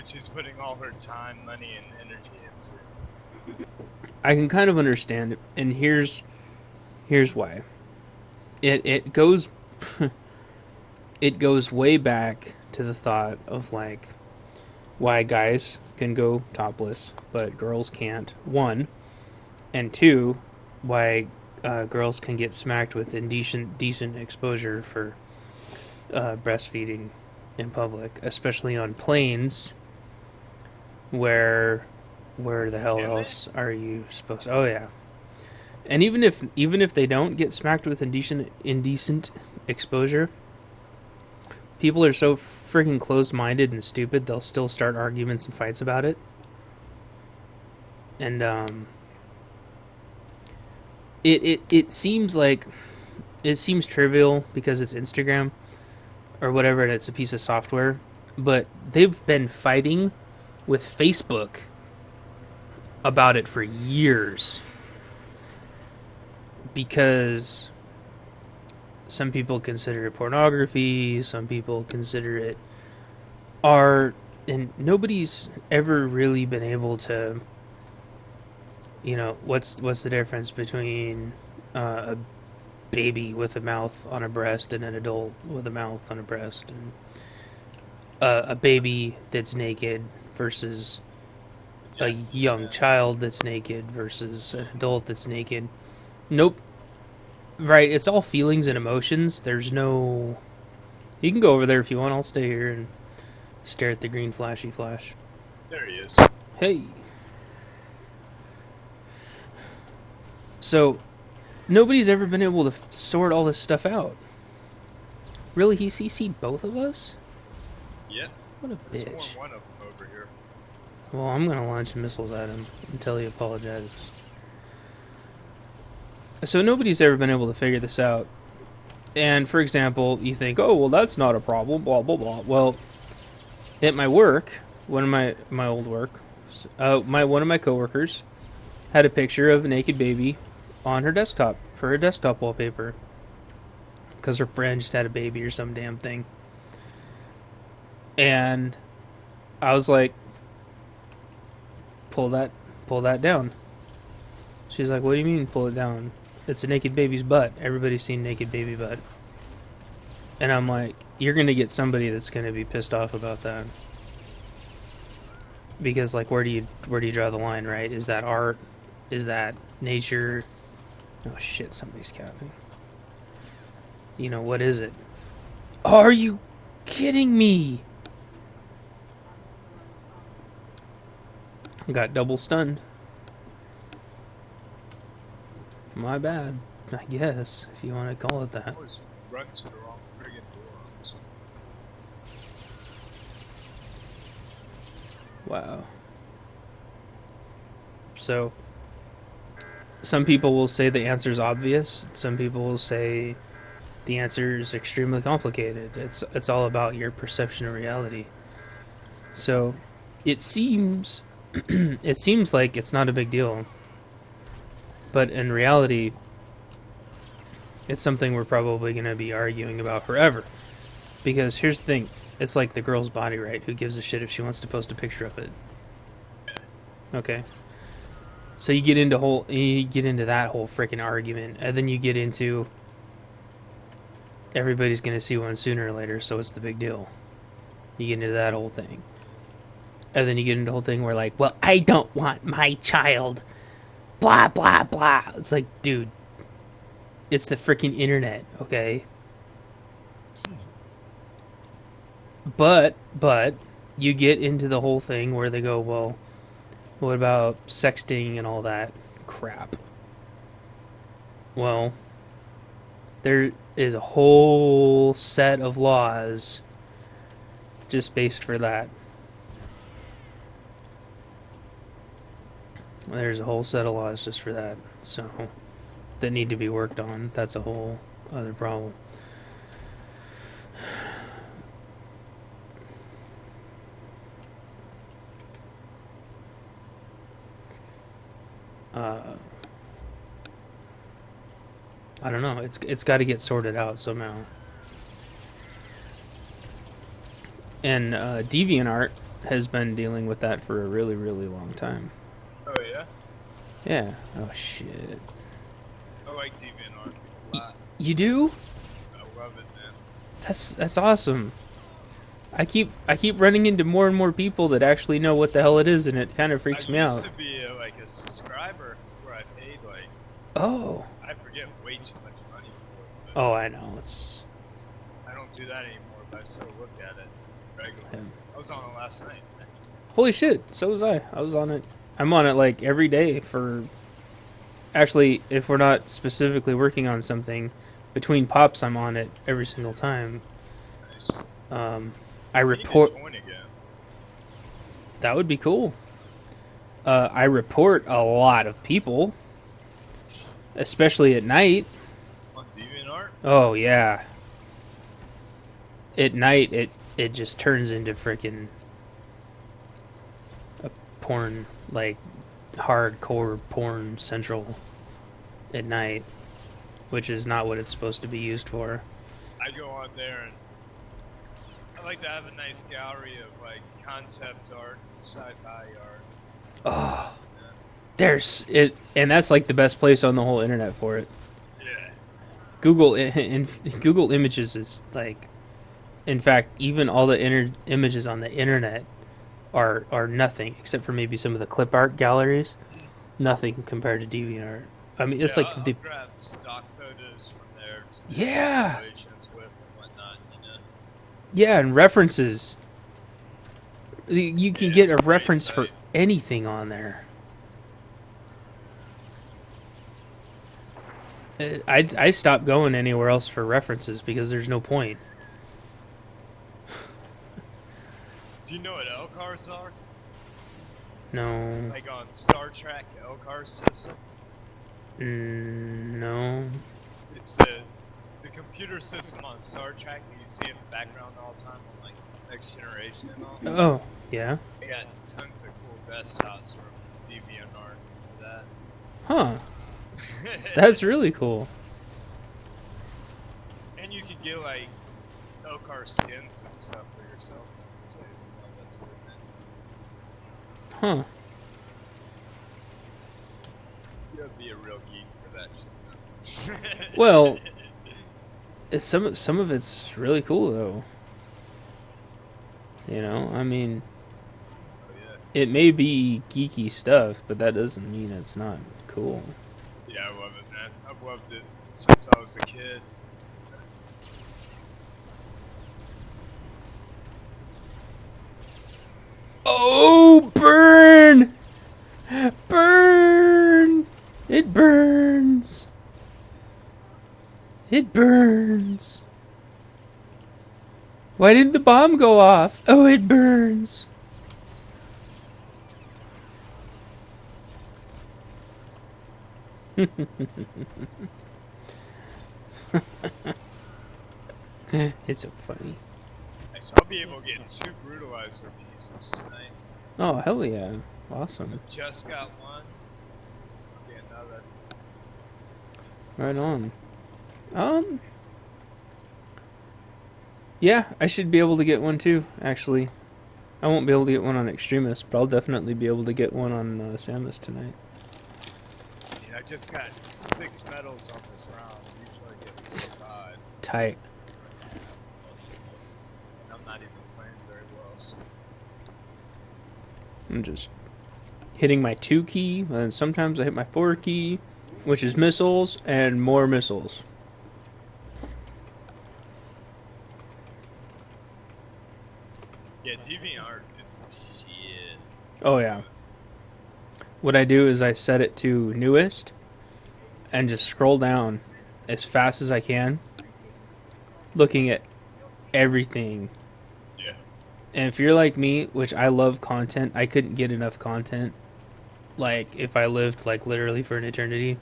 what she's putting all her time, money, and energy into. I can kind of understand it, and here's why. It goes it goes way back to the thought of like why guys can go topless but girls can't. One, and two, why girls can get smacked with decent exposure for breastfeeding in public, especially on planes, where the hell Can they? else are you supposed to? Oh yeah. And even if they don't get smacked with indecent exposure, people are so freaking closed-minded and stupid they'll still start arguments and fights about it. And it seems like it seems trivial because it's Instagram or whatever and it's a piece of software, but they've been fighting with Facebook about it for years because some people consider it pornography, some people consider it art, and nobody's ever really been able to, what's the difference between a baby with a mouth on a breast and an adult with a mouth on a breast, and a baby that's naked versus a young child that's naked versus an adult that's naked. Nope. Right, it's all feelings and emotions. There's no... You can go over there if you want. I'll stay here and stare at the green flashy flash. There he is. Hey. So, nobody's ever been able to sort all this stuff out. Really, he CC'd both of us? Yeah. What a There's bitch. more than one of them over here. Well, I'm gonna launch missiles at him until he apologizes. So nobody's ever been able to figure this out. And for example, you think, oh, well, that's not a problem, blah, blah, blah. Well, at my work, one of my old work, one of my coworkers had a picture of a naked baby on her desktop for her desktop wallpaper because her friend just had a baby or some damn thing. And I was like, pull that down. She's like, what do you mean pull it down? It's a naked baby's butt. Everybody's seen naked baby butt. And I'm like, you're going to get somebody that's going to be pissed off about that. Because, like, where do you draw the line, right? Is that art? Is that nature? Oh, shit, somebody's capping. What is it? Are you kidding me? I got double stunned. My bad, I guess, if you want to call it that. I always run to the wrong friggin' door on this one. Wow. So, some people will say the answer is obvious. Some people will say the answer is extremely complicated. It's all about your perception of reality. So, it seems like it's not a big deal. But in reality, it's something we're probably going to be arguing about forever. Because here's the thing. It's like the girl's body, right? Who gives a shit if she wants to post a picture of it? Okay. So you get into that whole freaking argument. And then you get into everybody's going to see one sooner or later, so it's the big deal. You get into that whole thing. And then you get into the whole thing where like, well, I don't want my child... blah, blah, blah. It's like, dude, it's the freaking internet, okay? But, you get into the whole thing where they go, well, what about sexting and all that crap? Well, there is a whole set of laws just based for that. There's a whole set of laws just for that, so that need to be worked on. That's a whole other problem. I don't know. It's got to get sorted out somehow. And DeviantArt has been dealing with that for a really, really long time. Oh yeah. Yeah. Oh shit. I like DeviantArt a lot. You do? I love it, man. That's awesome. I keep running into more and more people that actually know what the hell it is, and it kind of freaks me I out. used to be like a subscriber where I paid like Oh. I forget way too much money for it. Oh, I know. It's. I don't do that anymore, but I still look at it regularly. Yeah. I was on it last night. Holy shit! So was I. I was on it. I'm on it like every day for. Actually, if we're not specifically working on something, between pops, I'm on it every single time. Nice. I report. Join again. That would be cool. I report a lot of people, especially at night. On DeviantArt? Oh yeah. At night, it just turns into freaking a porn, like hardcore porn central at night, which is not what it's supposed to be used for. I go on there and I like to have a nice gallery of like concept art, sci-fi art. Oh, there's it, and that's like the best place on the whole internet for it. Yeah. Google Images is like, in fact, even all the images on the internet are nothing except for maybe some of the clip art galleries. Nothing compared to DeviantArt. I mean, it's Yeah, like I'll the grab stock photos from there to yeah, relations with and whatnot, you know. yeah, and references. You can get it's a a great reference for site. anything on there. I stopped going anywhere else for references because there's no point. Do you know what LCARs are? No, Like on Star Trek LCAR system? no. It's the computer system on Star Trek that you see in the background all the time on like Next Generation and all. Oh, yeah. I got tons of cool desktops from DeviantArt for that. Huh. That's really cool. And you can get like LCAR skins and stuff for yourself. So that's good, man. Huh. You gotta be a real geek for that shit. Well, some of it's really cool though. You know, I mean, Oh, it may be geeky stuff, but that doesn't mean it's not cool. yeah. Yeah, I love it, man. I've loved it since I was a kid. Oh, burn! Burn! It burns. It burns. Why didn't the bomb go off? Oh, it burns. It's so funny. So I'll be able to get 2 brutalizer pieces tonight. Oh, hell yeah. Awesome. Just got one. Get another. Right on. Yeah, I should be able to get one too, actually. I won't be able to get one on Extremis, but I'll definitely be able to get one on Samus tonight. Yeah, I just got 6 medals on this round. Usually I get 4 or 5. Tight. I'm not even playing very well. So. I'm just hitting my 2 key, and sometimes I hit my 4 key, which is missiles, and more missiles. Yeah, DeviantArt is the shit. Oh, yeah. What I do is I set it to newest, and just scroll down as fast as I can, looking at everything. Yeah. And if you're like me, which I love content, I couldn't get enough content. Like, if I lived, like, literally for an eternity.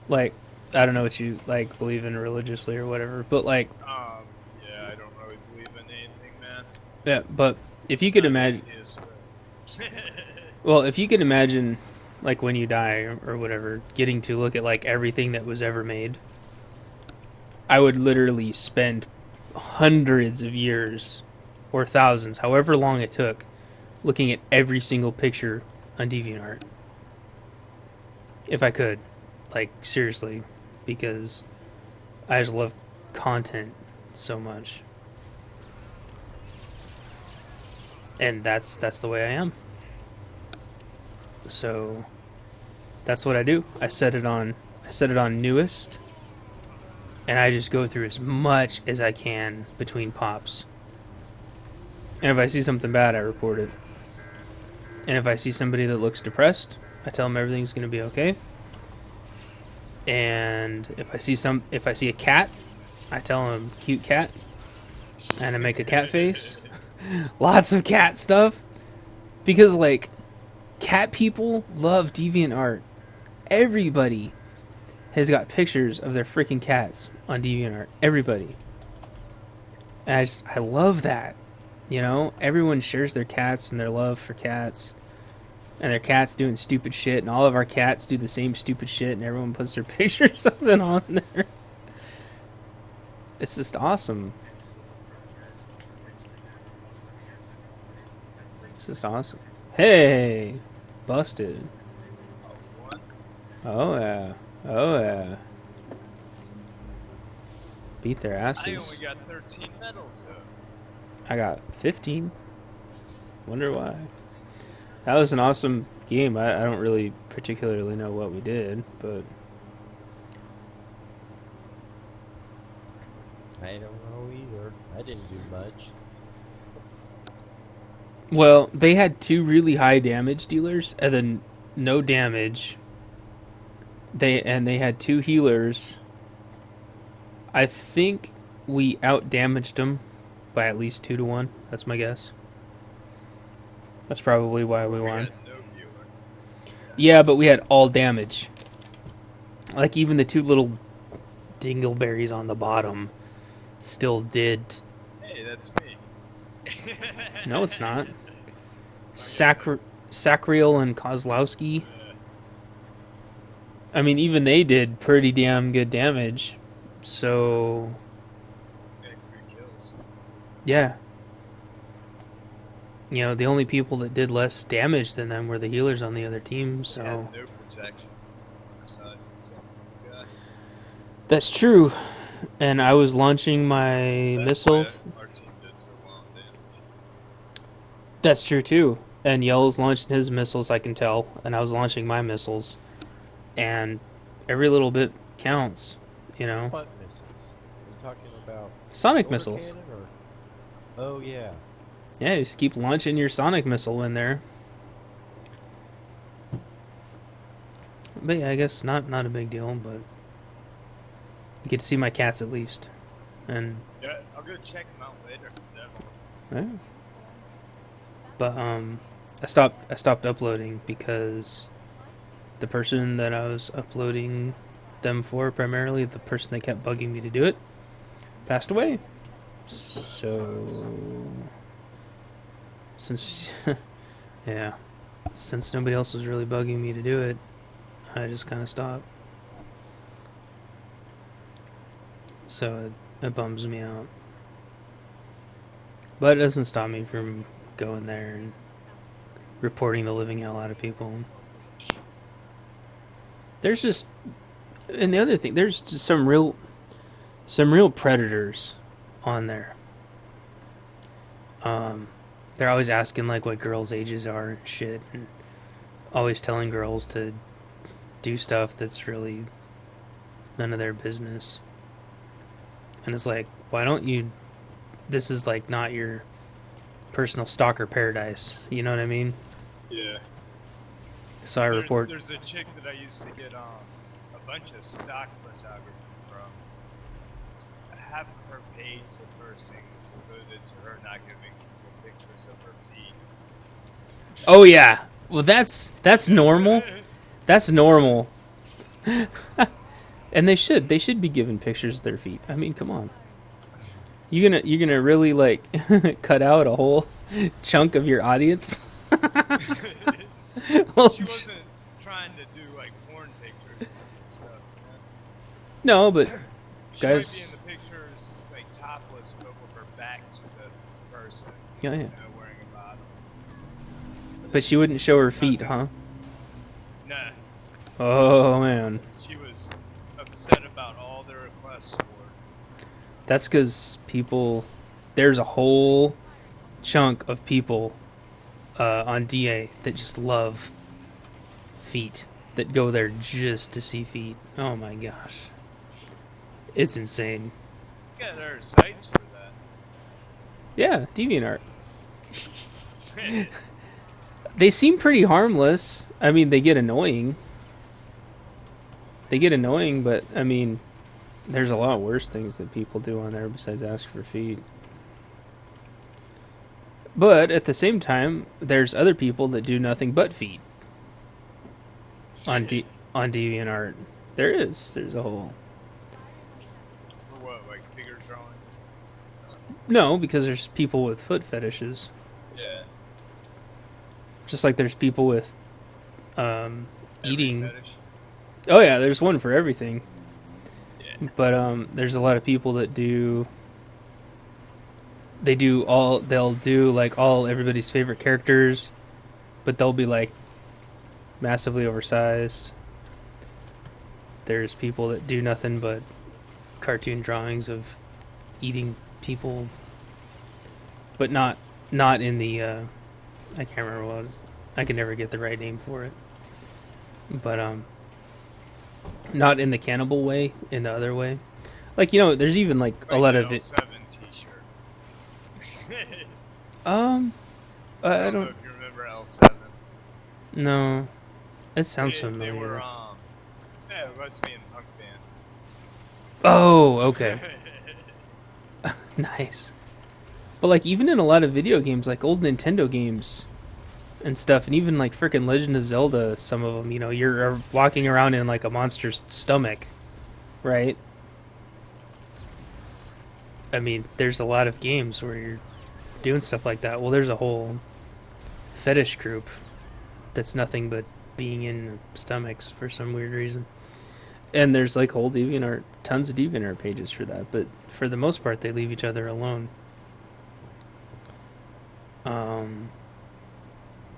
Like, I don't know what you, like, believe in religiously or whatever, but, like... Yeah, I don't really believe in anything, man. Yeah, but if you could imagine... Well, if you could imagine, like, when you die or whatever, getting to look at, like, everything that was ever made, I would literally spend hundreds of years, or thousands, however long it took, looking at every single picture on DeviantArt. If I could. Like, seriously. Because I just love content so much. And that's the way I am. So that's what I do. I set it on newest, and I just go through as much as I can between pops. And if I see something bad, I report it. And if I see somebody that looks depressed, I tell them everything's going to be okay. And if I see a cat, I tell them cute cat, and I make a cat face. Lots of cat stuff, because like cat people love DeviantArt. Everybody has got pictures of their freaking cats on DeviantArt. Everybody. And I love that. You know, everyone shares their cats and their love for cats. And their cats doing stupid shit, and all of our cats do the same stupid shit, and everyone puts their picture or something on there. It's just awesome. It's just awesome. Hey! Busted. Oh yeah. Oh yeah. Beat their asses. I only got 13 medals though. I got 15. Wonder why. That was an awesome game. I don't really particularly know what we did, but I don't know either. I didn't do much. well, they had 2 really high damage dealers and then no damage. They had 2 healers. I think we out-damaged them by at least 2 to 1. That's my guess. That's probably why we won. Had no viewer. Yeah, but we had all damage. Like, even the 2 little dingleberries on the bottom still did. Hey, that's me. No, it's not. Sacriel and Kozlowski. I mean, even they did pretty damn good damage. So, Yeah, 3 kills. yeah. You know, the only people that did less damage than them were the healers on the other team, so... Had no protection on our side, so yeah. That's true. And I was launching my That's missile... why our team did so well in damage. That's true, too. And Yell's launching his missiles, I can tell. And I was launching my missiles. And every little bit counts, you know? What missiles? Are you talking about Sonic solar missiles. cannon or... Oh yeah. Yeah, you just keep launching your sonic missile in there. But yeah, I guess not a big deal, but you get to see my cats at least. And Yeah, I'll go check them out later. Definitely. yeah. But I stopped uploading because the person that I was uploading them for, primarily the person that kept bugging me to do it, passed away. So since yeah, since nobody else was really bugging me to do it, I just kind of stopped. So it bums me out. But it doesn't stop me from going there and reporting the living hell out of people. There's just, and the other thing, there's just some real predators on there. They're always asking like what girls' ages are and shit, and always telling girls to do stuff that's really none of their business. And it's like, why don't you? This is like not your personal stalker paradise. You know what I mean? Yeah. So I report. There's a chick that I used to get a bunch of stock photography from. Half of her page, the first thing is devoted to her not giving people pictures of her feet. Oh yeah. Well, that's normal. That's normal. And they should be given pictures of their feet. I mean, come on. You're gonna really like cut out a whole chunk of your audience? Well, She wasn't trying to do like porn pictures and stuff. no, but She guys, might be in the pictures like topless, but with her back to the person. yeah, yeah. You know, wearing a bottom. But she wouldn't show her feet, huh? Nah, Oh man, she was upset about all the requests for it. that's because people. There's a whole chunk of people on DA that just love feet, that go there just to see feet. Oh my gosh, it's insane. You got other sites for that. Yeah, DeviantArt. They seem pretty harmless. I mean, they get annoying. But I mean, there's a lot worse things that people do on there besides ask for feet. But at the same time, there's other people that do nothing but feet on DeviantArt. There's a whole. For what, like figure drawing? No, because there's people with foot fetishes. Yeah. Just like there's people with Every eating. fetish. Oh yeah, there's one for everything. Yeah. But there's a lot of people that do. They'll do like all everybody's favorite characters, but they'll be like massively oversized. There's people that do nothing but cartoon drawings of eating people, but not in the I can't remember what it was. I can never get the right name for it. But not in the cannibal way, in the other way. Like, you know, there's even like a lot of it. L7 t-shirt. I know don't if you remember L7. know. It sounds They familiar. were, yeah, it must be in Punk Band. Oh, okay. Nice. But like even in a lot of video games, like old Nintendo games and stuff, and even like freaking Legend of Zelda, some of them, you know, you're walking around in like a monster's stomach, right? I mean, there's a lot of games where you're doing stuff like that. Well, there's a whole fetish group that's nothing but being in stomachs for some weird reason. And there's like whole DeviantArt, tons of DeviantArt pages for that, but for the most part, they leave each other alone.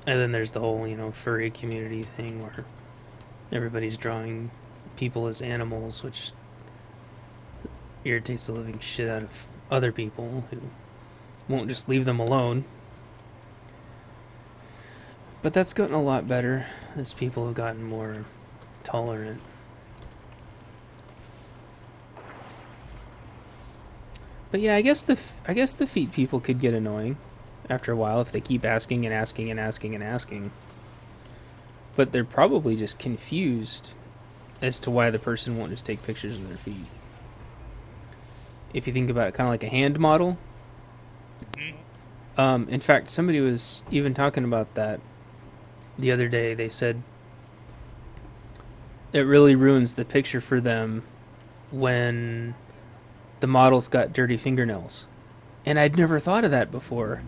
And then there's the whole, you know, furry community thing where everybody's drawing people as animals, which irritates the living shit out of other people who won't just leave them alone. But that's gotten a lot better as people have gotten more tolerant. But yeah, I guess the feet people could get annoying after a while if they keep asking and asking and asking and asking. But they're probably just confused as to why the person won't just take pictures of their feet. If you think about it, kind of like a hand model. In fact, somebody was even talking about that the other day. They said it really ruins the picture for them when the model's got dirty fingernails. And I'd never thought of that before.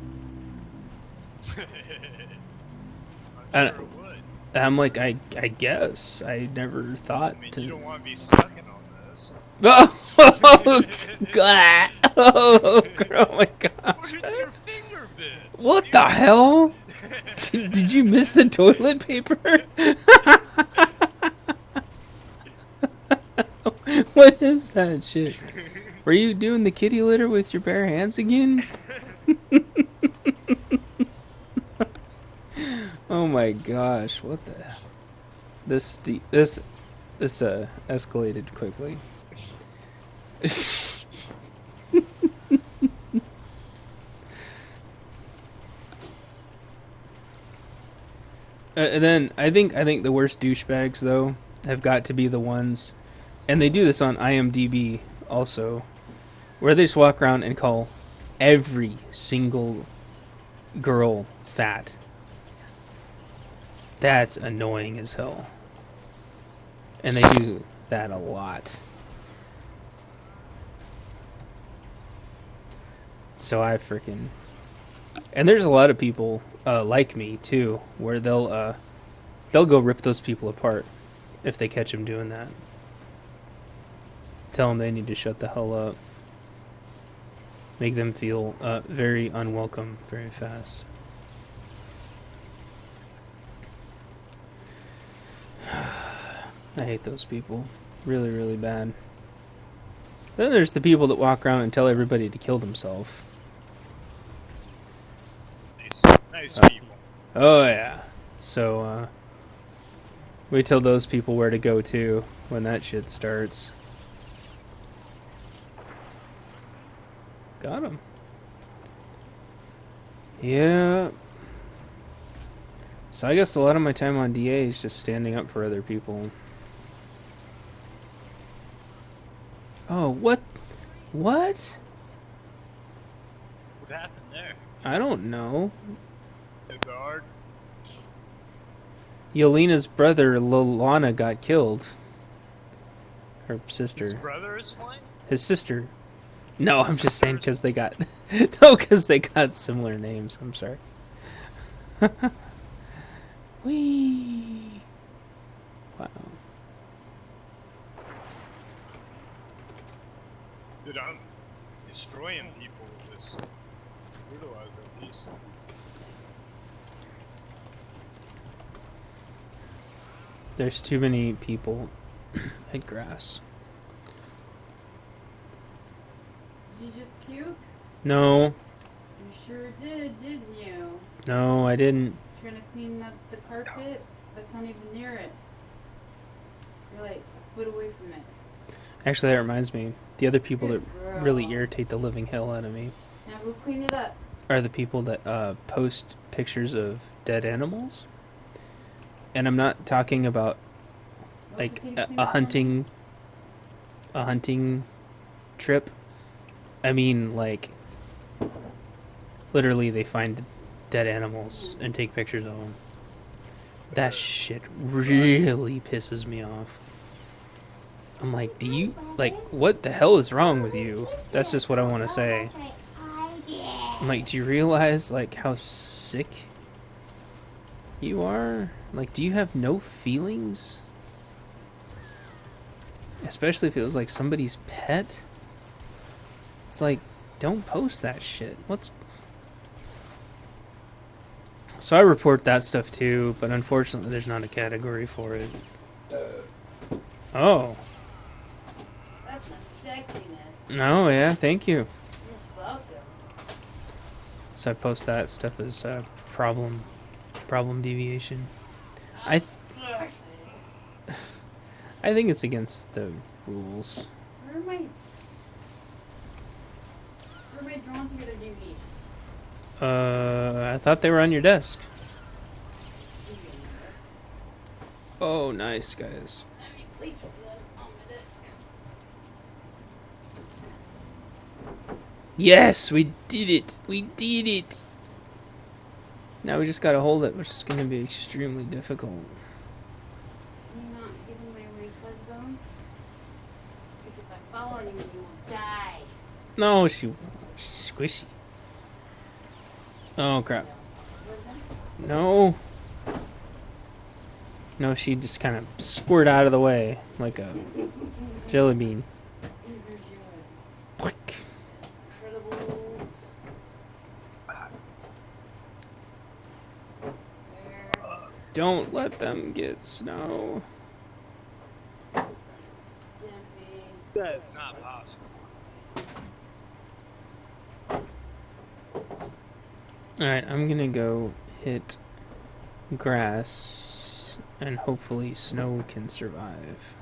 I'm sure it would. I'm like, I guess. I never thought I mean, to... you don't want to be sucking on this. Oh, God. Oh my God. Where's your finger been? What the hell? Did you miss the toilet paper? What is that shit? Were you doing the kitty litter with your bare hands again? Oh my gosh, what the hell? This escalated quickly. And then I think the worst douchebags though have got to be the ones, and they do this on IMDb also, where they just walk around and call every single girl fat. That's annoying as hell. And they do that a lot. So I freaking... And there's a lot of people like me too, where they'll go rip those people apart if they catch them doing that. Tell them they need to shut the hell up. Make them feel very unwelcome very fast. I hate those people. Really, really bad. Then there's the people that walk around and tell everybody to kill themselves. Nice people. Oh, yeah. So, wait till those people where to go to when that shit starts. Got him. Yeah. So I guess a lot of my time on DA is just standing up for other people. Oh, what? What? What happened there? I don't know. The guard? Yelena's brother, Lolana, got killed. Her sister. His brother is one? His sister. No, I'm just saying because they got... no, because they got similar names. I'm sorry. Whee! Wow. Dude, I'm destroying people with this brutalizer piece. There's too many people at grass. Did you just puke? No. You sure did, didn't you? No, I didn't. Trying to clean up the carpet? That's not even near it. You're like a foot away from it. Actually, that reminds me. The other people that Good girl. really irritate the living hell out of me Now go clean it up. are the people that post pictures of dead animals. And I'm not talking about like Can you clean a that hunting trip. I mean, like, literally they find dead animals and take pictures of them. That shit really pisses me off. I'm like, do you, like, what the hell is wrong with you? That's just what I want to say. I'm like, do you realize, like, how sick you are? Like, do you have no feelings? Especially if it was, like, somebody's pet? It's like, don't post that shit. So I report that stuff too, but unfortunately there's not a category for it. Oh. That's my sexiness. No, yeah, thank you. You're welcome. So I post that stuff as problem deviation. I think it's against the rules. Where am I drawn together DVDs? I thought they were on your desk. Oh, nice, guys. Let me place them on my desk. Yes, we did it. We did it. Now we just gotta hold it, which is gonna be extremely difficult. Can you not give me my ring fuzz bone? Because if I fall on you, you will die. No, she's squishy. Oh crap. No. No, she just kind of squirted out of the way like a jelly bean. Boink. Incredibles. Don't let them get snow. Stimpy. That is not possible. Alright, I'm gonna go hit grass and hopefully snow can survive.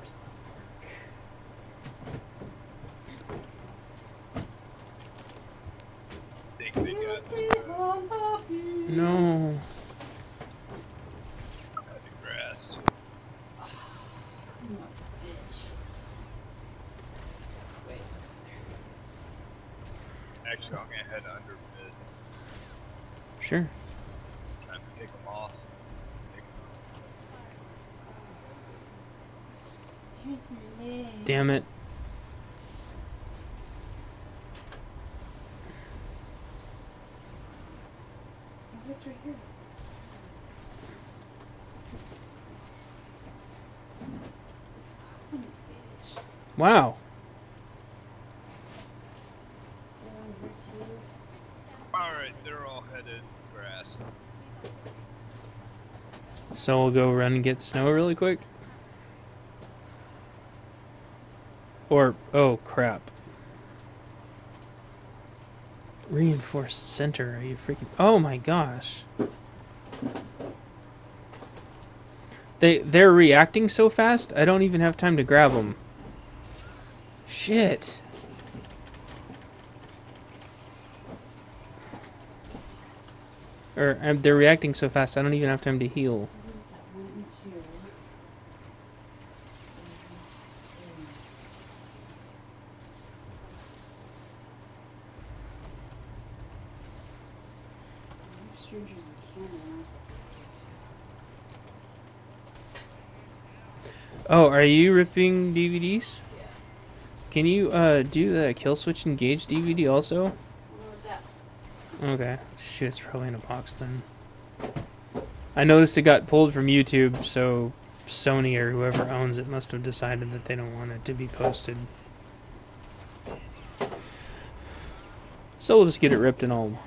Think they got this No. at the grass. Son of a bitch. Wait, what's in there? Actually, I'm gonna head under mid. Sure. Trying to take them off. Here's my leg. Damn it. What's right here? Son of a bitch. Wow. They're on here too. Alright, they're all headed grass. So we'll go run and get snow really quick. Or, oh crap. Reinforced center, are you freaking... Oh my gosh. They're reacting so fast, I don't even have time to grab them. Shit. Or, they're reacting so fast, I don't even have time to heal. So what is that? 1 and 2. Strangers in Canada. I was about to get Oh, are you ripping DVDs? Yeah. Can you do the kill switch engage DVD also? What's that? Okay. Shit, it's probably in a box then. I noticed it got pulled from YouTube, so Sony or whoever owns it must have decided that they don't want it to be posted. So we'll just get it ripped and I'll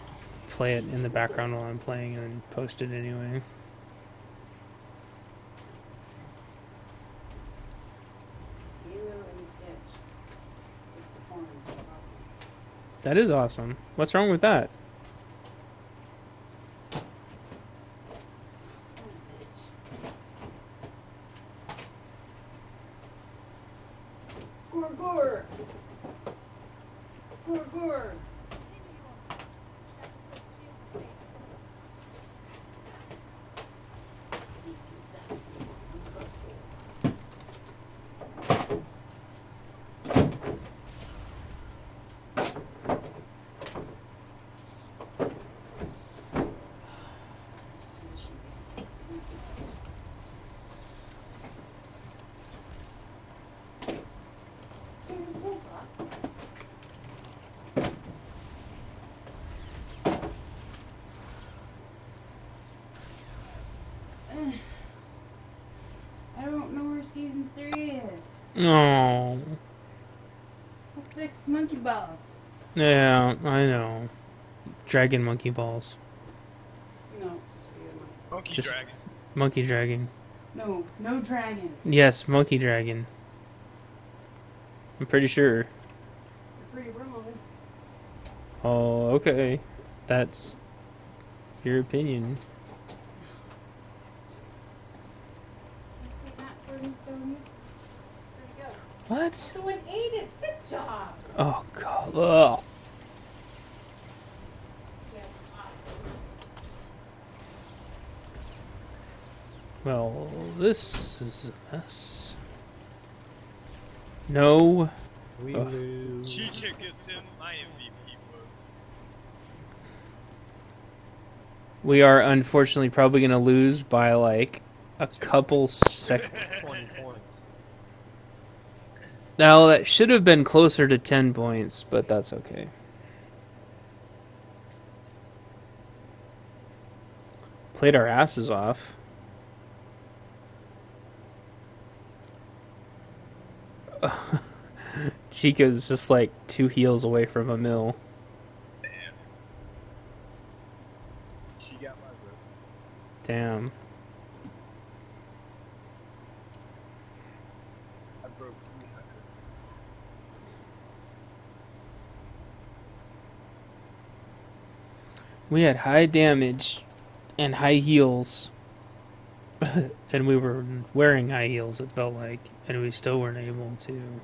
play it in the background while I'm playing and then post it anyway. Halo and Stitch. With the porn. That's awesome. That is awesome. What's wrong with that? Son of a bitch. Gore, gore! Gore, gore! I don't know where season 3 is. Oh. 6 monkey balls. Yeah, I know. Dragon monkey balls. No, just for you and mine. Monkey Just- dragon. Monkey dragon. No, no dragon. Yes, monkey dragon. I'm pretty sure. You're pretty wrong. Oh, okay. That's your opinion. Not Gordon Stone. Where'd he go? What? Someone ate it. Good job. Oh, God. Ugh. Yeah, us. Well, this is us. No. We Ugh. lose. Chicha gets him my MVP vote. We are unfortunately probably going to lose by like a couple seconds. 20 points. Now, that should have been closer to 10 points, but that's okay. Played our asses off. Chica's just like 2 heals away from a mill. Damn. She got my vote. Damn. I broke 300. We had high damage and high heals. And we were wearing high heels, it felt like. And we still weren't able to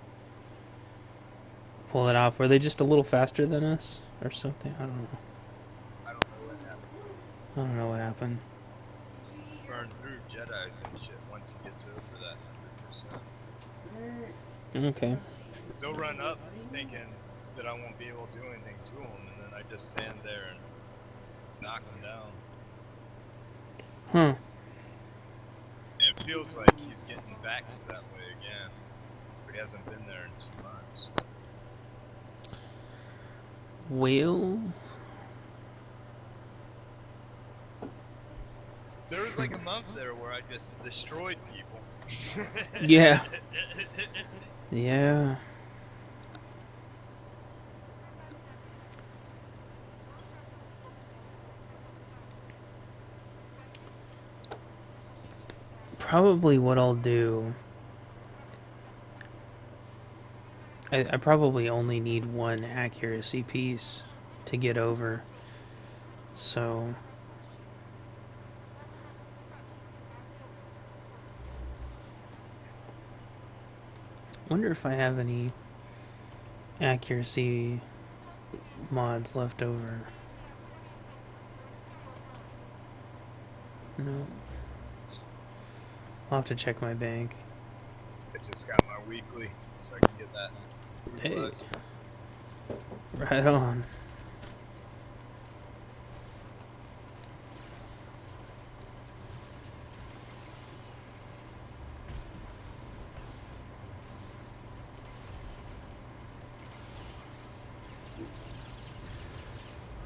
pull it off. Were they just a little faster than us? Or something? I don't know. I don't know what happened. I don't know what happened. Burn through Jedis and shit once he gets over that 100%. Okay. They'll run up thinking that I won't be able to do anything to them, and then I just stand there and knock them down. Huh. And it feels like he's getting back to that way again. But he hasn't been there in 2 months. Well... There was like a month there where I just destroyed people. Yeah. Yeah. Probably what I'll do I probably only need one accuracy piece to get over. So wonder if I have any accuracy mods left over. No. I'll have to check my bank. I just got my weekly, so I can get that. Hey. Close. Right on.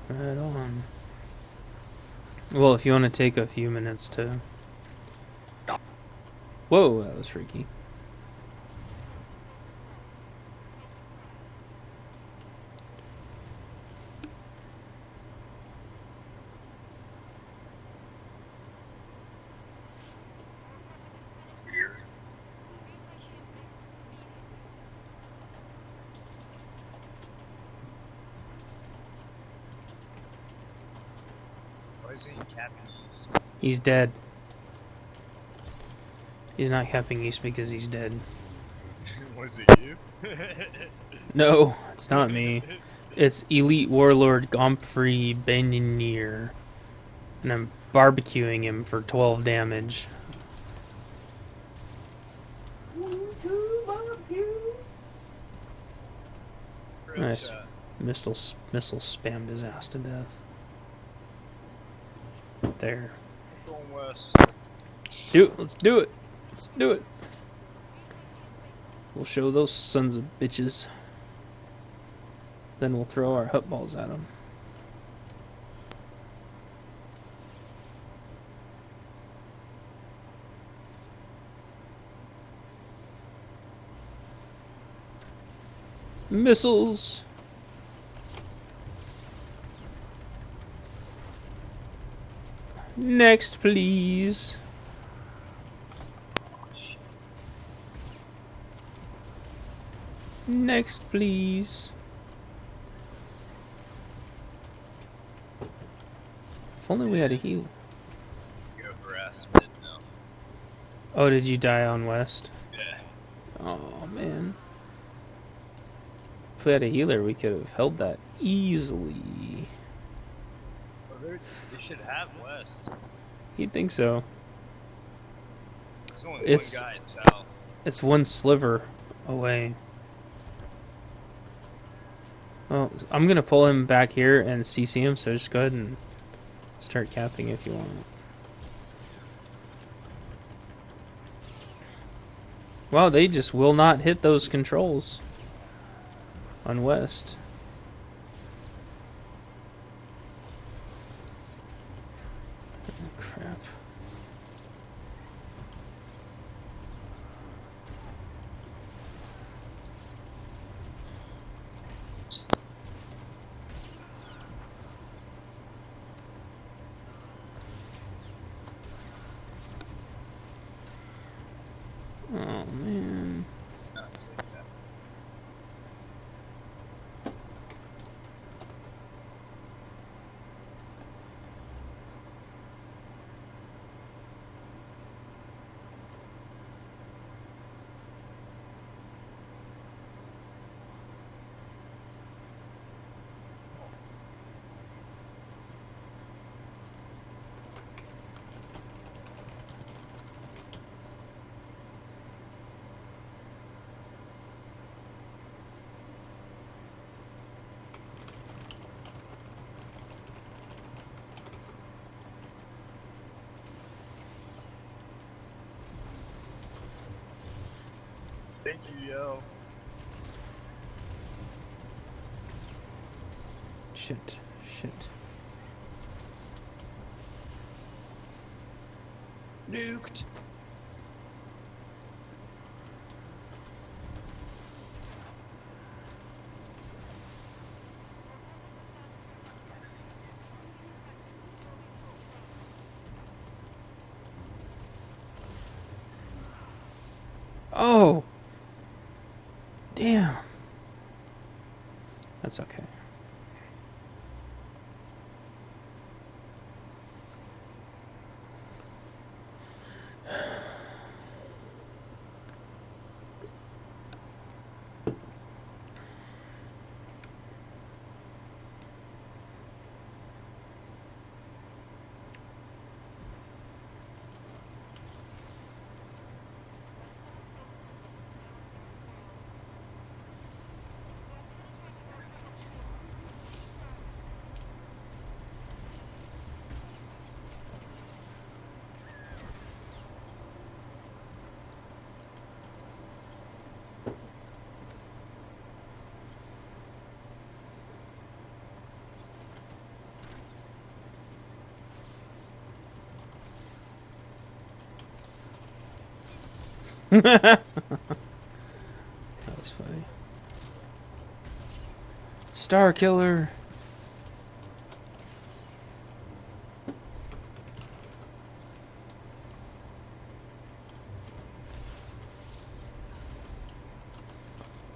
Right on. Well, if you want to take a few minutes to... Whoa, that was freaky. Weird. Why isn't he capping east? He's dead. He's not capping east because he's dead. Was it you? No, it's not me. It's Elite Warlord Gomfrey Benir. And I'm barbecuing him for 12 damage. Real Nice. shot. Missile spammed his ass to death. There. Going west. Let's do it. Let's do it. We'll show those sons of bitches. Then we'll throw our hut balls at them. Missiles. Next, please. Next, please. If only we had a heal. Go harass mid now. Oh, did you die on West? Yeah. Oh, man. If we had a healer, we could have held that easily. Well, they should have west. You'd think so. There's only It's- one guy at south. It's one sliver away. Well, I'm going to pull him back here and CC him, so just go ahead and start capping if you want. Wow, they just will not hit those controls on West. Oh, crap. Oh, man. Not take that. Thank you, yo. Shit. Nuked. Oh! Damn. That's okay. That was funny. Star Killer.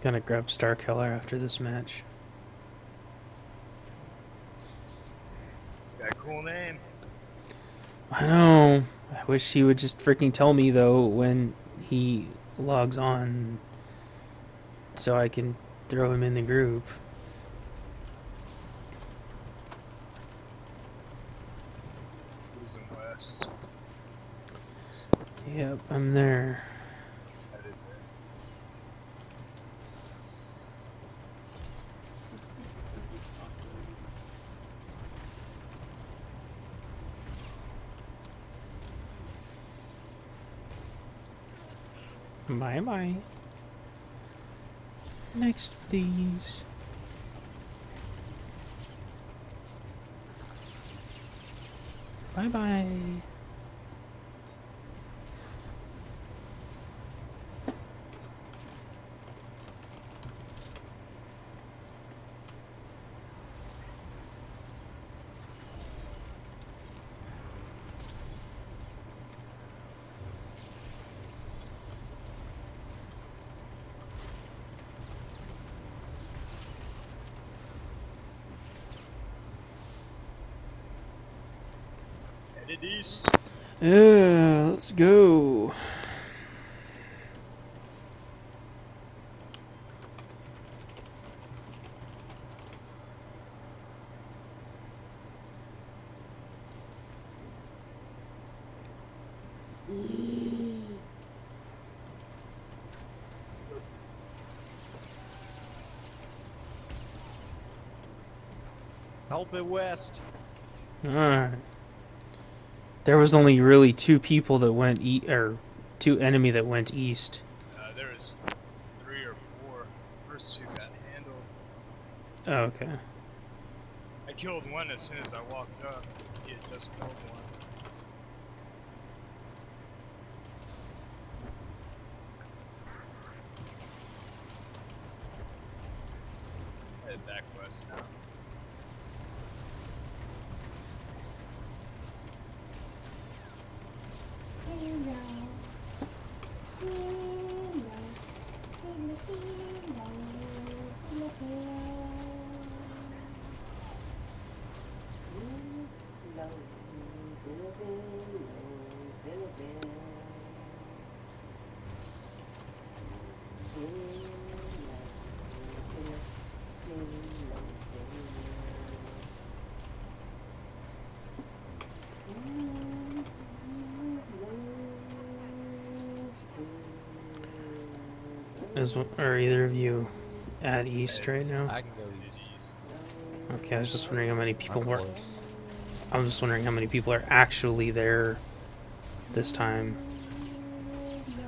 Gonna grab Star Killer after this match. It's got a cool name. I know. I wish he would just freaking tell me though when he logs on, so I can throw him in the group. Cruising west. Yep, I'm there. Headed there. Bye bye. Next, please. Bye bye. Headed east. Let's go. Help it west. Alright. There was only really two people that went or two enemy that went east. There was 3 or 4. First 2 got handled. Oh, okay. I killed one as soon as I walked up. He had just killed one. Headed back west now. Are either of you at east right now? I can go east. Okay, I was just wondering how many people I'm were. close. I was just wondering how many people are actually there this time,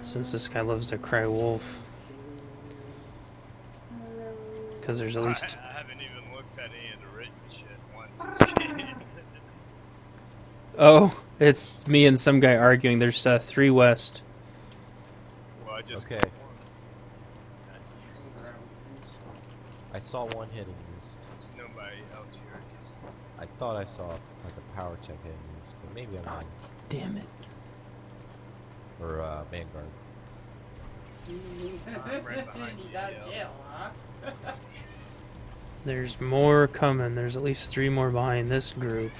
since this guy loves to cry wolf. Because there's at least. I haven't even looked at any of the written shit once this game. Oh, it's me and some guy arguing. There's 3 west. Well, I just Okay. got one. Not east. I saw one hitting east. There's nobody else here. Just I thought I saw like a power check hitting east, but maybe I'm wrong. Damn it. Or Vanguard. I'm right behind He's you, out yo. of jail, huh? There's more coming. There's at least 3 more behind this group.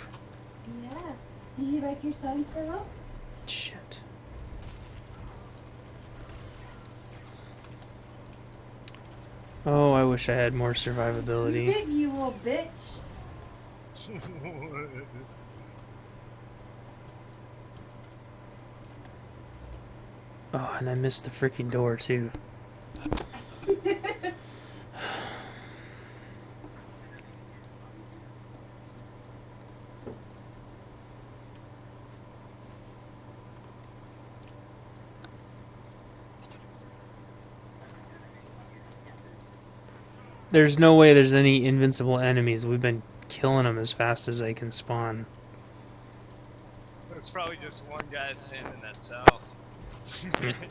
Yeah. Did you like your son, Philip? Shit. Oh, I wish I had more survivability. Big you little bitch. Oh, and I missed the freaking door, too. There's no way there's any invincible enemies. We've been killing them as fast as they can spawn. There's probably just one guy standing that south.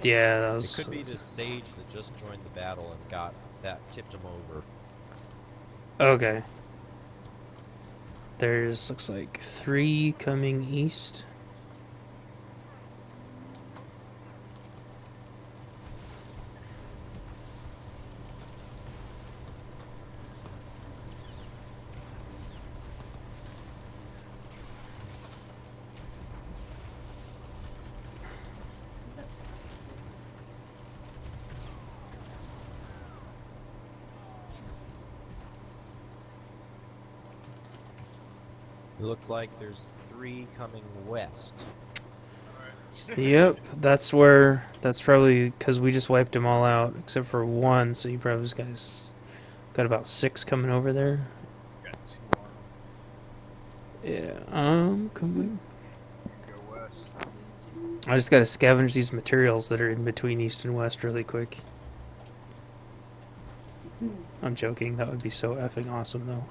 Yeah, that It was... could be this sage that just joined the battle and got that tipped him over. Okay. There's, looks like 3 coming east. It looks like there's 3 coming west. Yep, that's probably because we just wiped them all out, except for 1, so you probably guys got about 6 coming over there. He's got 2 on him. Yeah, coming. Go west. I just gotta scavenge these materials that are in between east and west really quick. I'm joking, that would be so effing awesome though.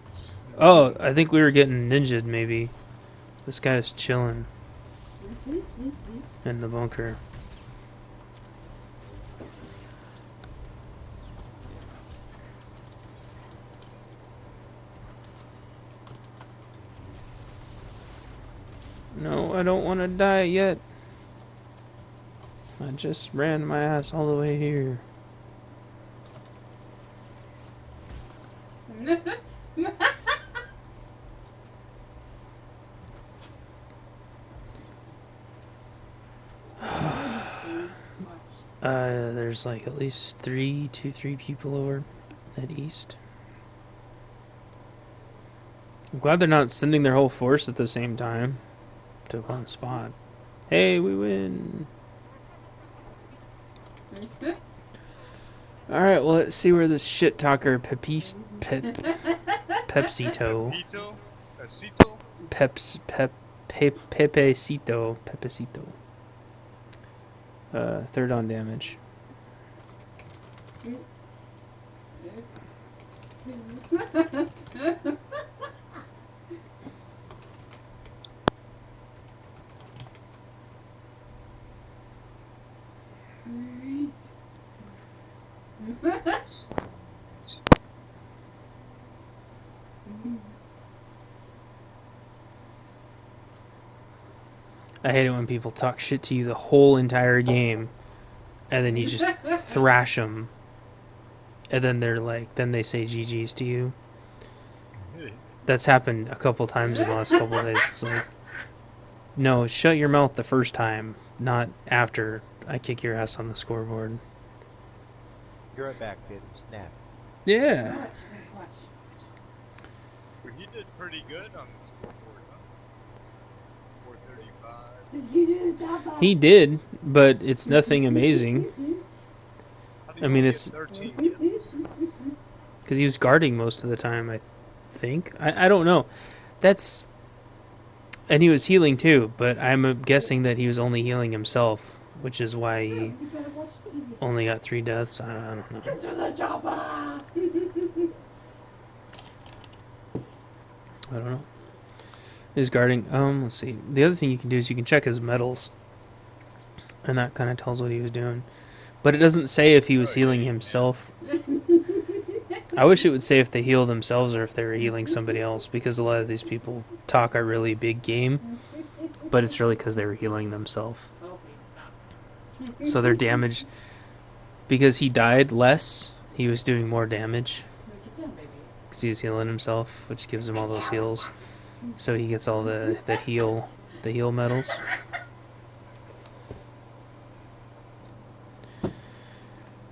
Oh, I think we were getting ninja'd maybe. This guy's chilling in the bunker. No, I don't want to die yet. I just ran my ass all the way here. There's like at least 3 people over at east. I'm glad they're not sending their whole force at the same time to one spot. Hey, we win! Alright, well, let's see where this shit talker Pepsito. Pepito? Pepsito? Pepecito. 3rd on damage. I hate it when people talk shit to you the whole entire game, and then you just thrash them, and then they're like, then they say GG's to you. That's happened a couple times in the last couple of days. It's like, no, shut your mouth the first time, not after I kick your ass on the scoreboard. You're right back, kid. Snap. Yeah. Well, he did pretty good on the scoreboard, huh? 435. Just gives you the job back. He did, but it's nothing amazing. How did I he mean, only it's- get 13 kills? Because he was guarding most of the time, I think. I don't know. That's... And he was healing too, but I'm guessing that he was only healing himself, which is why he You better watch the TV. only got 3 deaths. I don't know. Get to the chopper! I don't know. He's guarding. Let's see. The other thing you can do is you can check his medals, and that kind of tells what he was doing. But it doesn't say if he was healing himself. I wish it would say if they heal themselves or if they were healing somebody else, because a lot of these people talk a really big game, but it's really because they were healing themselves. So their damage, because he died less, he was doing more damage. Get down, baby. because he's healing himself, which gives him all those heals. So he gets all the heal medals.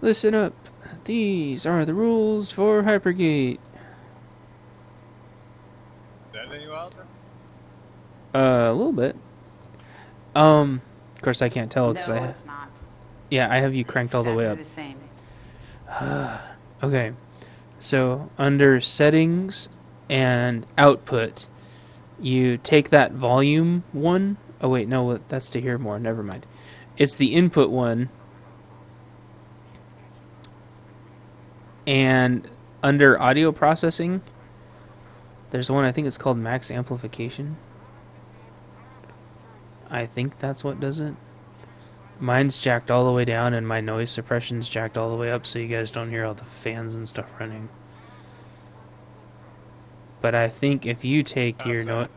Listen up. These are the rules for Hypergate. Is that any wilder? A little bit. Of course I can't tell because No, it's not. yeah, I have you cranked all the way up. Exactly the same. Okay. So under settings and output, you take that volume one. Oh wait, no, that's to hear more. Never mind. It's the input one. And under audio processing, there's one, I think it's called max amplification. I think that's what does it. Mine's jacked all the way down and my noise suppression's jacked all the way up so you guys don't hear all the fans and stuff running. But I think if you take your note...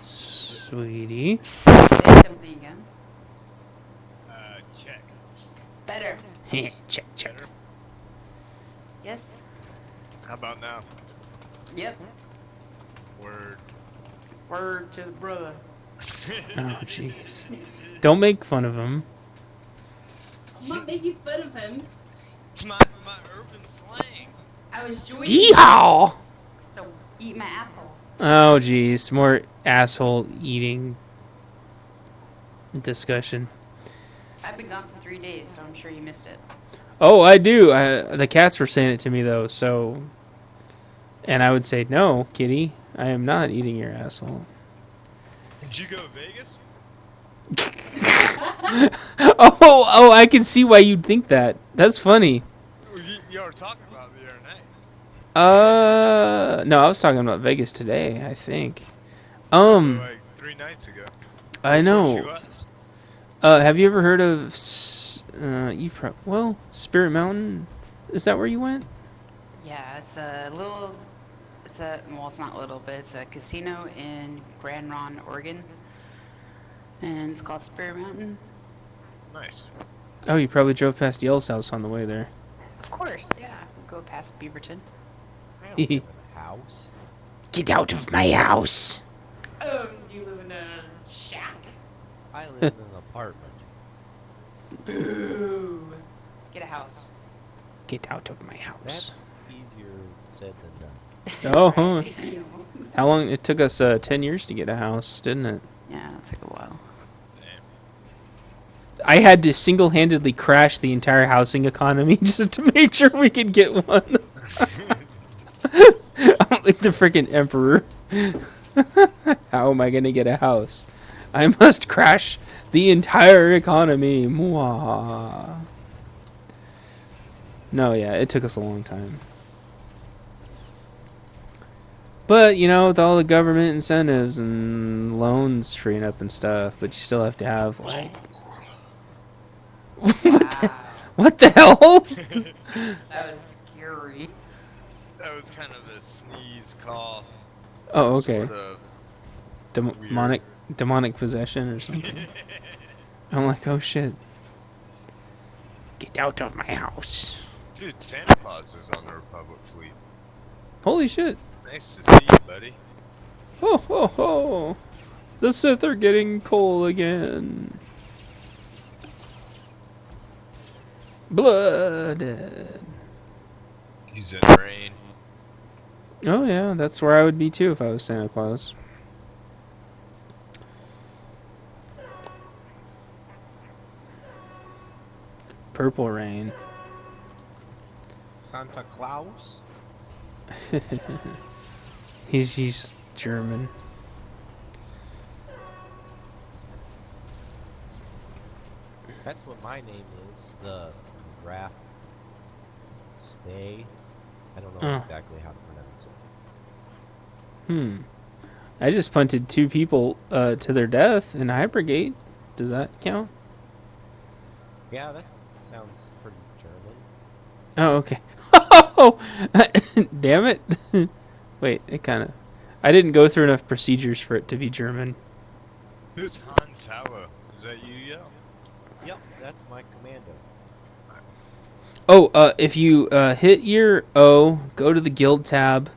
Sweetie. Say something again. Check. Better. Check. Better? Yes. How about now? Yep. Word. Word to the brother. Oh, jeez. Don't make fun of him. I'm not making fun of him. It's my urban slang. I was joining. Yeehaw! So eat my asshole. Oh, jeez. More asshole eating discussion. I've been gone for 3 days, so I'm sure you missed it. Oh, I do. The cats were saying it to me, though, so... And I would say, no, kitty, I am not eating your asshole. Did you go to Vegas? Oh, I can see why you'd think that. That's funny. You were talking about the other night. No, I was talking about Vegas today, I think. Like 3 nights ago. I know. Before she left. Have you ever heard of Spirit Mountain? Is that where you went? Yeah, it's a little. Well, it's not little, but it's a casino in Grand Ron, Oregon, and it's called Spirit Mountain. Nice. Oh, you probably drove past Yell's house on the way there. Of course, yeah. We'll go past Beaverton. I don't live in a house. Get out of my house! You live in a shack. I live in an apartment. Boo. Get a house. Get out of my house. That's easier said than done. Oh, huh. I know. How long? It took us 10 years to get a house, didn't it? Yeah, it took a while. Damn. I had to single-handedly crash the entire housing economy just to make sure we could get one. I'm like the freaking emperor. How am I going to get a house? I must crash the entire economy. Mwah. No, yeah, it took us a long time. But, you know, with all the government incentives and loans freeing up and stuff, but you still have to have, like... Wow. What the hell? That was scary. That was kind of a sneeze cough. Oh, okay. Sort of Demonic possession or something. I'm like, oh shit. Get out of my house. Dude, Santa Claus is on the Republic fleet. Holy shit. Nice to see you, buddy. Ho ho ho. The Sith are getting coal again. Blooded. He's in rain. Oh yeah, that's where I would be too if I was Santa Claus. Purple rain. Santa Claus? He's German. That's what my name is. The Graf Spay. I don't know Oh. exactly how to pronounce it. I just punted 2 people to their death in Hypergate. Does that count? Yeah, that sounds pretty German. Oh, okay. Damn it. Wait, it kind of... I didn't go through enough procedures for it to be German. Who's Han Tower? Is that you, Yo? Yep, that's my commando. Oh, if you hit your O, go to the guild tab,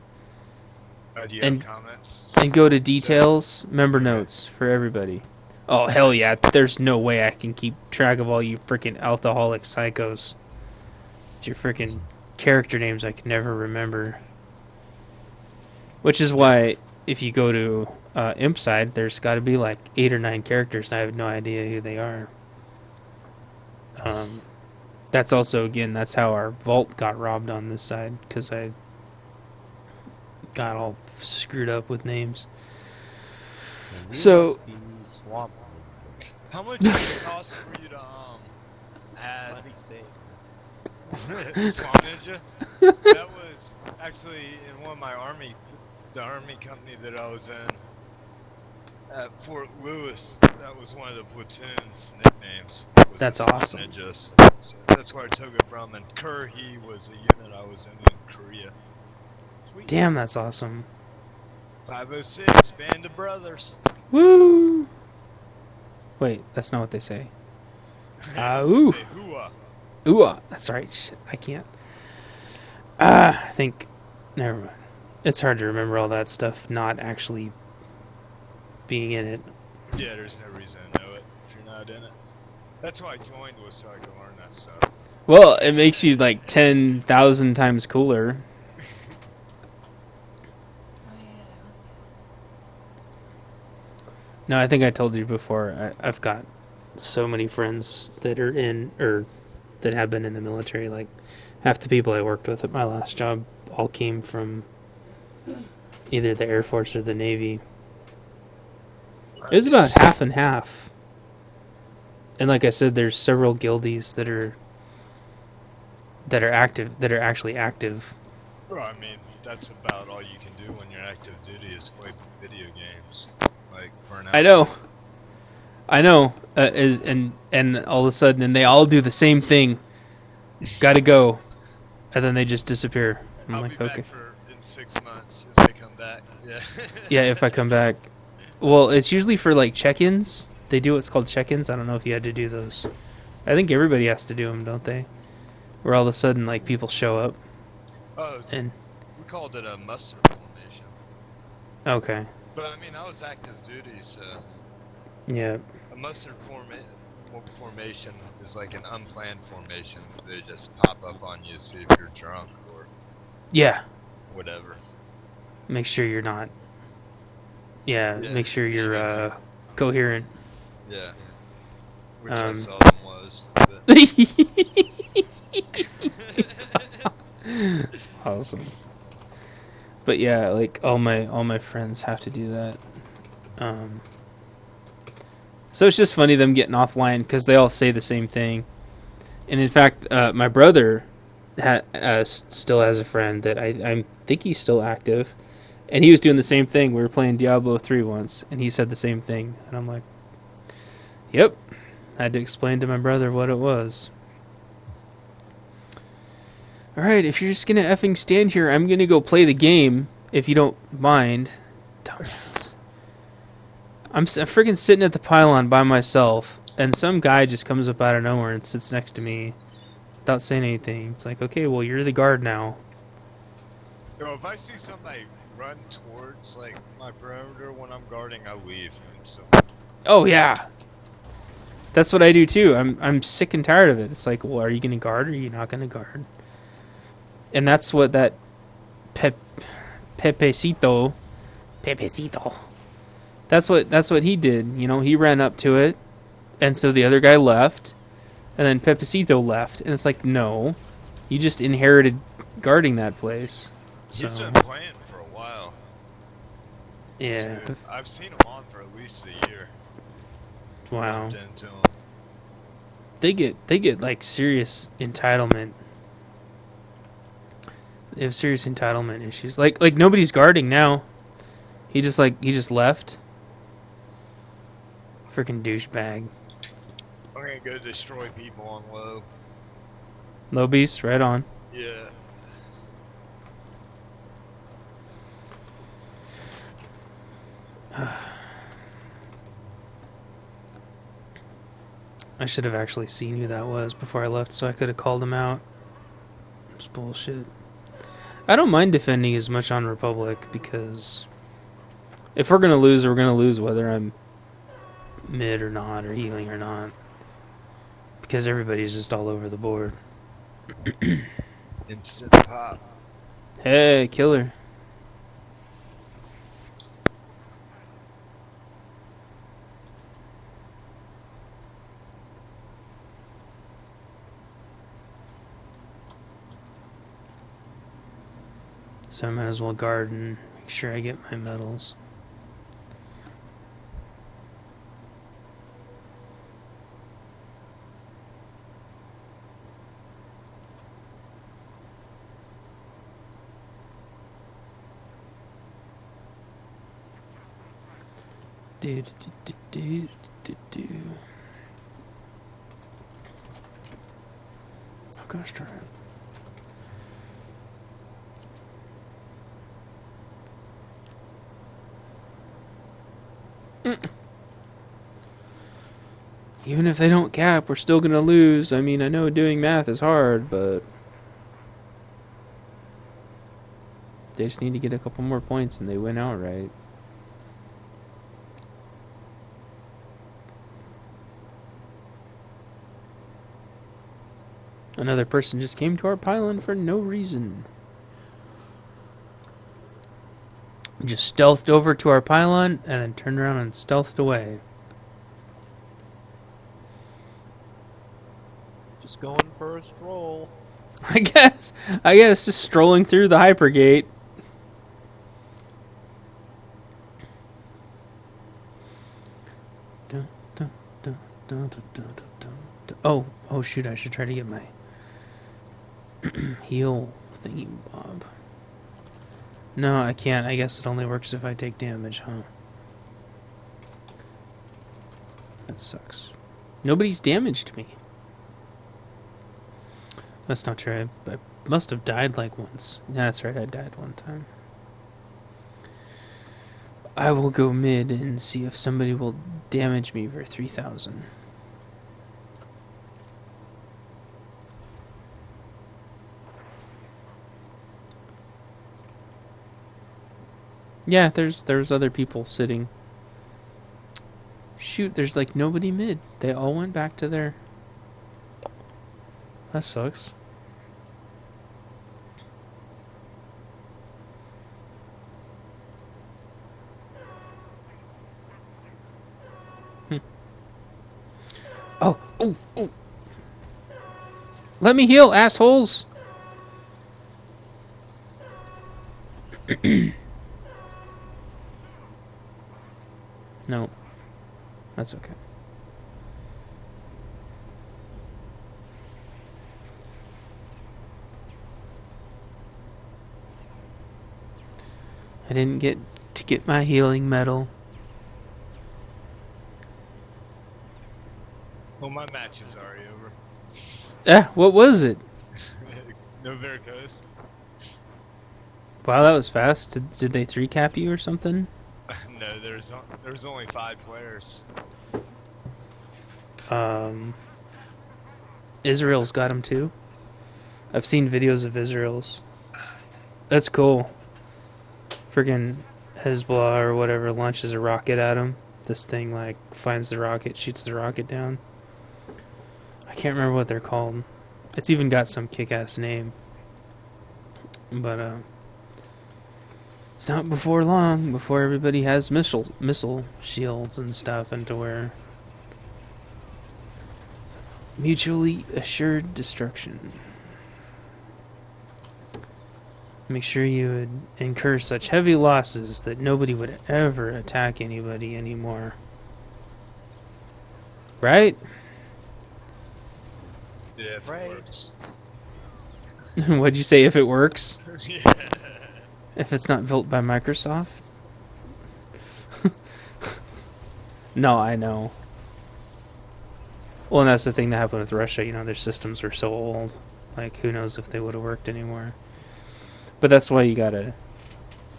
Do you And- have comments? and go to details, member notes for everybody. Oh, hell yeah. There's no way I can keep track of all you freaking alcoholic psychos. It's your freaking character names I can never remember. Which is why, if you go to Imp side, there's got to be like 8 or 9 characters, and I have no idea who they are. That's also, again, that's how our vault got robbed on this side, because I got all screwed up with names. And we So- must be swamp. How much does it cost for you to add Money saved. Swamp Ninja? That was actually in one of my the army company that I was in at Fort Lewis. That was one of the platoon's nicknames. Was That's the Swamp awesome. Ninjas. So that's where I took it from. And Kurhi was a unit I was in Korea. Sweet. Damn, that's awesome. 506, Band of Brothers. Woo! Wait, that's not what they say. Ooh. Say hooah. Ooh, that's right. Shit, I can't. I think. Never mind. It's hard to remember all that stuff not actually being in it. Yeah, there's no reason to know it if you're not in it. That's why I joined, was so I could learn that stuff. Well, it makes you like 10,000 times cooler. No, I think I told you before. I've got so many friends that are in, or that have been in the military. Like, half the people I worked with at my last job all came from either the Air Force or the Navy. It was about half and half. And like I said, there's several guildies that are active, that are actually active. Well, I mean, that's about all you can do when you're active duty is play video games. Like, burn out. I know. And all of a sudden, and they all do the same thing. Gotta go, and then they just disappear. I'm I'll like, be okay, back in 6 months if they come back. Yeah. yeah. If I come back, well, it's usually for like check-ins. They do what's called check-ins. I don't know if you had to do those. I think everybody has to do them, don't they? Where all of a sudden, like, people show up Oh, and we called it a muster formation. okay, But I mean, I was active duty, so yeah, a muster formation is like an unplanned formation. They just pop up on you, see if you're drunk or yeah. whatever. Make sure you're not. Yeah, Yeah, make sure you're maybe coherent. Yeah. Which I Um, seldom was. But It's awesome. But yeah, like all my friends have to do that. So it's just funny them getting offline because they all say the same thing. And in fact, my brother still has a friend that I think he's still active, and he was doing the same thing. We were playing Diablo 3 once, and he said the same thing, and I'm like, "Yep." I had to explain to my brother what it was. All right, if you're just gonna effing stand here, I'm gonna go play the game if you don't mind. Dumbass. I'm freaking sitting at the pylon by myself, and some guy just comes up out of nowhere and sits next to me without saying anything. It's like, okay, well, you're the guard now. you know, if I see somebody run towards like my perimeter when I'm guarding, I leave. And so Oh yeah, that's what I do too. I'm sick and tired of it. It's like, well, are you gonna guard or are you not gonna guard? And that's what that Pepecito. That's what he did. You know, he ran up to it, and so the other guy left, and then Pepecito left, and it's like, no, you just inherited guarding that place. he's So been playing for a while. yeah, Too. I've seen him on for at least a year. wow. Bumped into him. They get like serious entitlement. They have serious entitlement issues. Like nobody's guarding now. He just left. Freaking douchebag. I'm gonna go destroy people on low. Low beast, right on. Yeah. I should have actually seen who that was before I left, so I could have called him out. It's bullshit. I don't mind defending as much on Republic because if we're gonna lose, we're gonna lose whether I'm mid or not, or healing or not. Because everybody's just all over the board. Instant pop. Hey, killer. So I might as well guard and make sure I get my medals. Do, do, do, do, do, do. Oh gosh, darn it. Even if they don't cap, we're still gonna lose. I mean, I know doing math is hard, but they just need to get a couple more points and they win outright. Another person just came to our pylon for no reason. Just stealthed over to our pylon and then turned around and stealthed away. Just going for a stroll. I guess just strolling through the hypergate. Dun, dun, dun, dun, dun, dun, dun, dun. Oh shoot, I should try to get my heal thingy bob. No, I can't. I guess it only works if I take damage, huh? That sucks. Nobody's damaged me. That's not true. I must have died like once. Yeah, that's right. I died one time. I will go mid and see if somebody will damage me for 3,000. Yeah, there's other people sitting. Shoot, there's like nobody mid. They all went back to their... That sucks. Oh. Let me heal, assholes! No. That's okay. I didn't get to get my healing medal. Well, my match is already over. What was it? No Veracruz. Wow, that was fast. Did they 3-cap you or something? No, there's only 5 players. Israel's got him too. I've seen videos of Israel's. That's cool. Friggin' Hezbollah or whatever launches a rocket at him. This thing like finds the rocket, shoots the rocket down. I can't remember what they're called. It's even got some kick-ass name. But it's not before long before everybody has missile shields and stuff, and to where mutually assured destruction. Make sure you would incur such heavy losses that nobody would ever attack anybody anymore. Right? Yeah, if Right. it works. What'd you say, if it works? Yeah. If it's not built by Microsoft? No, I know. Well, and that's the thing that happened with Russia. You know, their systems were so old. Like, who knows if they would have worked anymore. But that's why you gotta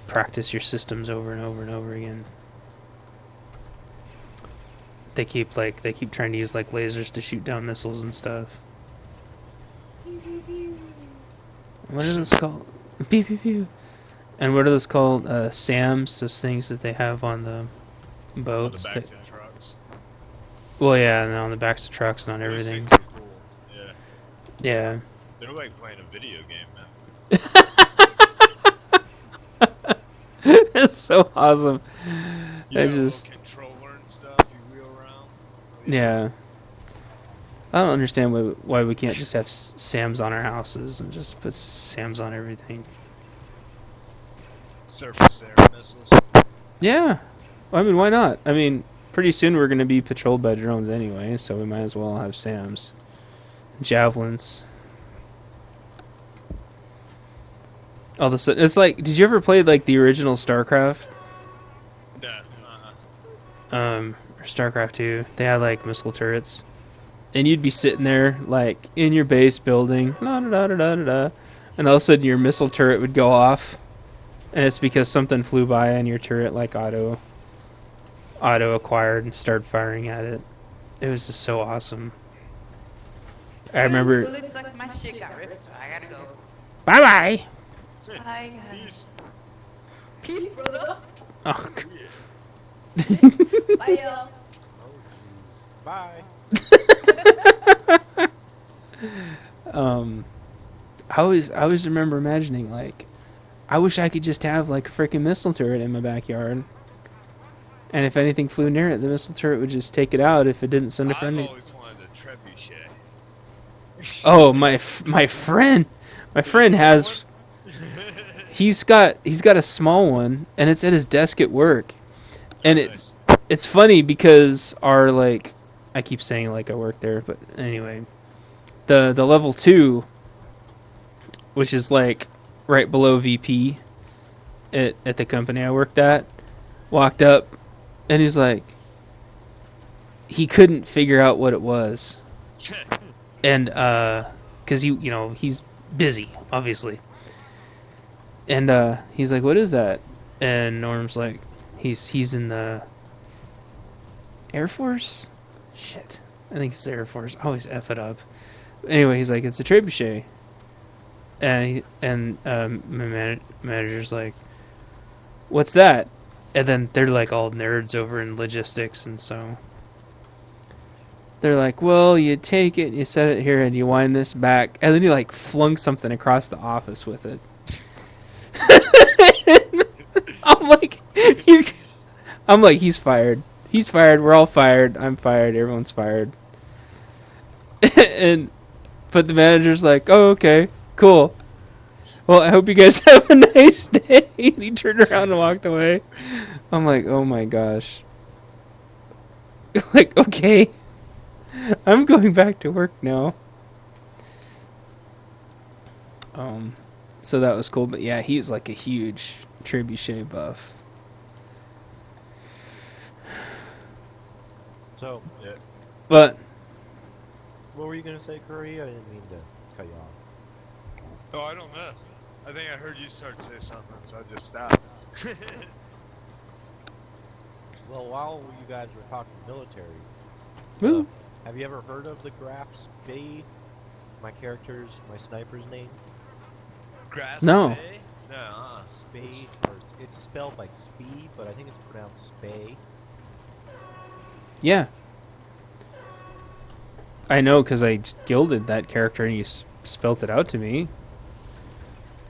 practice your systems over and over and over again. They keep trying to use like lasers to shoot down missiles and stuff. What are those called? Pew pew pew. And what are those called? SAMs, those things that they have on the On boats. the backs that, of trucks. well, yeah, and on the backs of trucks and on Those everything. things are cool. Yeah. Yeah. They're like playing a video game, man. It's so awesome. You It's got a just, little controller and stuff you wheel around. yeah. I don't understand why we can't just have SAMs on our houses and just put SAMs on everything. Surface air missiles. Yeah. I mean, why not? I mean, pretty soon we're going to be patrolled by drones anyway, so we might as well have SAMs. Javelins. All of a sudden, it's like, did you ever play like the original StarCraft? Nah, Or StarCraft 2? They had like missile turrets. And you'd be sitting there, like, in your base building, la da da da da da da, and all of a sudden your missile turret would go off, and it's because something flew by and your turret, like, auto acquired and started firing at it. It was just so awesome. I remember. It looks like my shit got ripped, so I gotta go. Bye bye. Bye. Peace. Peace, brother. Oh, Bye, y'all. Oh, jeez. Bye. I always remember imagining, like, I wish I could just have like a freaking missile turret in my backyard, and if anything flew near it, the missile turret would just take it out if it didn't send a I've friend. always wanted a trebuchet. Oh, my friend has. He's got a small one, and it's at his desk at work, and Nice. it's funny because our, like, I keep saying like I work there, but anyway, the level 2, which is like right below VP at the company I worked at, walked up, and he's like, he couldn't figure out what it was, and because he's busy, obviously. And he's like, "What is that?" And Norm's like, "He's in the Air Force." Shit, I think it's the Air Force. I always F it up. Anyway, he's like, "It's a trebuchet," and my manager's like, "What's that?" And then they're like all nerds over in logistics, and so they're like, "Well, you take it, you set it here, and you wind this back," and then you like flung something across the office with it. I'm like, he's fired. He's fired. We're all fired. I'm fired. Everyone's fired. But the manager's like, "Oh, okay, cool. Well, I hope you guys have a nice day." And he turned around and walked away. I'm like, oh my gosh. Like, okay, I'm going back to work now. So that was cool. But yeah, he's like a huge trebuchet buff. So, Yeah. But what were you going to say, Curry? I didn't mean to cut you off. Oh, I don't know. I think I heard you start to say something, so I just stopped. Well, while you guys were talking military, woo. have you ever heard of the Graf Spee? My sniper's name? Grass No. Bay? No. Spee, or it's spelled like Spee, but I think it's pronounced Spay. Yeah. I know because I just gilded that character and you spelt it out to me.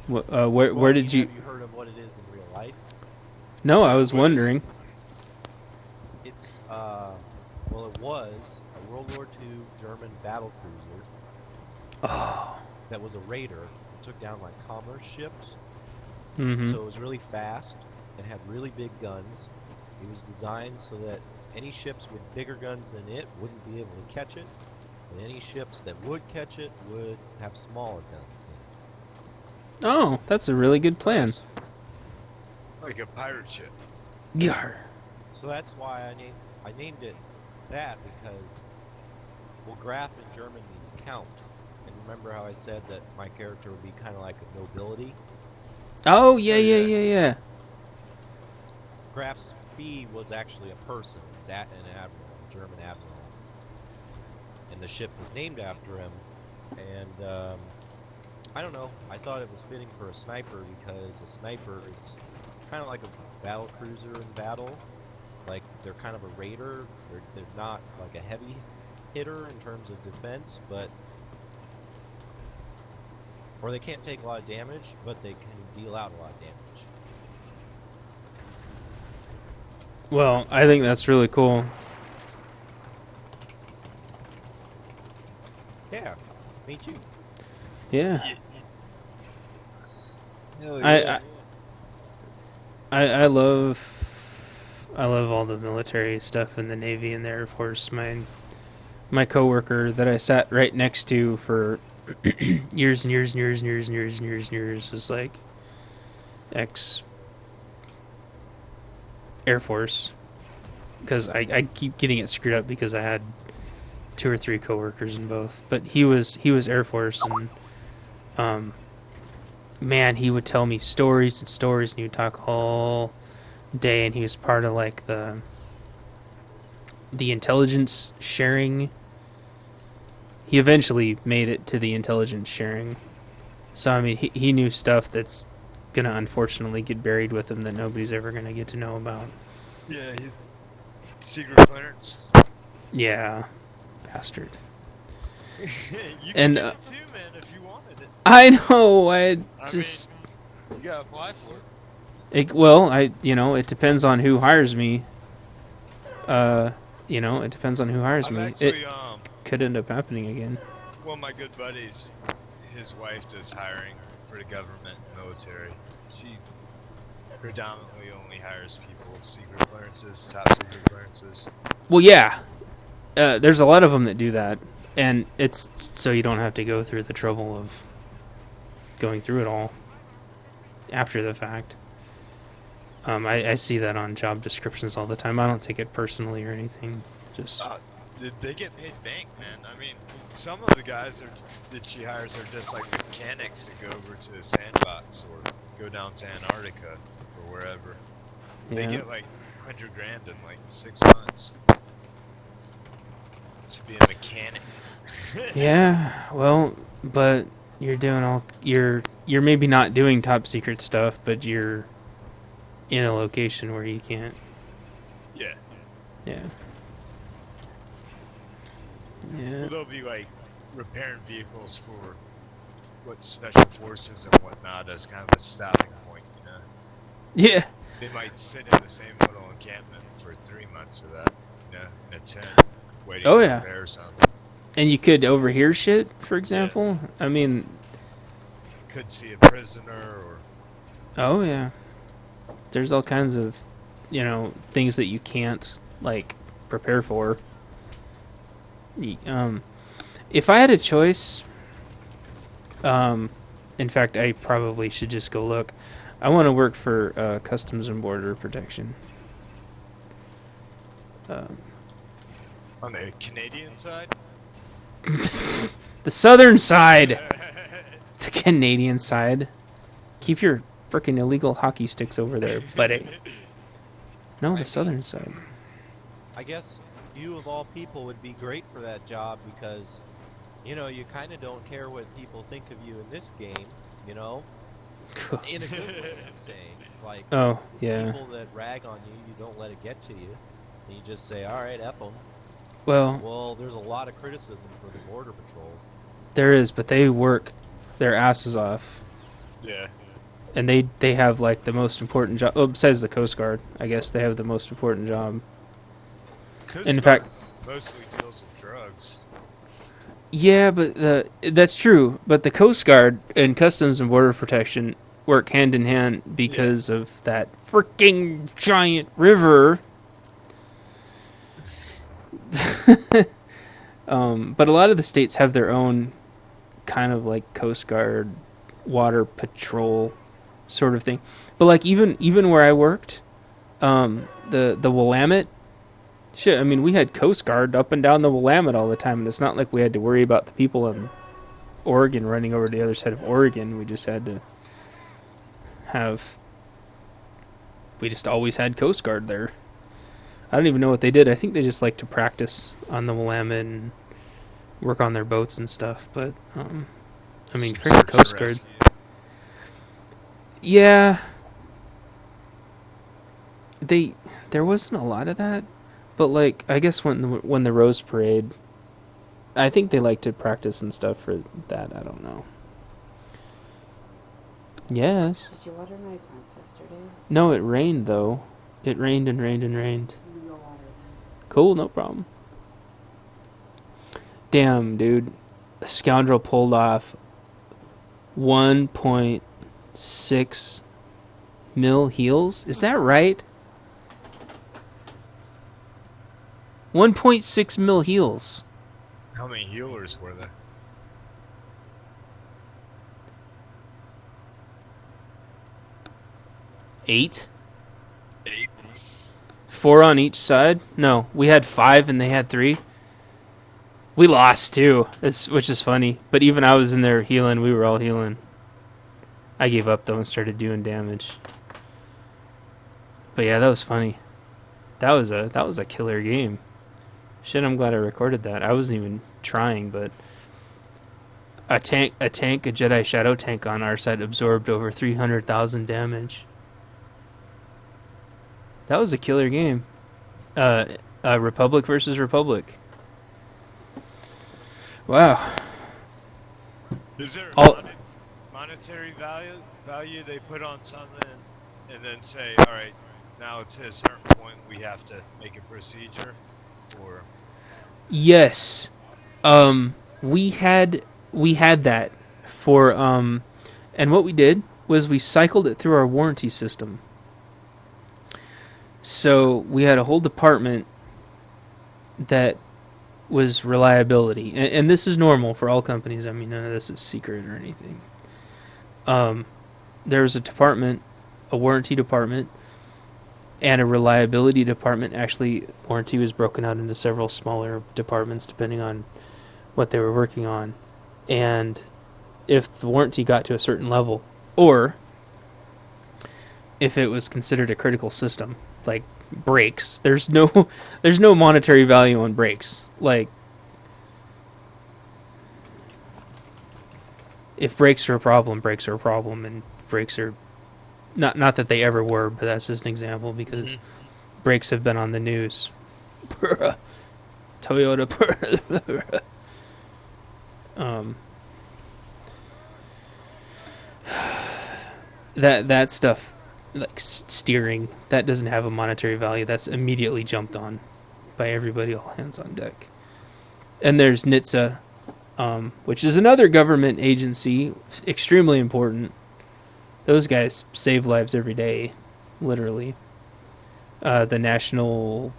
Where did you? Have you heard of what it is in real life? No, I was What is wondering. It's, well, it was a World War II German battle cruiser Oh. that was a raider. It took down, like, commerce ships. Mm-hmm. So it was really fast and had really big guns. It was designed so that any ships with bigger guns than it wouldn't be able to catch it, and any ships that would catch it would have smaller guns than it. Oh, that's a really good plan. Nice. Like a pirate ship. Yar. So that's why I named it that, because, well, Graf in German means count. And remember how I said that my character would be kind of like a nobility? Oh, yeah. Graf Spee was actually a person. He was an admiral, a German admiral. And the ship was named after him. And I don't know. I thought it was fitting for a sniper because a sniper is kind of like a battle cruiser in battle. Like, they're kind of a raider. They're not like a heavy hitter in terms of defense, but... Or they can't take a lot of damage, but they can deal out a lot of damage. Well, I think that's really cool. Yeah, me too. Yeah. Hell yeah. I love all the military stuff in the Navy and the Air Force. My coworker that I sat right next to for years and years and years and years and years and years and years was like ex Air Force, because I keep getting it screwed up because I had 2 or 3 coworkers in both, but he was Air Force, and man, he would tell me stories and stories, and he would talk all day, and he was part of like the intelligence sharing. He eventually made it to the intelligence sharing, so I mean he knew stuff that's gonna unfortunately get buried with him that nobody's ever gonna get to know about. Yeah, he's secret clearance. Yeah, bastard. You And, can get it too, man, if you wanted it. I know. I I just mean, you gotta apply for it. it depends on who hires me. It depends on who hires I'm me. actually, It could end up happening again. one of my good buddies, his wife does hiring for the government and military. She predominantly only hires people with secret clearances, top secret clearances. Well, yeah. There's a lot of them that do that, and it's so you don't have to go through the trouble of going through it all after the fact. I see that on job descriptions all the time. I don't take it personally or anything. Just They get paid bank, man. I mean, some of the guys that she hires are just like mechanics that go over to the sandbox or go down to Antarctica or wherever. They yeah. get like $100,000 in like 6 months to be a mechanic. Yeah, well, but you're doing you're maybe not doing top secret stuff, but you're in a location where you can't. Yeah. Yeah. Well, Yeah. they'll be like repairing vehicles for what special forces and whatnot as kind of a stopping point, you know. Yeah. They might sit in the same little encampment for 3 months of that, you know, in a tent, waiting Oh, to yeah. repair something. And you could overhear shit, for example. I mean, Could see a prisoner or oh yeah. There's all kinds of, things that you can't like prepare for. If I had a choice, in fact, I probably should just go look. I want to work for Customs and Border Protection. on the Canadian side. The southern side, the Canadian side. Keep your frickin' illegal hockey sticks over there, buddy. No, the southern side. I guess you of all people would be great for that job because, you kind of don't care what people think of you in this game, In a good way, I'm saying. Like, Oh, yeah. people that rag on you, you don't let it get to you. And you just say, alright, F them. Well, Well, there's a lot of criticism for the Border Patrol. there is, but they work their asses off. Yeah. And they have, like, the most important job. Oh, besides the Coast Guard, I guess they have the most important job. Coast In Guard fact, mostly deals with drugs. yeah, but that's true. But the Coast Guard and Customs and Border Protection work hand in hand because of that freaking giant river. But a lot of the states have their own kind of like Coast Guard, water patrol sort of thing. But like even where I worked, the Willamette, shit, I mean we had Coast Guard up and down the Willamette all the time, and it's not like we had to worry about the people in Oregon running over to the other side of Oregon. We just always had Coast Guard there. I don't even know what they did. I think they just like to practice on the Willamette and work on their boats and stuff. But I mean, Some freaking search and Coast Guard. rescue. Yeah. There wasn't a lot of that, but like I guess when the Rose Parade, I think they like to practice and stuff for that. I don't know. Yes. Did you water my plants yesterday? No, it rained though. It rained and rained and rained. I'm gonna go water them. Cool, no problem. Damn, dude. A scoundrel pulled off 1.6 mil heals. Is that right? 1.6 mil heals. How many healers were there? Eight? 8. 4 on each side? No, we had 5 and they had 3. We lost too, which is funny. But even I was in there healing. We were all healing. I gave up though and started doing damage. But yeah, that was funny. That was a killer game. Shit, I'm glad I recorded that. I wasn't even trying, but a Jedi Shadow tank on our side absorbed over 300,000 damage. That was a killer game. Republic versus Republic. Wow. Is there All- a monetary value they put on something and then say, all right, now it's at a certain point we have to make a procedure? Or Yes. We had that for and what we did was we cycled it through our warranty system. So we had a whole department that was reliability, and this is normal for all companies. I mean, none of this is secret or anything. There was a department, a warranty department, and a reliability department. Actually, warranty was broken out into several smaller departments depending on what they were working on. And if the warranty got to a certain level, or if it was considered a critical system, like brakes, there's no monetary value on brakes. Like, if brakes are a problem, and brakes are not that they ever were, but that's just an example because brakes have been on the news. Toyota. That stuff, like steering, that doesn't have a monetary value. That's immediately jumped on by everybody, all hands on deck. And there's NHTSA, which is another government agency, extremely important. Those guys save lives every day, literally. The National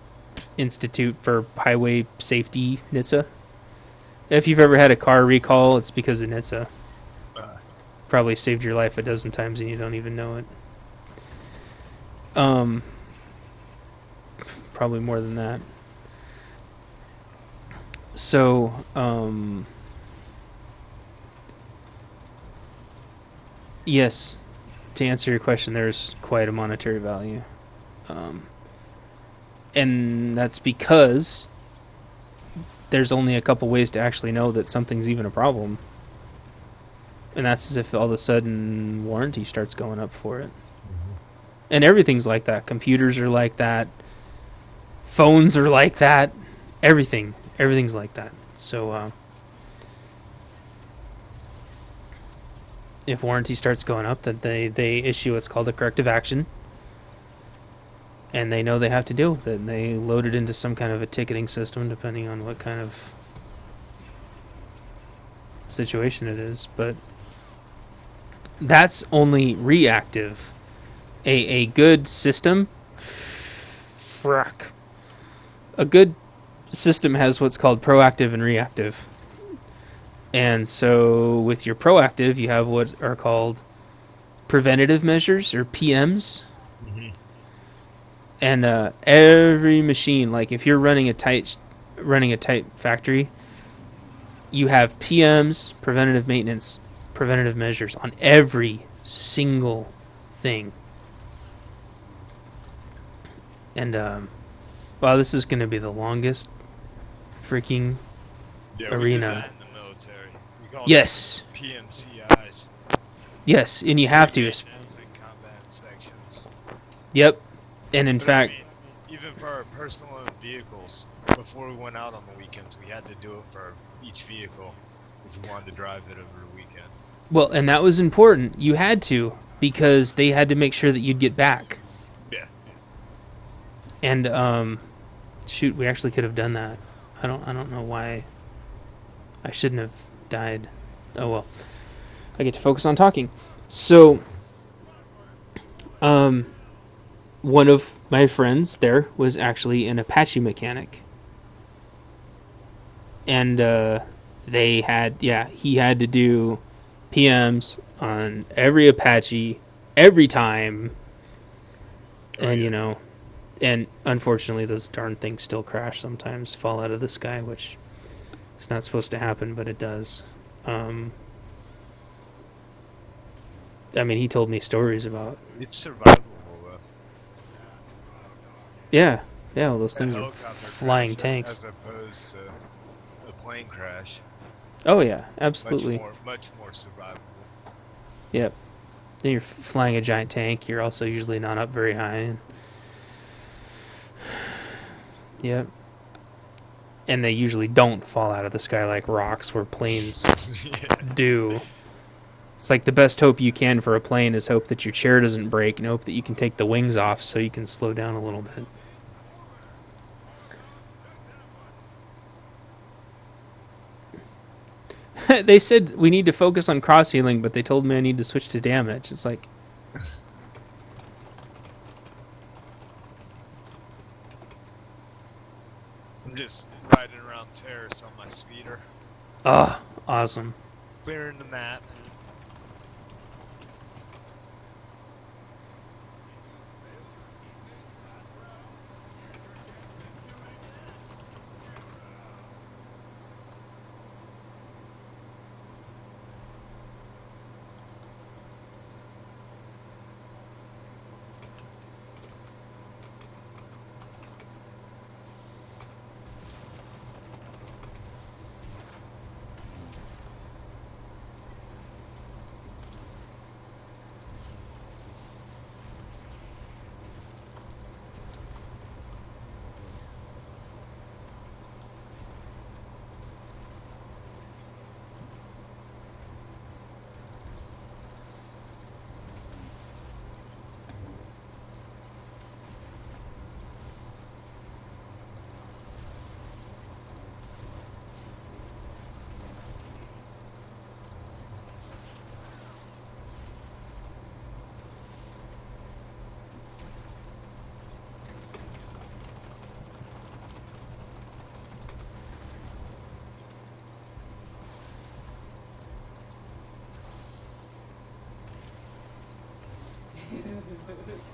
Institute for Highway Safety, NHTSA. If you've ever had a car recall, it's because of NHTSA. Probably saved your life a dozen times and you don't even know it. Probably more than that. So, yes, to answer your question, there's quite a monetary value. And that's because there's only a couple ways to actually know that something's even a problem. And that's as if all of a sudden warranty starts going up for it. And everything's like that. Computers are like that. Phones are like that. Everything's like that. So, if warranty starts going up, then they issue what's called a corrective action. And they know they have to deal with it. And they load it into some kind of a ticketing system, depending on what kind of situation it is. But that's only reactive. A good system, a good system has what's called proactive and reactive. And so with your proactive, you have what are called preventative measures, or PMs. And every machine, like if you're running a tight factory, you have PMs, preventative maintenance, preventative measures on every single thing. And wow, this is going to be the longest freaking We arena. did that in the military. We call Yes. them PMCIs. Yes, and you have to. Combat inspections. Yep. And in But fact, I mean, even for our personal owned vehicles, before we went out on the weekends, we had to do it for each vehicle if we wanted to drive it over the weekend. well, and that was important. You had to, because they had to make sure that you'd get back. Yeah. And shoot, we actually could have done that. I don't know why I shouldn't have died. Oh well. I get to focus on talking. So one of my friends there was actually an Apache mechanic. And he had to do PMs on every Apache every time. And you know, and unfortunately those darn things still crash sometimes, fall out of the sky, which is not supposed to happen, but it does. I mean, he told me stories about... It's survivable, though. Yeah, well, those A things are helicopter flying crash tanks. As opposed to a plane crash. Oh, yeah, absolutely. Much more survivable. Yep. Then you're flying a giant tank. You're also usually not up very high. And... Yep. And they usually don't fall out of the sky like rocks where planes do. It's like the best hope you can for a plane is hope that your chair doesn't break and hope that you can take the wings off so you can slow down a little bit. They said we need to focus on cross healing, but they told me I need to switch to damage. It's like... I'm just riding around terrace on my speeder. Oh, awesome. Clearing the map.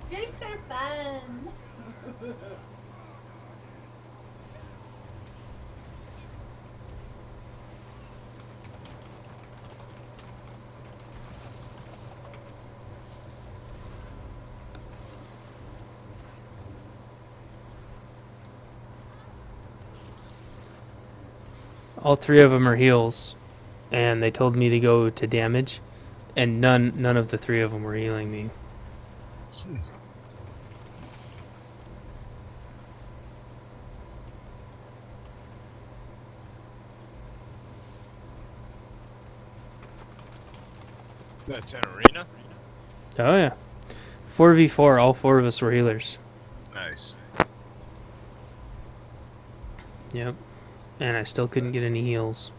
Drinks are fun. All three of them are heals, and they told me to go to damage, and none of the three of them were healing me. That's an arena? Oh yeah, 4v4. All four of us were healers. Nice. Yep, and I still couldn't get any heals.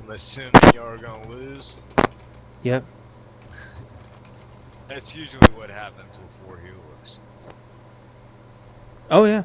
I'm assuming you're gonna lose. Yep. That's usually what happens with 4 healers. Oh yeah.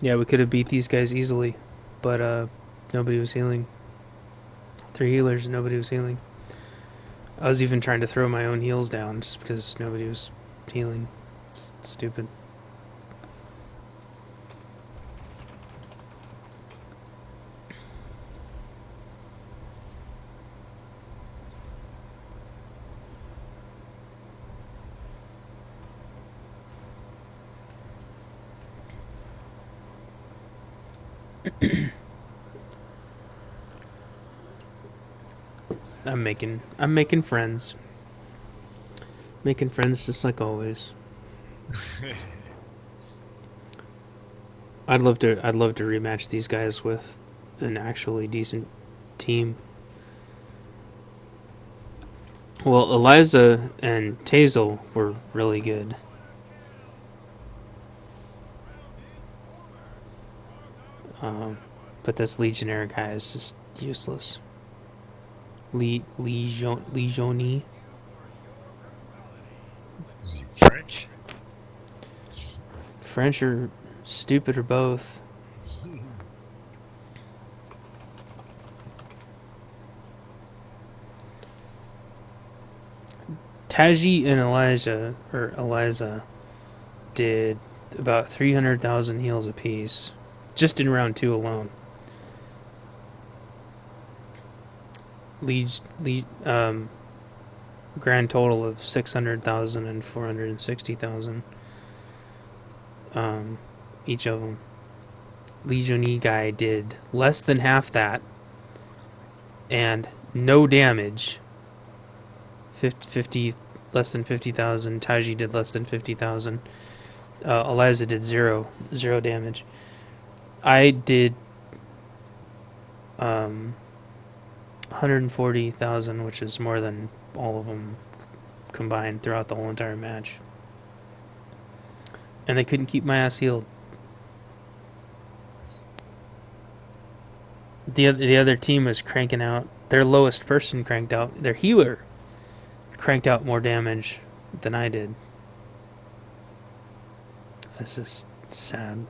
Yeah, we could have beat these guys easily, but nobody was healing. 3 healers, and nobody was healing. I was even trying to throw my own heals down just because nobody was healing. It's stupid. I'm making friends. Making friends just like always. I'd love to rematch these guys with an actually decent team. Well, Eliza and Tazel were really good. But this Legionnaire guy is just useless. Legioni. Is he French? French or stupid or both. Taji and Eliza did about 300,000 heals apiece, just in round 2 alone. Grand total of 600,000 and 460,000. Each of them. Legionnaire guy did less than half that, and no damage. 50 less than 50,000. Taji did less than 50,000. Eliza did zero damage. I did 140,000, which is more than all of them combined throughout the whole entire match. And they couldn't keep my ass healed. The other team was cranking out. Their lowest person cranked out. Their healer cranked out more damage than I did. That's just sad.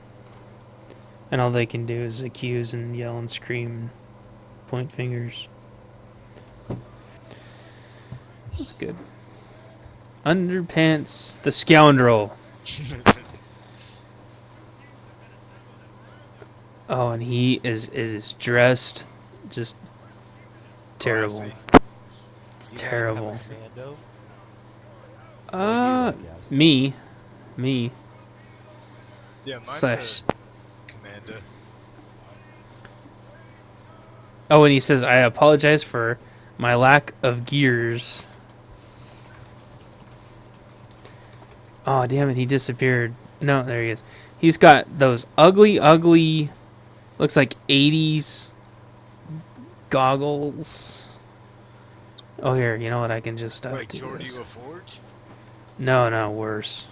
And all they can do is accuse and yell and scream and point fingers. That's good. Underpants the scoundrel. Oh, and he is dressed just terrible. Classy. It's You guys terrible. have a commando? Me. Yeah, mine's Slash. a commander. Oh, and he says, I apologize for my lack of gears. Oh, damn it, he disappeared. No, there he is. He's got those ugly, looks like 80s goggles. Oh, here, you know what, I can just Like do Jordy this. LaForge? No, worse.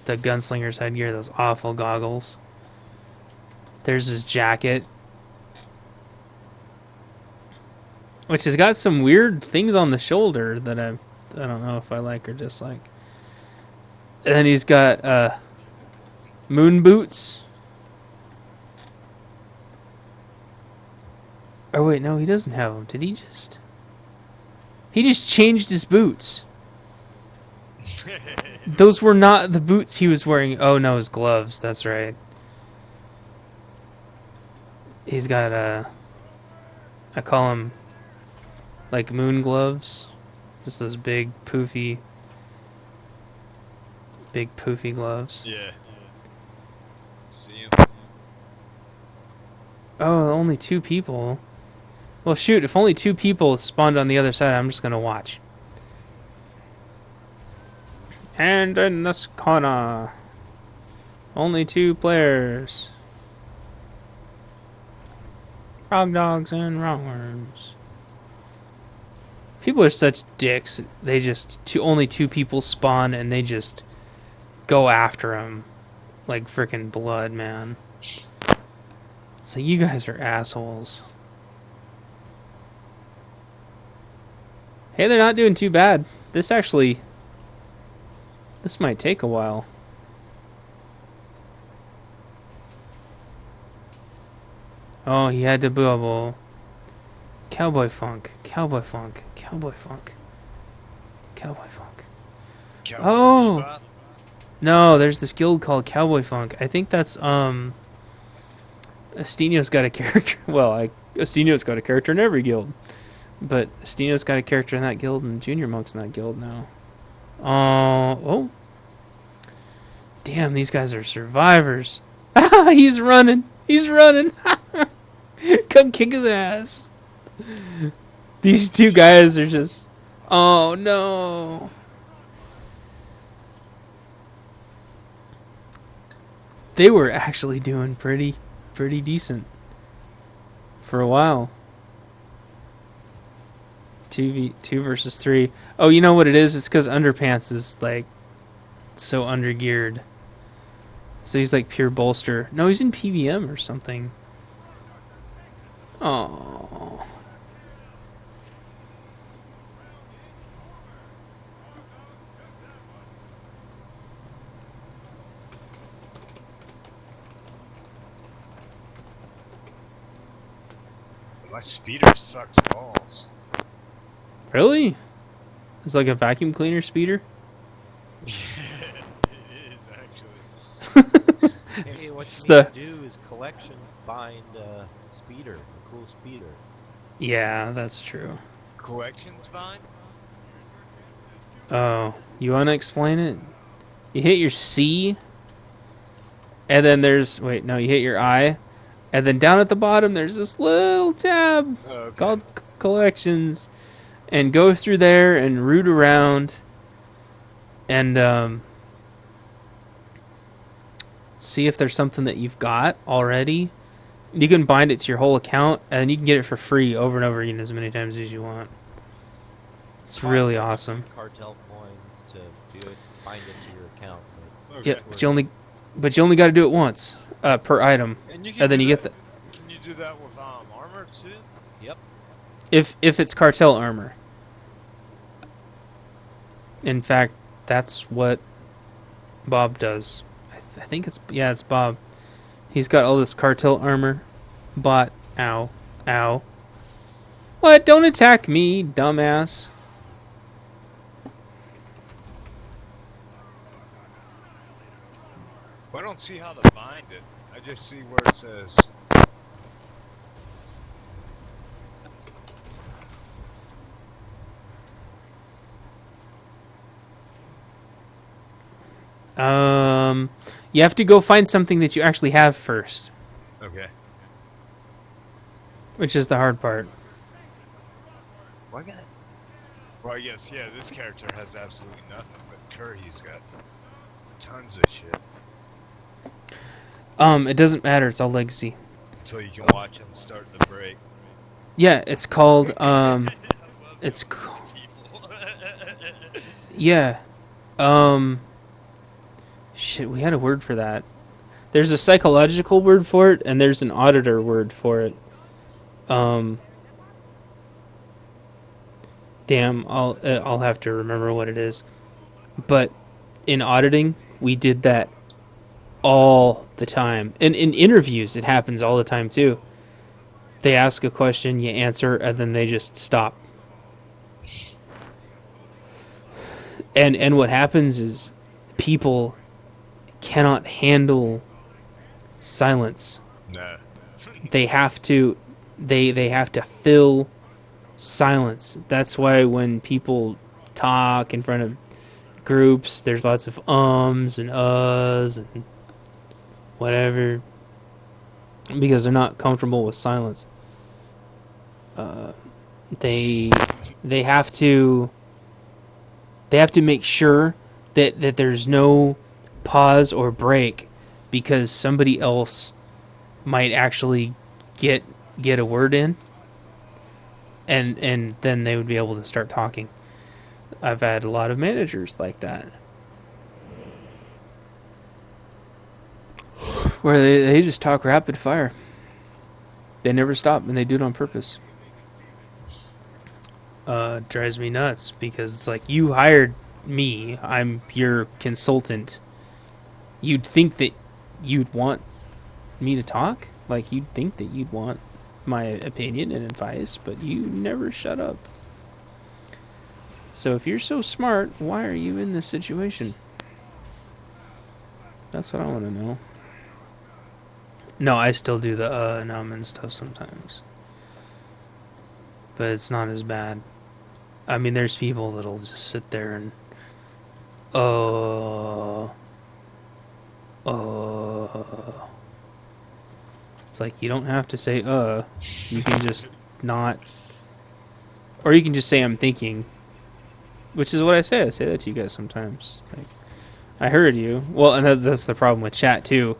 The gunslinger's headgear, those awful goggles. There's his jacket, which has got some weird things on the shoulder that I don't know if I like or dislike. And then he's got moon boots. Oh wait, no, he doesn't have them. Did he just? He just changed his boots. Those were not the boots he was wearing. Oh no, his gloves. That's right. He's got I call them like moon gloves. Just those big poofy gloves. Yeah. See him? Oh, only 2 people. Well, shoot, if only 2 people spawned on the other side, I'm just gonna watch. And in this corner, only 2 players. Frog dogs and roundworms. People are such dicks. They just only 2 people spawn and they just go after them like freaking blood, man. So you guys are assholes. Hey, they're not doing too bad. This might take a while. Oh, he had to bubble. Cowboy funk. Cowboy funk. Cowboy funk. Cowboy funk. Cowboy Oh! Bebop. No, there's this guild called Cowboy Funk. I think that's, Astino's got a character. Well, Astino's got a character in every guild. But Astino's got a character in that guild, and Junior Monk's in that guild now. Oh. Damn, these guys are survivors. He's running. He's running. Come kick his ass. These two guys are just... Oh, no. They were actually doing pretty decent for a while. 2 versus 3. Oh, you know what it is? It's because Underpants is like so undergeared. So he's like pure bolster. No, he's in PVM or something. Oh. My speeder sucks balls. Really? It's like a vacuum cleaner speeder? It is actually. Hey, what It's you need to do is collections bind speeder, a cool speeder. Yeah, that's true. Collections bind? Oh, you want to explain it? You hit your C, and then there's... Wait, no, you hit your I, and then down at the bottom there's this little tab Okay. called collections, and go through there and root around, and see if there's something that you've got already. You can bind it to your whole account, and you can get it for free over and over again as many times as you want. It's really awesome. Cartel coins to do it, bind it to your account. Okay. Yeah, but you only got to do it once per item, And and then do you get that- the... Can you do that with armor too? Yep. If it's cartel armor. In fact, that's what Bob does. I think it's Bob. He's got all this cartel armor. Bought. Ow. Ow. What? Don't attack me, dumbass. Well, I don't see how to bind it. I just see where it says. You have to go find something that you actually have first, Okay. which is the hard part. Well, I guess, yeah, this character has absolutely nothing, but Curry's got tons of shit. It doesn't matter. It's all legacy. Until you can watch him starting to break. Yeah, it's called, it's People. yeah. Shit, we had a word for that. There's a psychological word for it, and there's an auditor word for it. Damn, I'll have to remember what it is. But in auditing, we did that all the time. And in interviews, it happens all the time too. They ask a question, you answer, and then they just stop. And what happens is people cannot handle silence. Nah. They have to they have to fill silence. That's why when people talk in front of groups, there's lots of ums and uhs and whatever, because they're not comfortable with silence. They have to make sure that there's no pause or break, because somebody else might actually get a word in, and then they would be able to start talking. I've had a lot of managers like that, where they just talk rapid fire. They never stop, and they do it on purpose. Drives me nuts, because it's like, you hired me, I'm your consultant. You'd think that you'd want me to talk? Like, you'd think that you'd want my opinion and advice, but you never shut up. So if you're so smart, why are you in this situation? That's what I want to know. No, I still do the and and stuff sometimes. But it's not as bad. I mean, there's people that'll just sit there and it's like, you don't have to say you can just not, or you can just say I'm thinking, which is what I say that to you guys sometimes. Like, I heard you. Well, and that's the problem with chat too.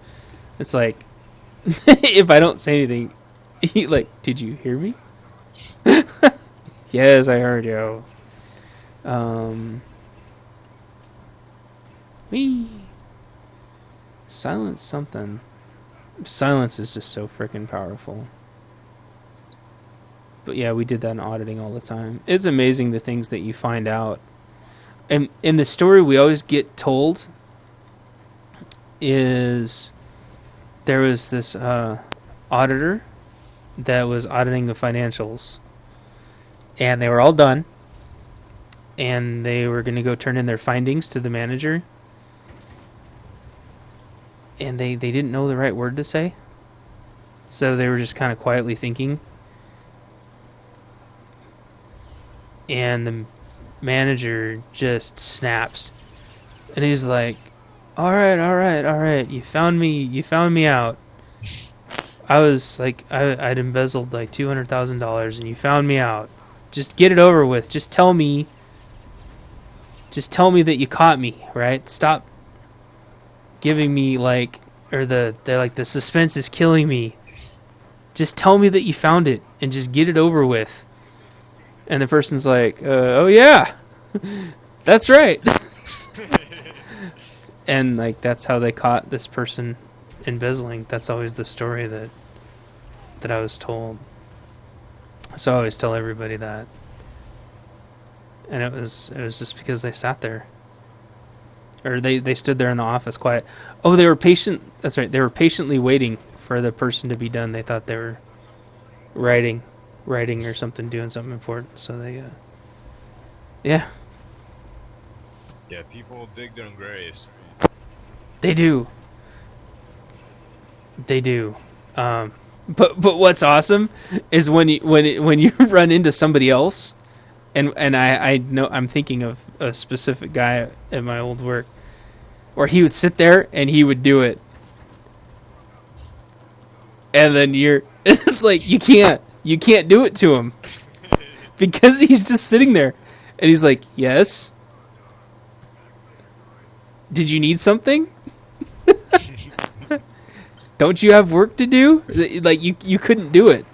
It's like, if I don't say anything, like, did you hear me? Yes, I heard you. Silence something. Silence is just so freaking powerful. But yeah, we did that in auditing all the time. It's amazing the things that you find out. And in the story we always get told is there was this auditor that was auditing the financials. And they were all done. And they were going to go turn in their findings to the manager. And they didn't know the right word to say. So they were just kind of quietly thinking. And the manager just snaps. And he's like, all right. You found me out. I was like, I'd embezzled like $200,000 and you found me out. Just get it over with. Just tell me that you caught me, right? Stop giving me like, or the suspense is killing me. Just tell me that you found it and just get it over with. And the person's like, oh yeah, that's right. And like, that's how they caught this person embezzling. That's always the story that I was told. So I always tell everybody that. And it was just because they sat there. Or they stood there in the office quiet. Oh, they were patient. That's right. They were patiently waiting for the person to be done. They thought they were writing or something, doing something important. So they, yeah. Yeah, people dig their own graves. They do. But what's awesome is when you run into somebody else, and I know I'm thinking of a specific guy at my old work, where he would sit there and he would do it, and then it's like you can't do it to him because he's just sitting there, and he's like, yes. Did you need something? Don't you have work to do? Like, you couldn't do it.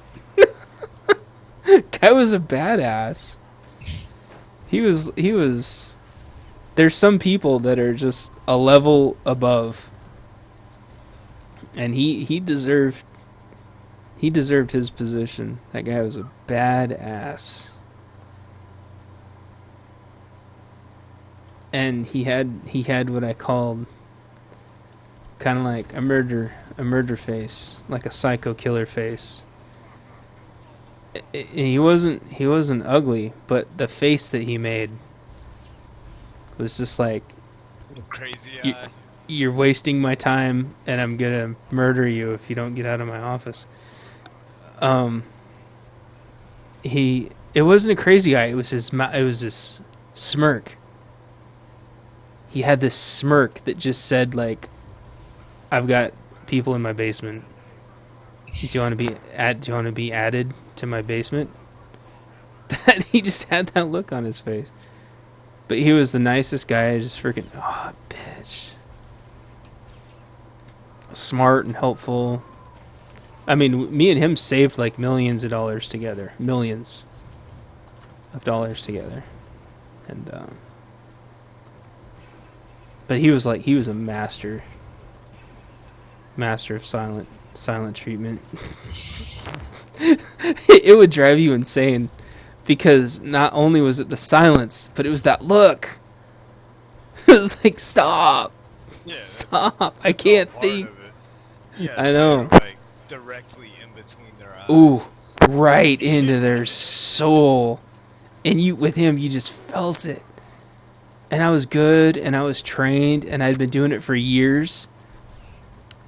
Guy was a badass. He was. There's some people that are just a level above. And he deserved his position. That guy was a badass. And he had what I called kind of like a murder face, like a psycho killer face. He wasn't ugly, but the face that he made was just like, Crazy eye. You're wasting my time, and I'm gonna murder you if you don't get out of my office. It wasn't a crazy eye. It was his smirk. He had this smirk that just said, like, I've got people in my basement. Do you want to be added to my basement? That he just had that look on his face. But he was the nicest guy, just freaking, oh, bitch. Smart and helpful. I mean, me and him saved like millions of dollars together. Millions of dollars together. And, but he was a master of silent treatment. It would drive you insane because not only was it the silence, but it was that look. It was like, stop. Yeah, Stop. I can't think. Yeah, I know. Like, directly in between their eyes. Ooh, right into their soul. And you, with him, you just felt it. And I was good, and I was trained, and I'd been doing it for years.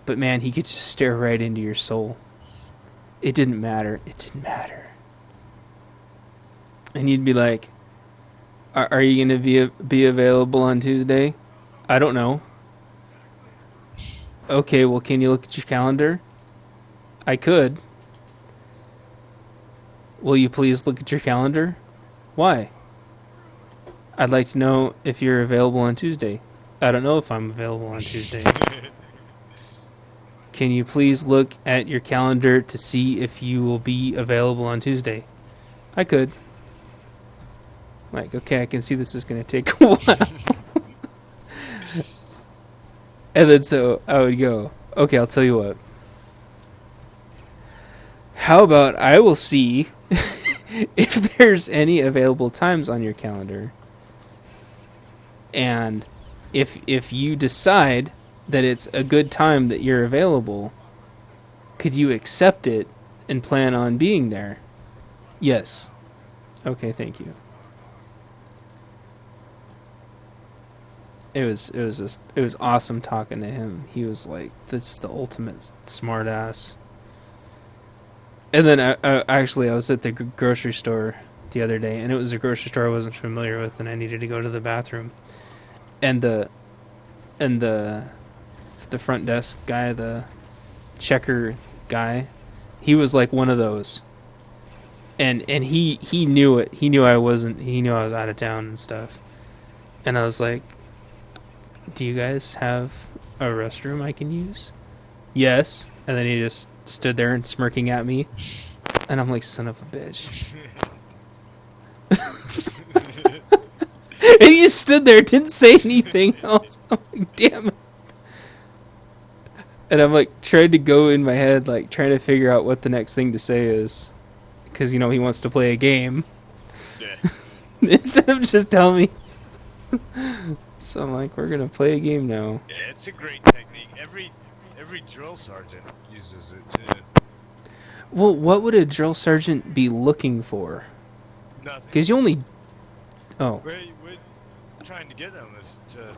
But man, he could just stare right into your soul. It didn't matter. It didn't matter. And you'd be like, are you going to be available on Tuesday? I don't know. Okay, well, can you look at your calendar? I could. Will you please look at your calendar? Why? I'd like to know if you're available on Tuesday. I don't know if I'm available on Tuesday. Can you please look at your calendar to see if you will be available on Tuesday? I could. Like, okay, I can see this is going to take a while. And then so I would go, okay, I'll tell you what. How about I will see if there's any available times on your calendar. And if you decide that it's a good time that you're available, could you accept it and plan on being there? Yes. Okay, thank you. It was awesome talking to him. He was like, this is the ultimate smart ass. And then I was at the grocery store the other day, and it was a grocery store I wasn't familiar with, and I needed to go to the bathroom. And the front desk guy, the checker guy, he was like one of those. And he knew it. He knew I was out of town and stuff. And I was like, do you guys have a restroom I can use? Yes. And then he just stood there and smirking at me. And I'm like, son of a bitch. And he just stood there, didn't say anything else. I'm like, damn it. And I'm like, trying to go in my head, like, trying to figure out what the next thing to say is. Because, he wants to play a game. Yeah. Instead of just telling me. So I'm like, we're going to play a game now. Yeah, it's a great technique. Every drill sergeant uses it too. Well, what would a drill sergeant be looking for? Nothing. Because you only... Oh. We're trying to get them to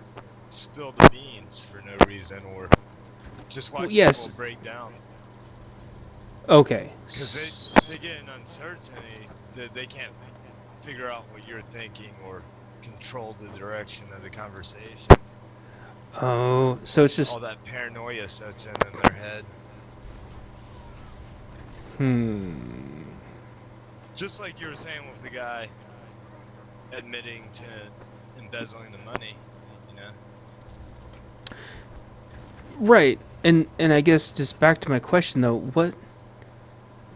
spill the beans for no reason, or just watch people break down. Okay. Because they get an uncertainty that they can't figure out what you're thinking or control the direction of the conversation. Oh, so it's just... All that paranoia sets in their head. Just like you were saying with the guy admitting to embezzling the money, Right. And I guess just back to my question though,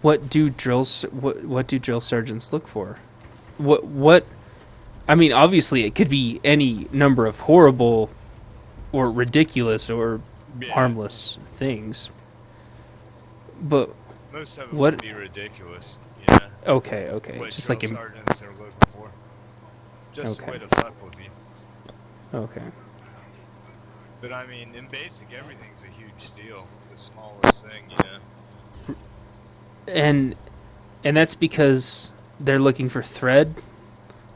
what do drill sergeants look for? What I mean, obviously it could be any number of horrible or ridiculous or harmless things. But most of it would be ridiculous, Okay. What Just drill like sergeants are looking for. Just a way to fuck with you. Okay. But I mean, in basic, everything's a huge deal. The smallest thing, And that's because they're looking for thread.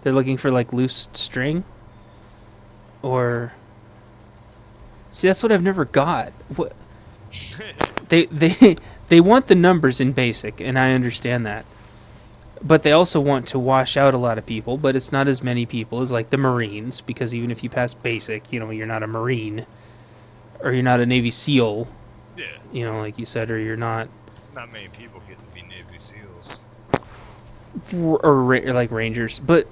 They're looking for like loose string. Or see, that's what I've never got. What they want the numbers in basic, and I understand that. But they also want to wash out a lot of people, but it's not as many people as like the Marines, because even if you pass basic, you're not a Marine, or you're not a Navy SEAL. Yeah. Like you said, or you're not. Not many people get to be Navy SEAls. Or like Rangers, but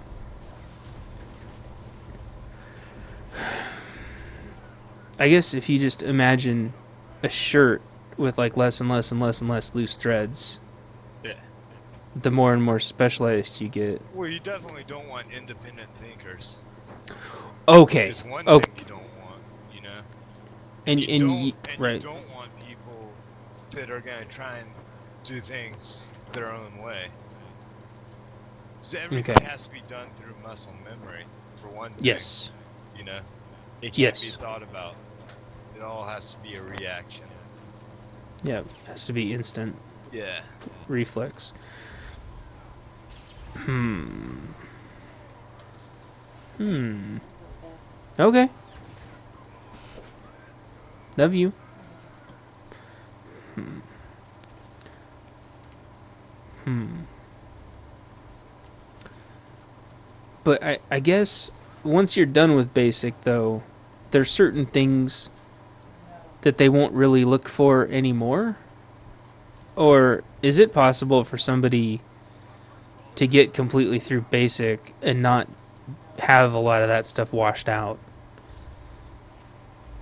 I guess if you just imagine a shirt with like less and less and less and less loose threads, the more and more specialized you get. Well, you definitely don't want independent thinkers. Okay. There's one thing you don't want, And you right. don't want people that are going to try and do things their own way. So everything has to be done through muscle memory, for one thing. Yes. It can't be thought about. It all has to be a reaction. Yeah, it has to be instant Yeah. reflex. Okay. Love you. But I guess once you're done with basic, though, there's certain things that they won't really look for anymore? Or is it possible for somebody to get completely through basic and not have a lot of that stuff washed out?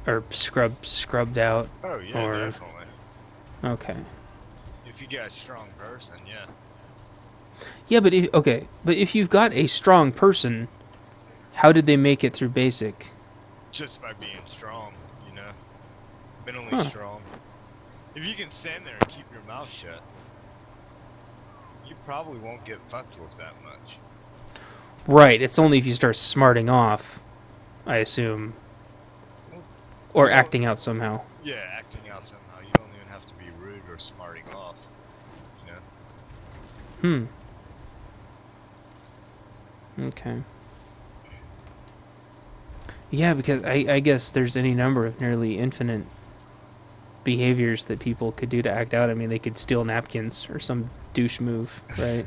Or scrubbed out? Oh yeah, Or- definitely. Okay. If you got a strong person, yeah. Yeah, but if you've got a strong person, how did they make it through basic? Just by being strong, you know. Mentally Huh. strong. If you can stand there and keep your mouth shut, you probably won't get fucked with that much. Right, it's only if you start smarting off, I assume. Or Well- acting out somehow. Yeah, acting out somehow. You don't even have to be rude or smarting off. You know? Okay. Yeah, because I guess there's any number of nearly infinite behaviors that people could do to act out. I mean, they could steal napkins or some douche move, right?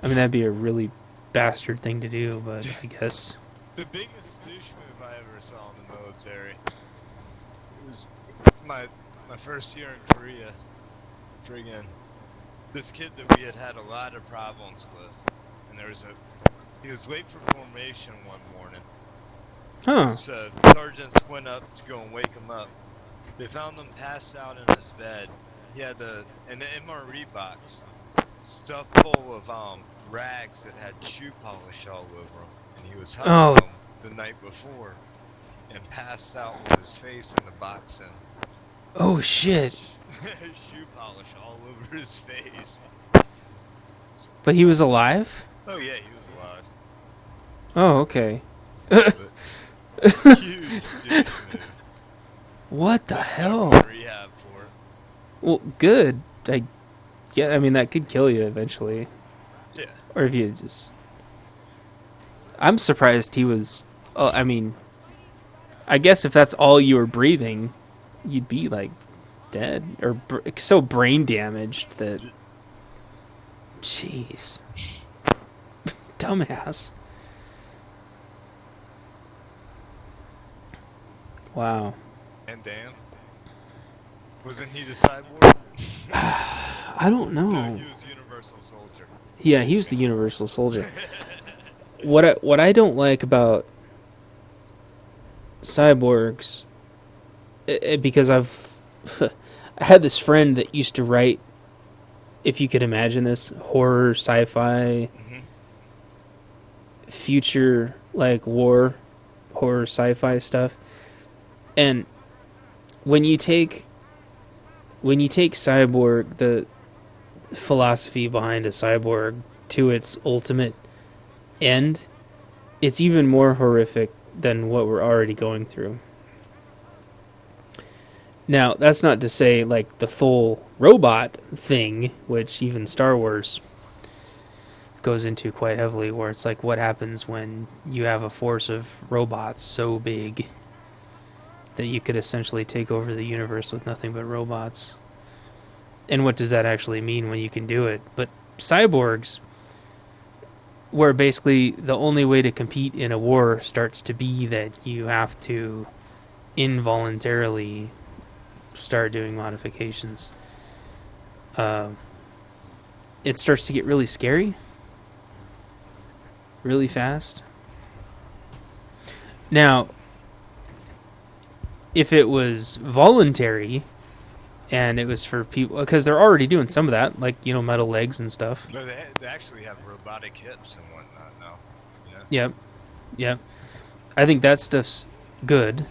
I mean, that'd be a really bastard thing to do, but I guess. The biggest douche move I ever saw in the military. It was my first year in Korea. Friggin' this kid that we had a lot of problems with, and he was late for formation one morning. Huh. So sergeants went up to go and wake him up. They found him passed out in his bed. He had an MRE box stuffed full of rags that had shoe polish all over him, and he was hugging Oh. them the night before and passed out with his face in the box and Oh, shit. shoe polish all over his face. But he was alive? Oh yeah, he was alive. Oh, okay. Huge douche move. What the They stuck him hell? in rehab for it. Well, good. I mean, that could kill you eventually. Yeah. Or if you just... I'm surprised he was... Oh, I mean... I guess if that's all you were breathing, you'd be, like, dead. Or so brain damaged that... Jeez. Dumbass. Wow. And Dan? Wasn't he the cyborg? I don't know. No, he was Universal Soldier. Yeah, he was the Universal Soldier. What I don't like about cyborgs, because I've I had this friend that used to write, if you could imagine this, horror, sci-fi, future like war, horror, sci-fi stuff, and when you take cyborg, the philosophy behind a cyborg to its ultimate end, it's even more horrific than what we're already going through. Now, that's not to say like the full robot thing, which even Star Wars goes into quite heavily, where it's like what happens when you have a force of robots so big that you could essentially take over the universe with nothing but robots. And what does that actually mean when you can do it? But cyborgs, where basically the only way to compete in a war starts to be that you have to involuntarily start doing modifications. It starts to get really scary, really fast. Now, if it was voluntary and it was for people, because they're already doing some of that, like, you know, metal legs and stuff. No, they actually have robotic hips and whatnot now. You know? Yep. I think that stuff's good.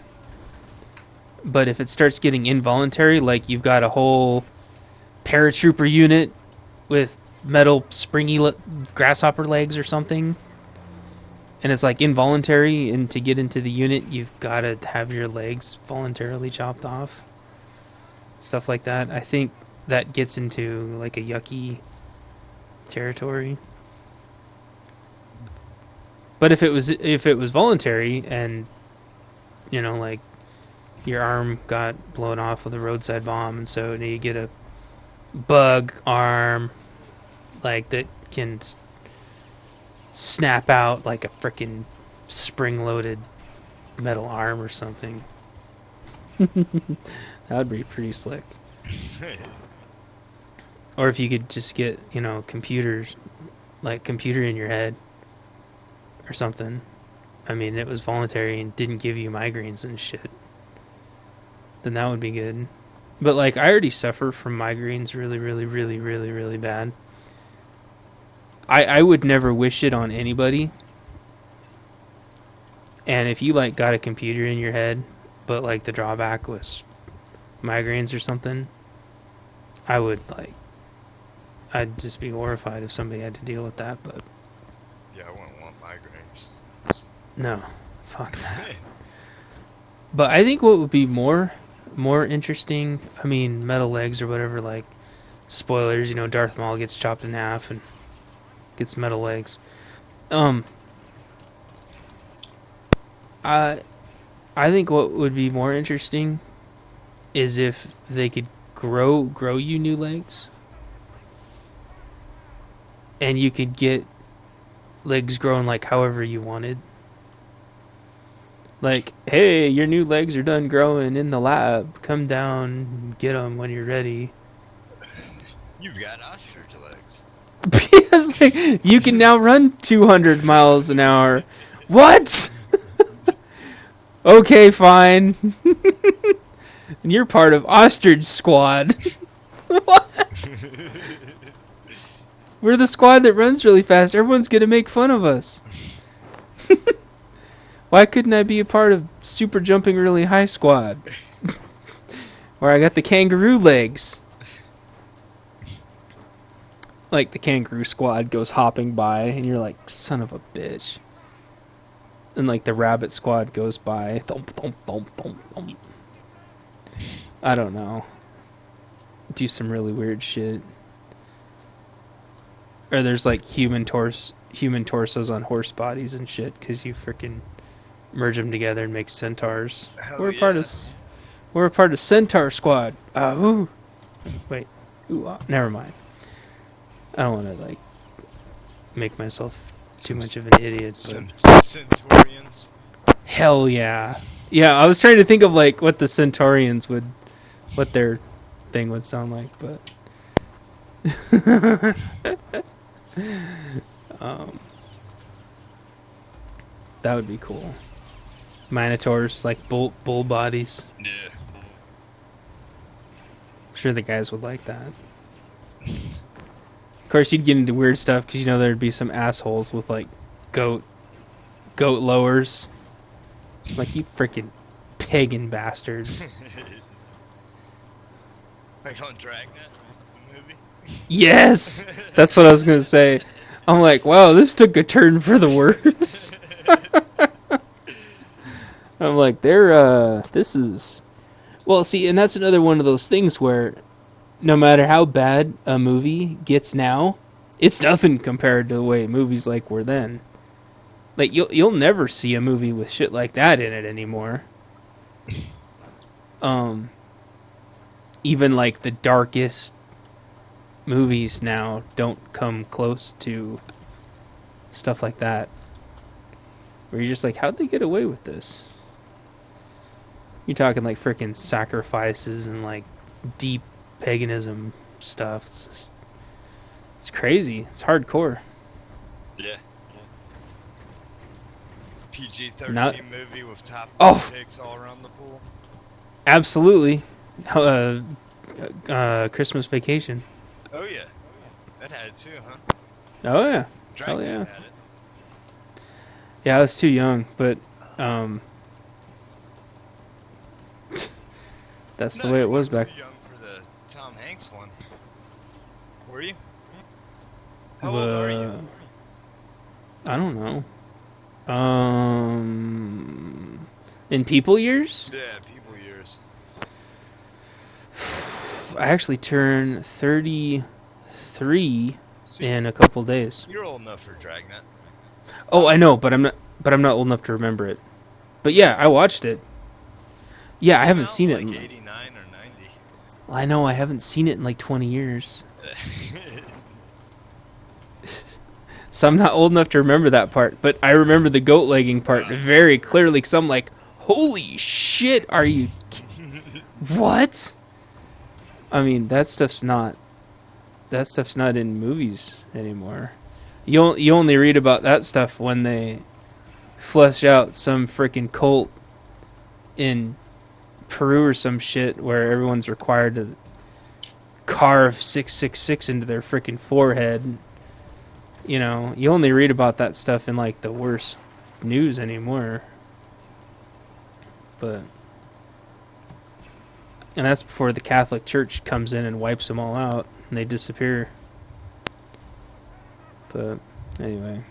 But if it starts getting involuntary, like you've got a whole paratrooper unit with metal springy grasshopper legs or something, and it's like involuntary, and to get into the unit, you've got to have your legs voluntarily chopped off. stuff like that. I think that gets into like a yucky territory. But if it was voluntary and like your arm got blown off with a roadside bomb, and so you get a bug arm like that can snap out like a freaking spring-loaded metal arm or something. That would be pretty slick. Or if you could just get, computers, like computer in your head or something. I mean, it was voluntary and didn't give you migraines and shit. Then that would be good. But like, I already suffer from migraines really, really, really, really, really bad. I would never wish it on anybody. And if you like got a computer in your head, but like the drawback was migraines or something, I'd just be horrified if somebody had to deal with that. But Yeah, I wouldn't want migraines. no, fuck that. But I think what would be more interesting, I mean, metal legs or whatever, like spoilers, Darth Maul gets chopped in half and gets metal legs. I think what would be more interesting is if they could grow you new legs, and you could get legs grown like however you wanted. Like, hey, your new legs are done growing in the lab. Come down and get them when you're ready. You've got ostrich legs. Because like, you can now run 200 miles an hour. What? Okay, fine. And you're part of Ostrich Squad. What? We're the squad that runs really fast. Everyone's gonna make fun of us. Why couldn't I be a part of Super Jumping Really High Squad? Where I got the kangaroo legs. Like the kangaroo squad goes hopping by and you're like, son of a bitch. And like the rabbit squad goes by. Thump, thump, thump, thump, thump. I don't know. Do some really weird shit. Or there's like human torsos on horse bodies and shit because you freaking merge them together and make centaurs. Hell We're yeah. We're a part of Centaur Squad. Ooh. Wait. Ooh, never mind. I don't want to like make myself too much of an idiot. But Centaurians. hell yeah. Yeah, I was trying to think of like what the Centaurians what their thing would sound like, but that would be cool. Minotaurs, like bull bodies. Yeah. I'm sure the guys would like that. Of course, you'd get into weird stuff because there'd be some assholes with like goat lowers. Like, you freaking pagan bastards. Like on Dragnet, the movie. Yes, that's what I was gonna say. I'm like, wow, this took a turn for the worse. I'm like, this is... Well, see, and that's another one of those things where no matter how bad a movie gets now, it's nothing compared to the way movies like were then. Like, you'll never see a movie with shit like that in it anymore. Even like the darkest movies now don't come close to stuff like that. Where you're just like, how'd they get away with this? You're talking like freaking sacrifices and like deep paganism stuff. It's crazy. It's hardcore. Yeah. PG-13 movie with top pigs all around the pool. Absolutely. Christmas Vacation. Oh yeah, that had it too, huh? Oh yeah. Dragnet Hell yeah. had it. Yeah, I was too young, but that's the way it was back. Too young for the Tom Hanks one. Were you? How old are you? I don't know. In people years? Yeah, people years. I actually turn 33 See, in a couple days. you're old enough for Dragnet. Oh, I know, but I'm not. But I'm not old enough to remember it. But yeah, I watched it. Yeah, I haven't seen it. Like 89 or 90. I know I haven't seen it in like 20 years. So I'm not old enough to remember that part, but I remember the goat legging part very clearly because I'm like, holy shit, are you... What? I mean, that stuff's not in movies anymore. You only read about that stuff when they flesh out some freaking cult in Peru or some shit where everyone's required to carve 666 into their freaking forehead. You know, you only read about that stuff in like the worst news anymore. And that's before the Catholic Church comes in and wipes them all out and they disappear. But anyway,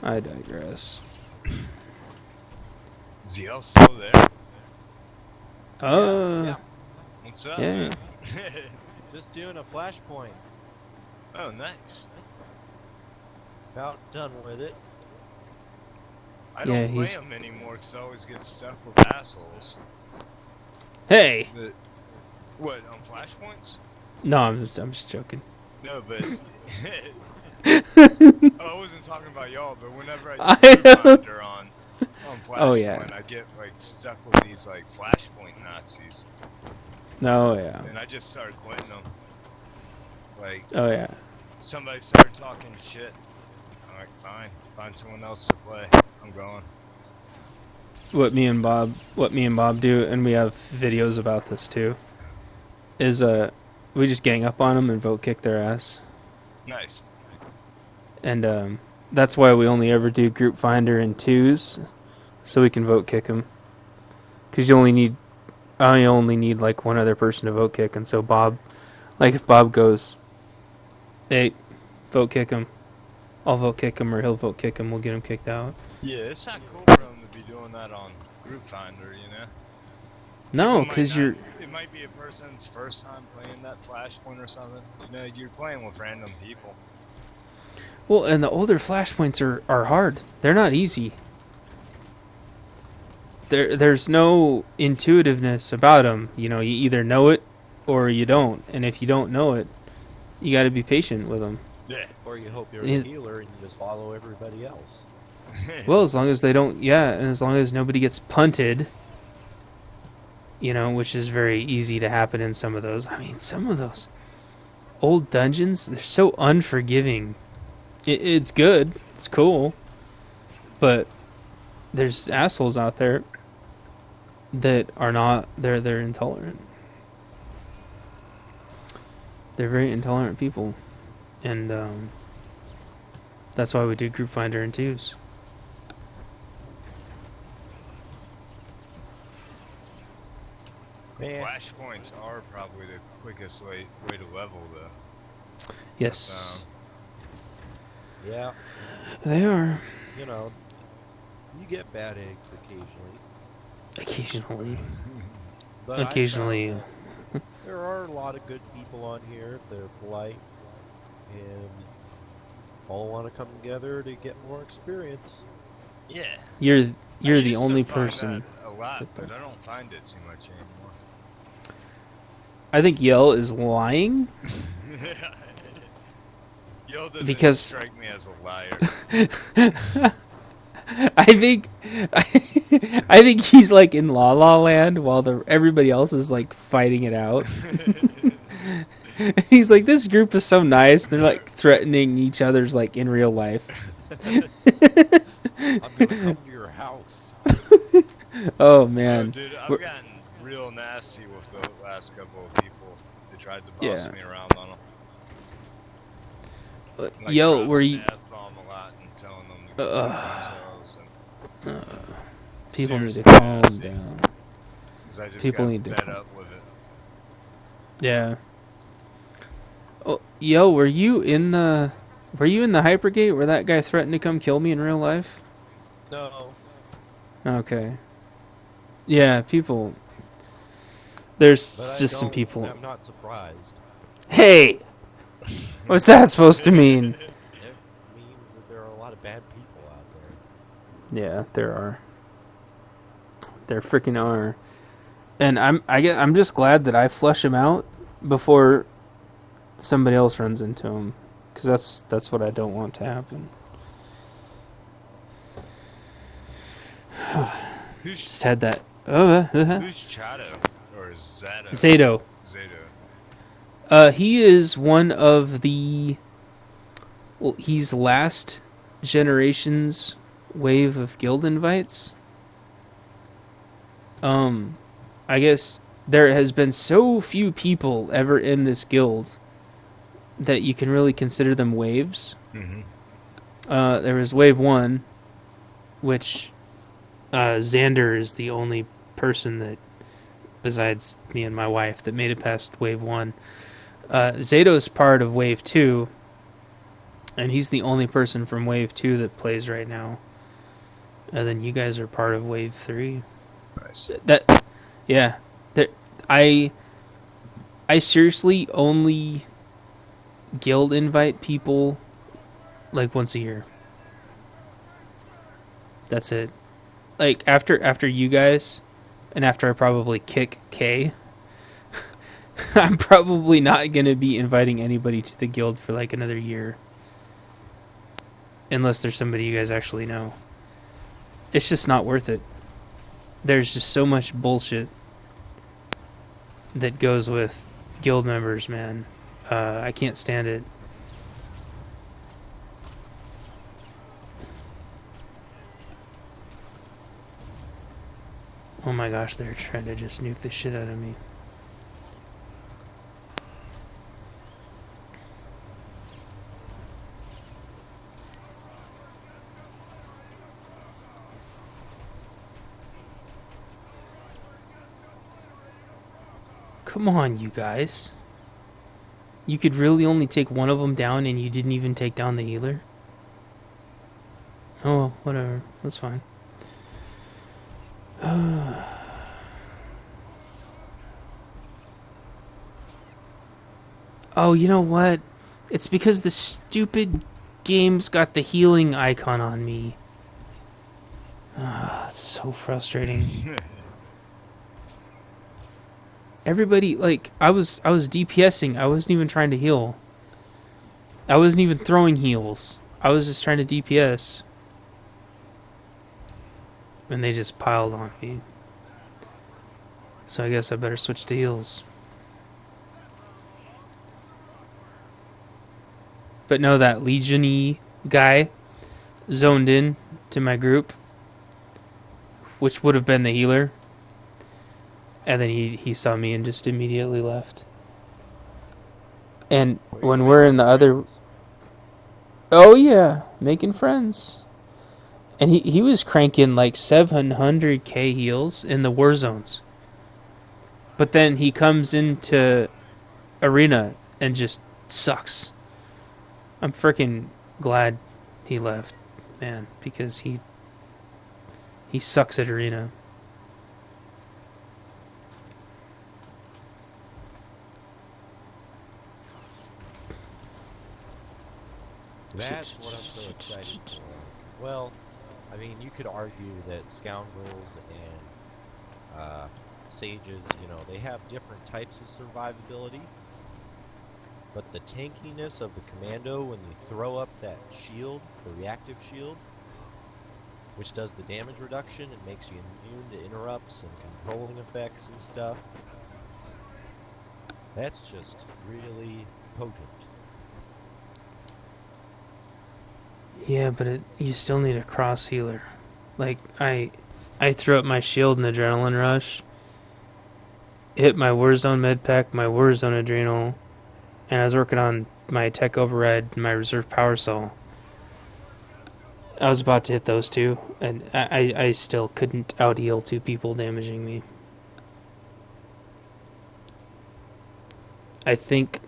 I digress. ZL still there? Yeah. What's up? Yeah. Man? Just doing a flashpoint. Oh, nice. About done with it. I Yeah, don't play he's- them anymore because I always get stuck with assholes. Hey! But, what, on flashpoints? No, I'm just joking. No, but... I wasn't talking about y'all, but whenever I do Finder on Flashpoint, Oh, yeah. I get, like, stuck with these, like, Flashpoint Nazis. No, yeah. And I just started quitting them. Like, Oh, yeah. somebody started talking shit. I'm like, fine, find someone else to play. I'm going. What me and Bob do, and we have videos about this too, is we just gang up on them and vote kick their ass. Nice. And that's why we only ever do group finder in twos, so we can vote kick them. Because I only need like one other person to vote kick, and so Bob, like if Bob goes, hey, vote kick him, I'll vote kick him, or he'll vote kick him, we'll get him kicked out. Yeah, it's not cool for them to be doing that on Group Finder, you know? No, People might because not- you're... It might be a person's first time playing that Flashpoint or something. You know, you're playing with random people. Well, and the older flashpoints are hard. They're not easy. There's no intuitiveness about them. You know, you either know it or you don't. And if you don't know it, you got to be patient with them. Yeah. Or you hope you're Yeah. a healer and you just follow everybody else. Well, as long as they don't, yeah, and as long as nobody gets punted, you know, which is very easy to happen in some of those. I mean, some of those old dungeons, they're so unforgiving. It's good, it's cool, but there's assholes out there that are not, they're intolerant. They're very intolerant people, and that's why we do group finder in twos. Man, Flashpoints are probably the quickest way to level, though. Yes, yeah, they are. you know, you get bad eggs occasionally. Occasionally. But I Occasionally. found that there are a lot of good people on here. They're polite and all want to come together to get more experience. Yeah. You're I the used to only find person. that a lot, that- but I don't find it too much anymore. I think Yell is lying. Yo doesn't Because- strike me as a liar. I think he's like in La La Land while everybody else is like fighting it out. He's like, this group is so nice. They're like threatening each other's like in real life. I'm gonna come to your house. Oh Oh, man. dude, I've We're- gotten real nasty with the last couple of people that tried to boss Yeah. me around on them. Like, Yell, dropping were you? the F-bomb a lot and telling them to go Ugh. fuck themselves and People need to seriously calm nasty, down. 'cause I just People got need to fed calm- up with it. Yeah. Oh, Yo, were you in the Hypergate where that guy threatened to come kill me in real life? No, Okay. Yeah, people. There's But I just some don't- people. I'm not surprised. Hey, what's that supposed to mean? It means that there are a lot of bad people out there. Yeah, there are. There freaking are. And I'm just glad that I flush them out before somebody else runs into them, because that's what I don't want to happen. Just had that. Who's Shadow? Or Zato? Zato. Zato. He is one of the. Well, he's last generation's wave of guild invites. I guess there has been so few people ever in this guild that you can really consider them waves. Mm-hmm. There was wave 1, which Xander is the only person that, besides me and my wife, that made it past wave 1. Zato's part of wave 2, and he's the only person from wave 2 that plays right now. And then you guys are part of wave 3. Nice. Yeah. I seriously only guild invite people like once a year. That's it. Like after you guys, and after I probably kick K, I'm probably not gonna be inviting anybody to the guild for like another year. Unless there's somebody you guys actually know. It's just not worth it. There's just so much bullshit that goes with guild members, man. I can't stand it. Oh my gosh, they're trying to just nuke the shit out of me. Come on, you guys. You could really only take one of them down and you didn't even take down the healer? Oh, well, whatever. That's fine. Oh, you know what? It's because the stupid game's got the healing icon on me. Ah, it's so frustrating. Everybody, like, I was DPSing. I wasn't even trying to heal. I wasn't even throwing heals. I was just trying to DPS. And they just piled on me. So I guess I better switch to heals. But no, that Legion-y guy zoned in to my group, which would have been the healer. And then he saw me and just immediately left. And when we're in the other... Oh yeah, making friends. And he was cranking like 700k heals in the war zones. But then he comes into arena and just sucks. I'm freaking glad he left, man, because he sucks at arena. That's what I'm so excited for. Well, I mean, you could argue that scoundrels and sages, you know, they have different types of survivability. But the tankiness of the commando when you throw up that shield, the reactive shield, which does the damage reduction and makes you immune to interrupts and controlling effects and stuff, that's just really potent. Yeah, but you still need a cross healer. Like, I threw up my shield in Adrenaline Rush, hit my Warzone med pack, my Warzone Adrenal, and I was working on my Tech Override and my Reserve Power Saw. I was about to hit those two, and I still couldn't out-heal two people damaging me. I think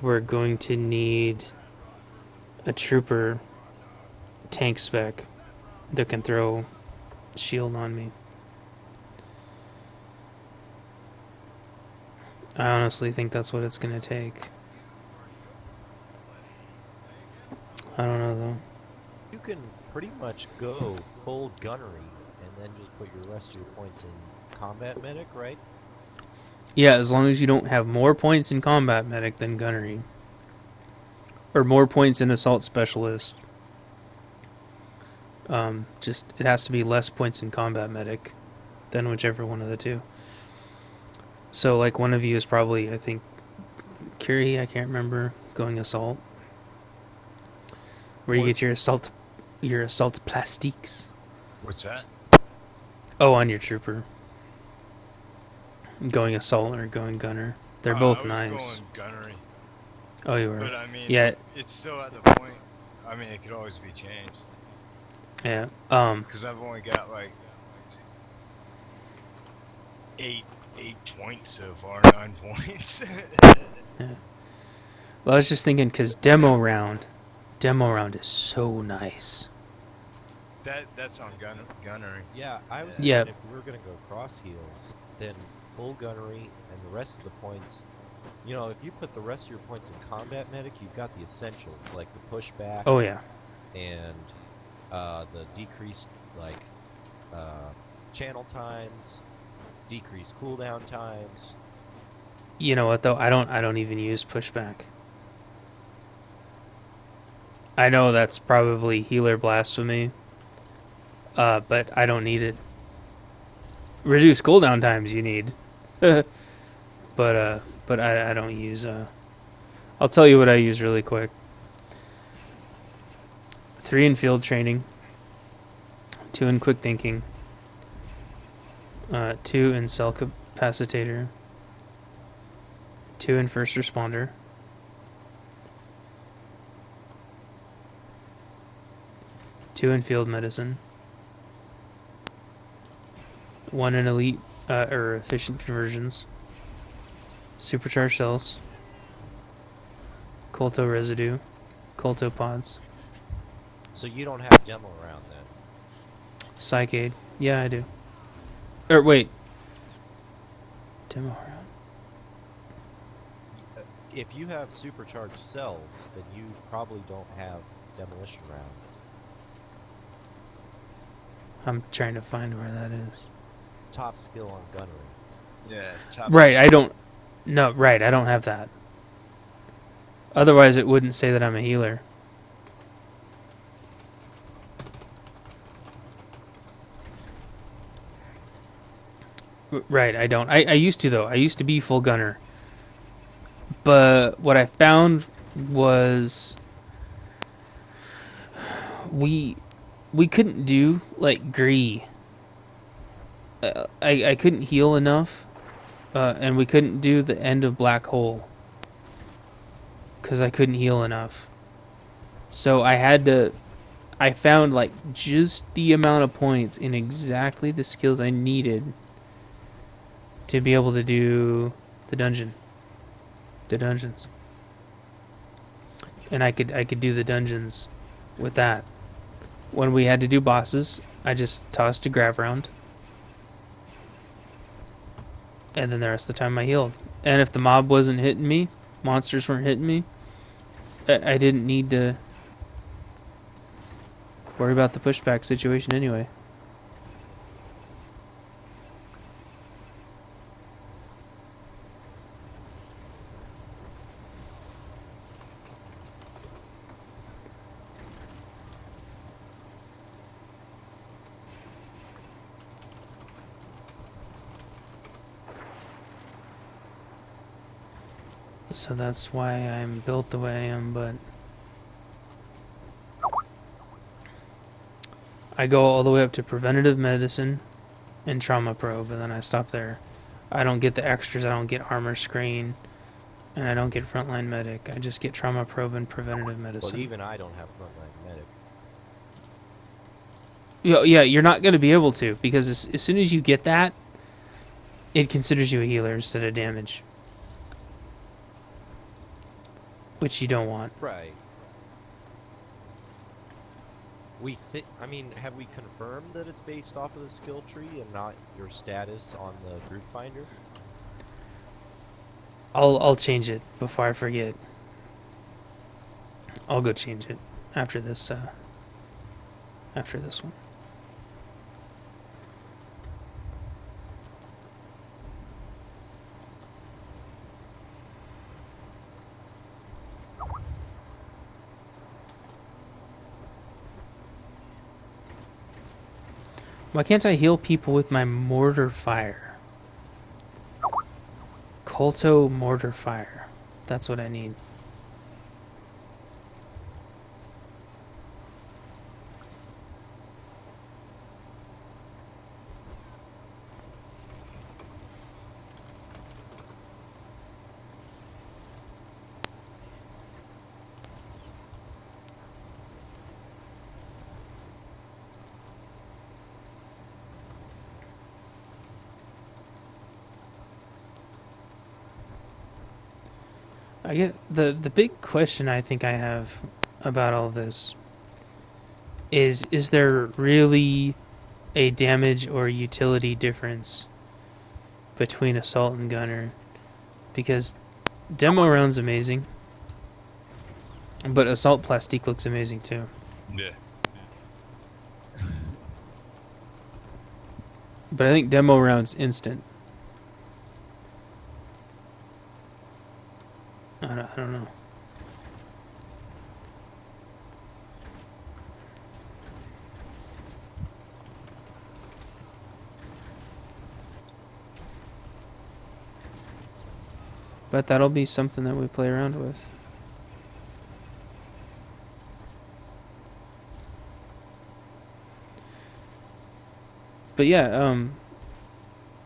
we're going to need a trooper tank spec that can throw shield on me. I honestly think that's what it's gonna take. I don't know though. You can pretty much go full gunnery and then just put your rest of your points in combat medic, right? Yeah, as long as you don't have more points in combat medic than gunnery. Or more points in assault specialist. Just it has to be less points in combat medic than whichever one of the two. So like one of you is probably, I think, Curie, I can't remember, going assault. Where you get your assault plastiques. What's that? Oh, on your trooper. Going assault or going gunner. They're both I was nice. going gunnery, Oh, you were. but I mean, Yeah. it's still at the point. I mean, it could always be changed Yeah. because I've only got like eight points so far, 9 points. Yeah. Well, I was just thinking because demo round is so nice. That's on gunnery. Yeah, I was Yeah. thinking if we were going to go cross heels, then full gunnery and the rest of the points. You know, if you put the rest of your points in combat medic, you've got the essentials like the pushback Oh yeah. and the decreased channel times, decreased cooldown times. You know what though? I don't even use pushback. I know that's probably healer blasphemy. But I don't need it. Reduce cooldown times you need. but I don't use I'll tell you what I use really quick. 3 in field training. 2 in quick thinking. 2 in cell capacitator. 2 in first responder. 2 in field medicine. 1 in elite or efficient conversions. Supercharged cells. Colto residue. Colto pods. So you don't have demo around then. Psych aid. Yeah, I do. Or wait. Demo round. If you have supercharged cells, then you probably don't have demolition round. I'm trying to find where that is. Top skill on gunnery. Yeah. Top Right, I don't. No, right, I don't have that. Otherwise, it wouldn't say that I'm a healer. Right, I don't. I used to, though. I used to be full gunner. But what I found was we couldn't do, like, Gree. I couldn't heal enough, and we couldn't do the end of Black Hole. Because I couldn't heal enough. So I had to... I found, like, just the amount of points in exactly the skills I needed to be able to do the dungeon. The dungeons. And I could do the dungeons with that. When we had to do bosses, I just tossed a grav round. And then the rest of the time I healed. And if the mob wasn't hitting me, monsters weren't hitting me, I didn't need to worry about the pushback situation anyway. So that's why I'm built the way I am, but I go all the way up to preventative medicine and trauma probe, and then I stop there. I don't get the extras. I don't get armor screen, and I don't get frontline medic. I just get trauma probe and preventative medicine. Well, even I don't have frontline medic. Yeah, you're not going to be able to, because as soon as you get that, it considers you a healer instead of damage. Which you don't want. Right. I mean, have we confirmed that it's based off of the skill tree and not your status on the group finder? I'll change it before I forget. I'll go change it after this one. Why can't I heal people with my mortar fire? Colto mortar fire. That's what I need. I get the big question I think I have about all this is there really a damage or utility difference between assault and gunner? Because demo round's amazing, but assault plastique looks amazing too. Yeah. But I think demo round's instant. I don't know. But that'll be something that we play around with. But yeah,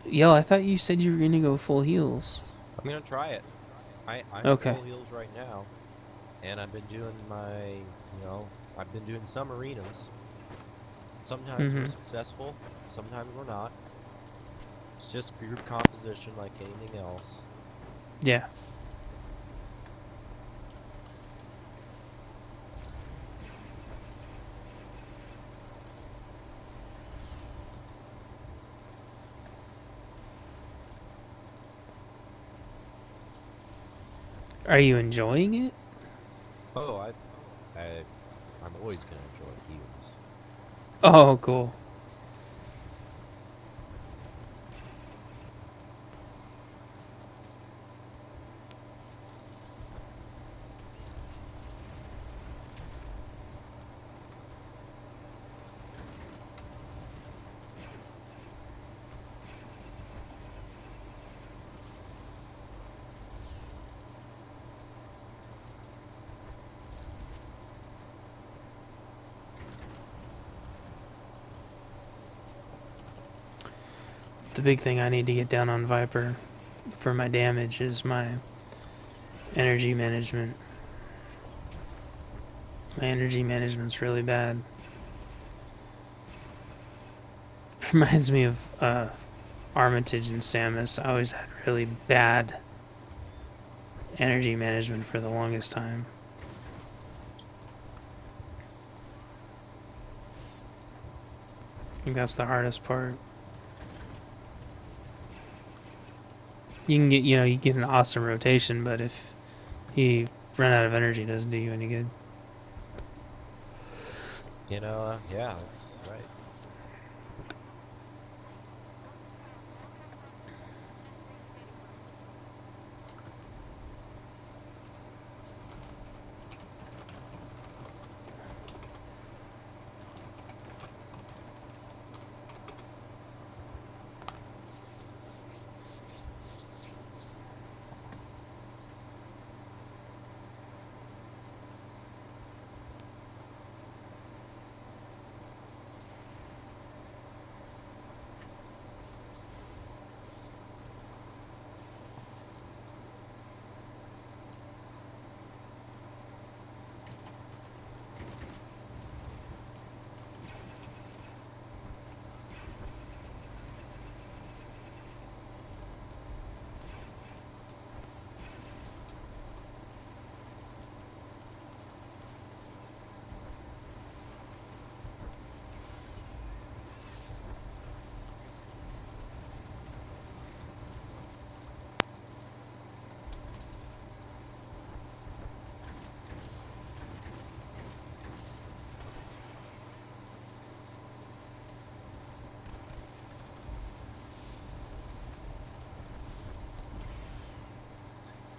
Yell, I thought you said you were gonna go full heals. I'm gonna try it. I'm Okay. full heals right now, and I've been doing I've been doing some arenas. Sometimes we're successful, sometimes we're not. It's just group composition like anything else. Yeah. Are you enjoying it? Oh, I'm always gonna enjoy heals. Oh, cool. The big thing I need to get down on Viper for my damage is my energy management. My energy management's really bad. Reminds me of Armitage and Samus. I always had really bad energy management for the longest time. I think that's the hardest part. You can get, you get an awesome rotation, but if you run out of energy, it doesn't do you any good. Yeah, that's right.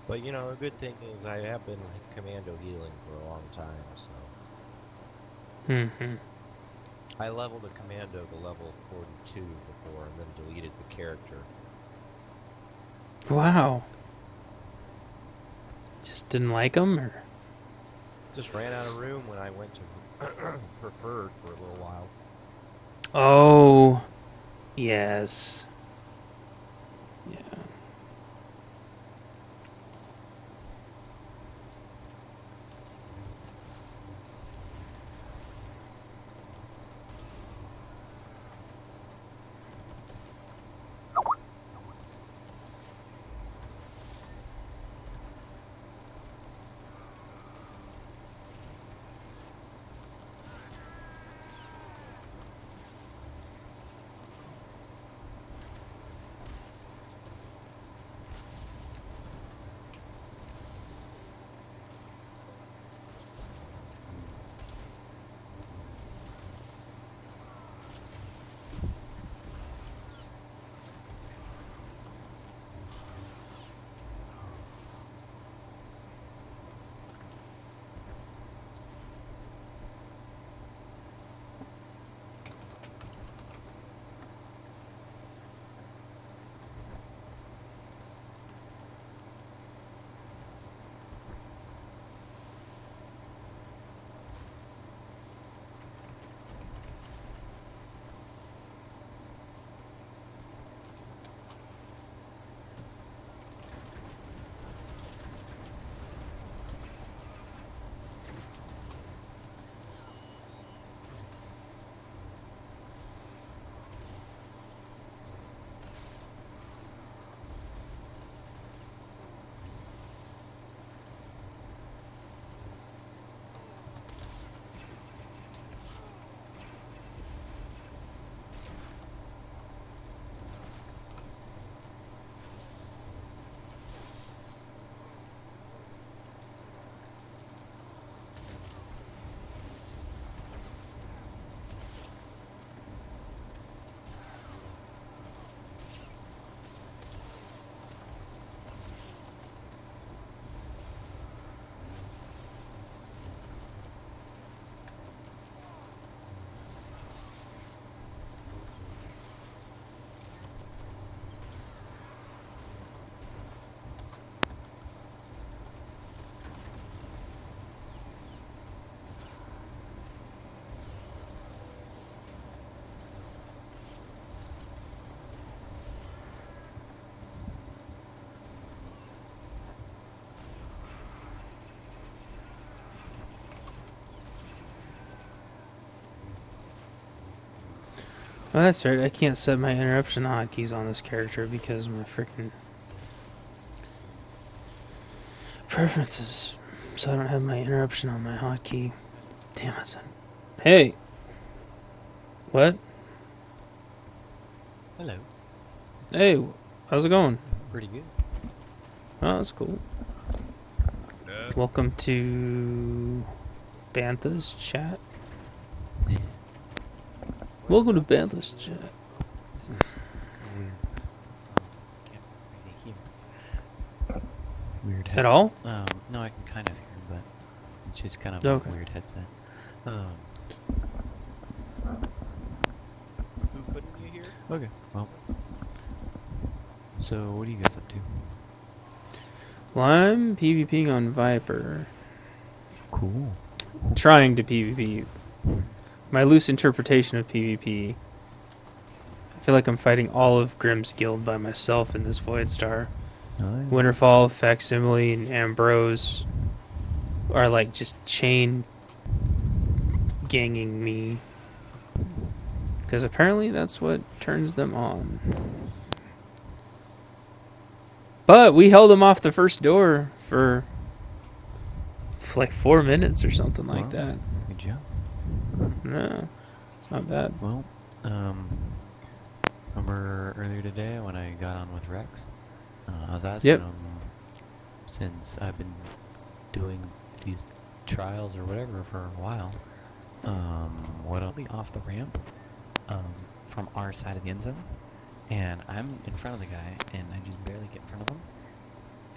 But you know, the good thing is I have been commando healing for a long time, so Mm-hmm. I leveled a commando to level 42 before and then deleted the character. Wow. Just didn't like him, or? Just ran out of room when I went to preferred for a little while. Oh, yes. Yeah. Oh, that's right. I can't set my interruption hotkeys on this character because my freaking preferences. So I don't have my interruption on my hotkey. Damn it, son. Hey! What? Hello. Hey, how's it going? Pretty good. Oh, that's cool. Welcome to Bantha's chat. Welcome to Bantha's chat. This is weird. Can't really hear. Weird headset. At all? No, I can kind of hear, but it's just kind of Okay. a weird headset. Who couldn't you hear? Okay, well. So, what are you guys up to? Well, I'm PvPing on Viper. Cool. Trying to PvP. My loose interpretation of PvP. I feel like I'm fighting all of Grimm's guild by myself in this Void Star. Winterfall, Facsimile, and Ambrose are like just chain ganging me. Because apparently that's what turns them on. But we held them off the first door for like 4 minutes or something like that. Good job. No, it's not bad. Well, remember earlier today when I got on with Rex? I was asking Yep. him, since I've been doing these trials or whatever for a while, would I be off the ramp from our side of the end zone? And I'm in front of the guy, and I just barely get in front of him.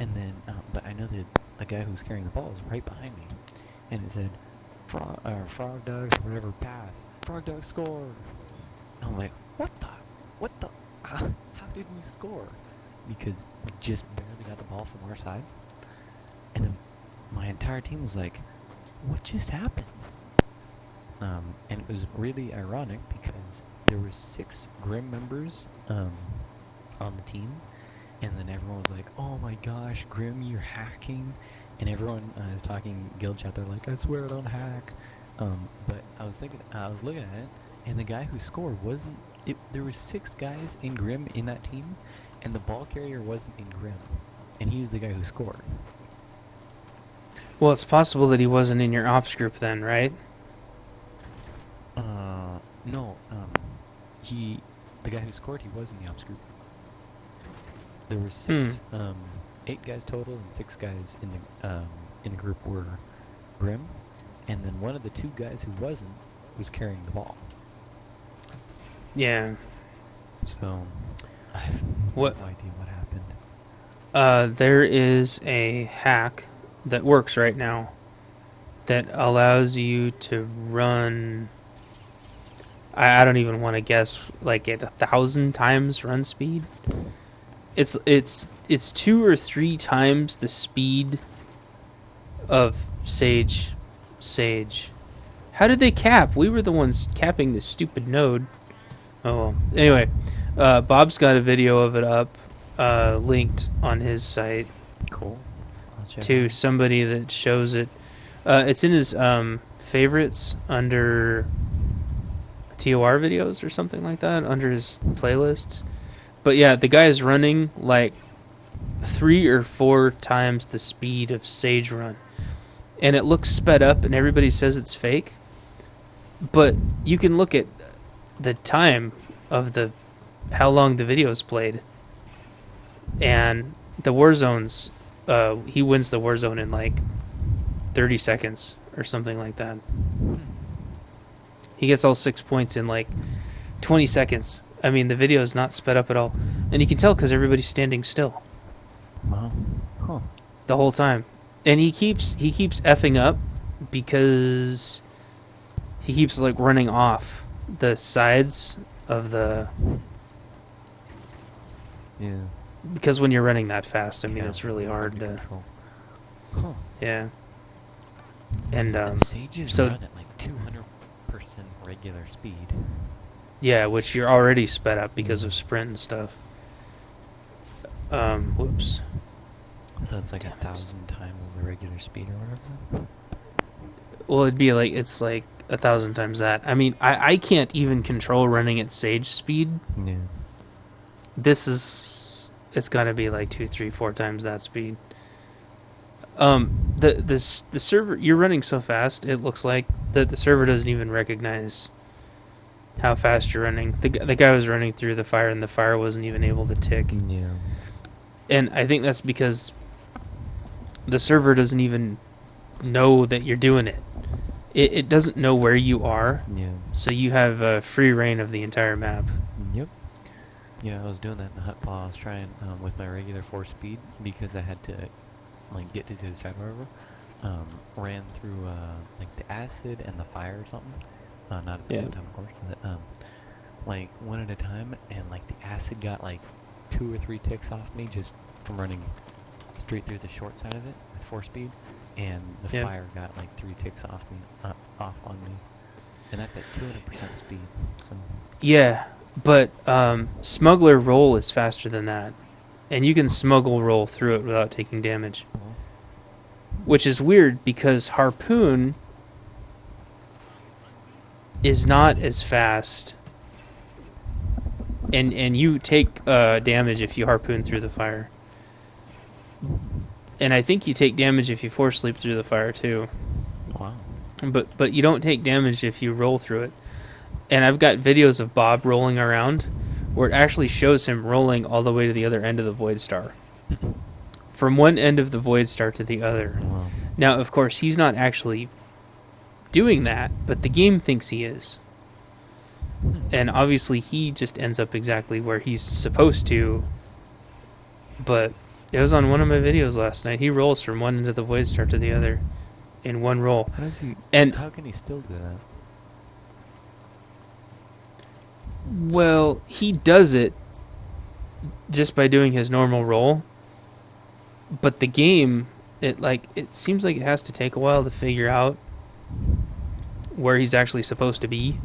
And then, but I know that the guy who's carrying the ball is right behind me, and it said, "Frog dogs or whatever pass. Frog dogs score." And I was like, "What the? How did we score?" Because we just barely got the ball from our side, and then my entire team was like, "What just happened?" And it was really ironic because there were 6 Grim members on the team, and then everyone was like, "Oh my gosh, Grim, you're hacking," and everyone is talking guild chat. They're like, "I swear I don't hack." But I was looking at it, and the guy who scored wasn't. There were 6 guys in Grim in that team, and the ball carrier wasn't in Grim, and he was the guy who scored. Well, it's possible that he wasn't in your ops group then, right? No. The guy who scored, he was in the ops group. There were 6, 8 guys total, and 6 guys in the group were Grim, and then one of the 2 guys who wasn't was carrying the ball. Yeah. So I have no idea what happened. There is a hack that works right now that allows you to run. I don't even want to guess, like at 1,000 times run speed. It's 2 or 3 times the speed of Sage. How did they cap? We were the ones capping this stupid node. Oh well. Anyway, Bob's got a video of it up, linked on his site. Cool. I'll check To it out. somebody that shows it. It's in his favorites under TOR videos or something like that, under his playlists. But yeah, the guy is running like 3 or 4 times the speed of Sage run. And it looks sped up and everybody says it's fake. But you can look at the time of how long the video is played. And the war zones, he wins the war zone in like 30 seconds or something like that. He gets all 6 points in like 20 seconds. I mean, the video is not sped up at all. And you can tell because everybody's standing still Wow. Huh. the whole time. And he keeps effing up because he keeps like running off the sides of the... Yeah. Because when you're running that fast, I mean, Yeah, it's really hard to... control. Huh. Yeah. And, Sages so- run at like 200% regular speed. yeah, which you're already sped up because of sprint and stuff. Whoops. So that's like Damn it. 1,000 times the regular speed or whatever. Well, it'd be like, it's like 1,000 times that. I mean, I can't even control running at Sage speed. Yeah. It's got to be like 2, 3, 4 times that speed. The server, you're running so fast, it looks like that the server doesn't even recognize how fast you're running. The guy was running through the fire, and the fire wasn't even able to tick. Yeah. And I think that's because the server doesn't even know that you're doing it. It doesn't know where you are, Yeah. so you have free reign of the entire map. Yep. Yeah, I was doing that in the hut while I was trying with my regular 4 speed because I had to like get to the side or whatever. Ran through like the acid and the fire or something. Not at the same time, of course, but like one at a time, and like the acid got like 2 or 3 ticks off me just from running straight through the short side of it with 4 speed, and the Yeah. fire got like 3 ticks off on me, and that's at 200% speed. So Yeah, but Smuggler roll is faster than that. And you can smuggle roll through it without taking damage. well, Which is weird because Harpoon is not as fast. And you take damage if you harpoon through the fire. And I think you take damage if you force sleep through the fire too. wow. But you don't take damage if you roll through it. And I've got videos of Bob rolling around where it actually shows him rolling all the way to the other end of the Void Star. From one end of the Void Star to the other. Wow. Now, of course, he's not actually doing that, but the game thinks he is. And obviously he just ends up exactly where he's supposed to. But It was on one of my videos last night. He rolls from one end of the Void Star to the other in one roll. How does he? And How can he still do that? well, he does it just by doing his normal roll. But the game, it seems like it has to take a while to figure out where he's actually supposed to be.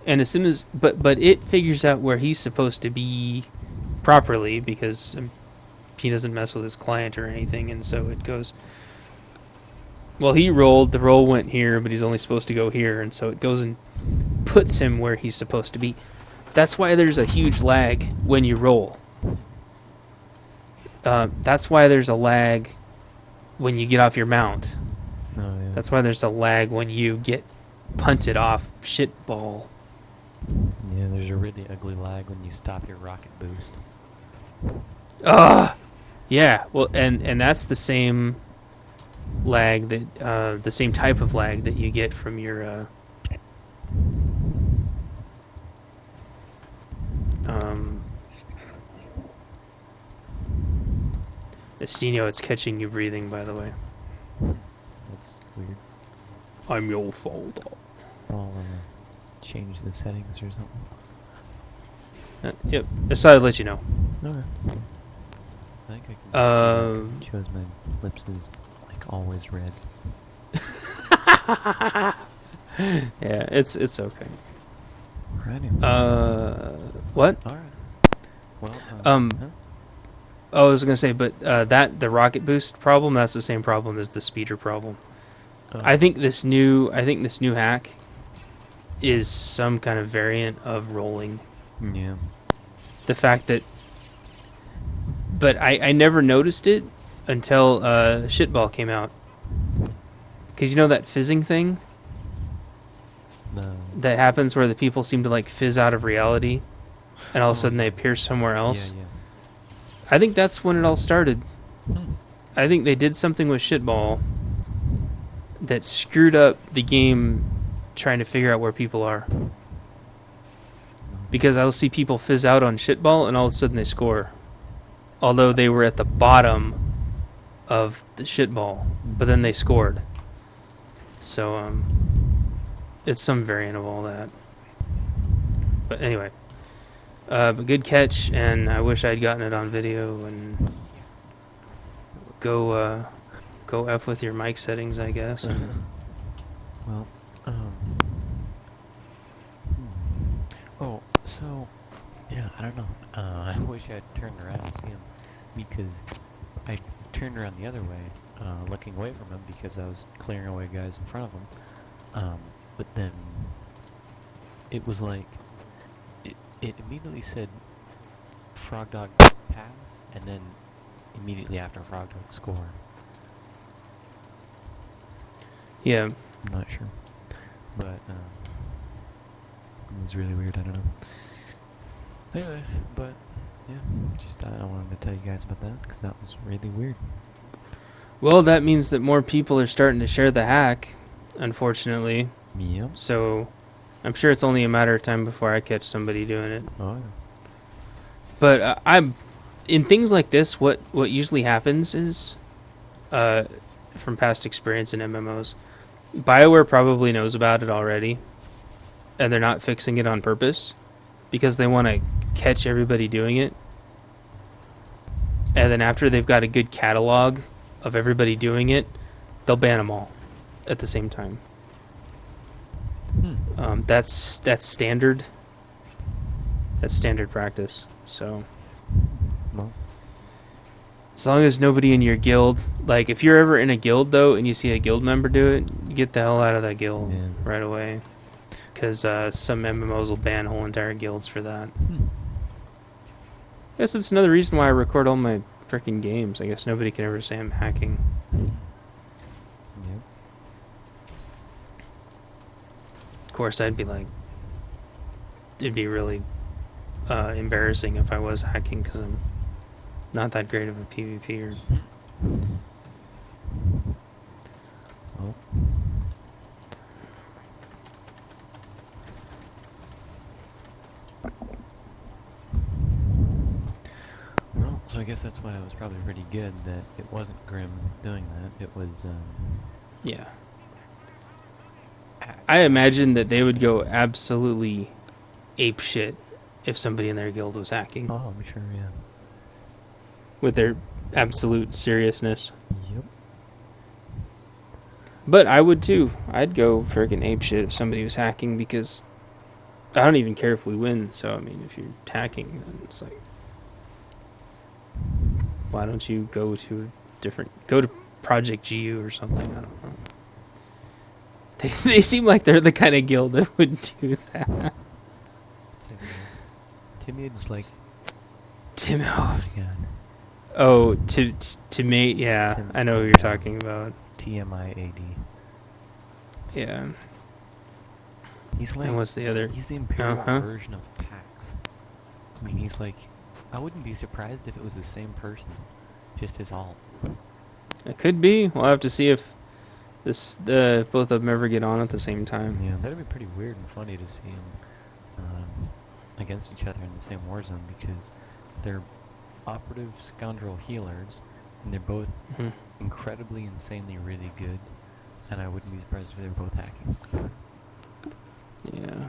And as soon as but it figures out where he's supposed to be properly because he doesn't mess with his client or anything, and so it goes. Well, he rolled, the roll went here, but he's only supposed to go here, and so it goes and puts him where he's supposed to be. That's why there's a huge lag when you roll. That's why there's a lag when you get off your mount. Oh yeah. That's why there's a lag when you get punted off shitball. Yeah, there's a really ugly lag when you stop your rocket boost. Ugh! Yeah, well, and that's the same lag that, the same type of lag that you get from your, Estino, it's catching you breathing, by the way. That's weird. I'm your fault. I'll change the settings or something. Yep, just thought I'd let you know. Okay. I think I can see it 'cause it shows my lips is like always red. Yeah, it's okay. Alrighty. What? Alright. Well, Oh, huh? I was gonna say, but the rocket boost problem, that's the same problem as the speeder problem. Oh. I think this new hack is some kind of variant of rolling. Yeah. The fact that, but I never noticed it until Shitball came out. Because you know that fizzing thing No. that happens where the people seem to like fizz out of reality, and all of a sudden they appear somewhere else. Yeah, I think that's when it all started. yeah. I think they did something with Shitball that screwed up the game trying to figure out where people are. Because I'll see people fizz out on Shitball and all of a sudden they score. Although they were at the bottom of the Shitball, but then they scored. So, it's some variant of all that. But anyway. But good catch, and I wish I'd gotten it on video, and go F with your mic settings, I guess. And Well, oh, so, yeah, I don't know. I wish I'd turned around and see him, because I turned around the other way, looking away from him, because I was clearing away guys in front of him. But then it was like, it immediately said Frog Dog pass, and then immediately after Frog Dog score. yeah, I'm not sure, but it was really weird. I don't know. Anyway, but yeah, just I wanted to tell you guys about that because that was really weird. well, that means that more people are starting to share the hack, unfortunately. Yep. So, I'm sure it's only a matter of time before I catch somebody doing it. Oh. But I'm in things like this. What usually happens is, from past experience in MMOs, BioWare probably knows about it already, and they're not fixing it on purpose because they want to catch everybody doing it. And then after they've got a good catalog of everybody doing it, they'll ban them all at the same time. That's standard. That's standard practice. So, Well. as long as nobody in your guild, like if you're ever in a guild though, and you see a guild member do it, you get the hell out of that guild Yeah. right away. Because some MMOs will ban whole entire guilds for that. I guess it's another reason why I record all my freaking games. I guess nobody can ever say I'm hacking. Yep. Of course, I'd be like, it'd be really embarrassing if I was hacking because I'm not that great of a PvPer. Well. Well, so I guess that's why it was probably pretty good that it wasn't Grim doing that. It was, Yeah. I imagine that they would go absolutely ape shit if somebody in their guild was hacking Oh, I'm sure, yeah. with their absolute seriousness. Yep. But I would too. I'd go friggin' ape shit if somebody was hacking because I don't even care if we win. So, I mean, if you're hacking, then it's like, why don't you go to Project GU or something? I don't know. They seem like they're the kind of guild that would do that. Timid's like, Tim, oh my god. oh, to mate, yeah, Tim- I know who you're yeah. talking about. TMIAD. Yeah, He's like, and what's the other? he's the Imperial Uh-huh. version of Pax. I mean, he's like, I wouldn't be surprised if it was the same person, just his alt. It could be. We'll have to see if both of them ever get on at the same time. Yeah, that'd be pretty weird and funny to see them against each other in the same war zone because they're operative scoundrel healers, and they're both Mhm. incredibly, insanely, really good. And I wouldn't be surprised if they were both hacking. Yeah.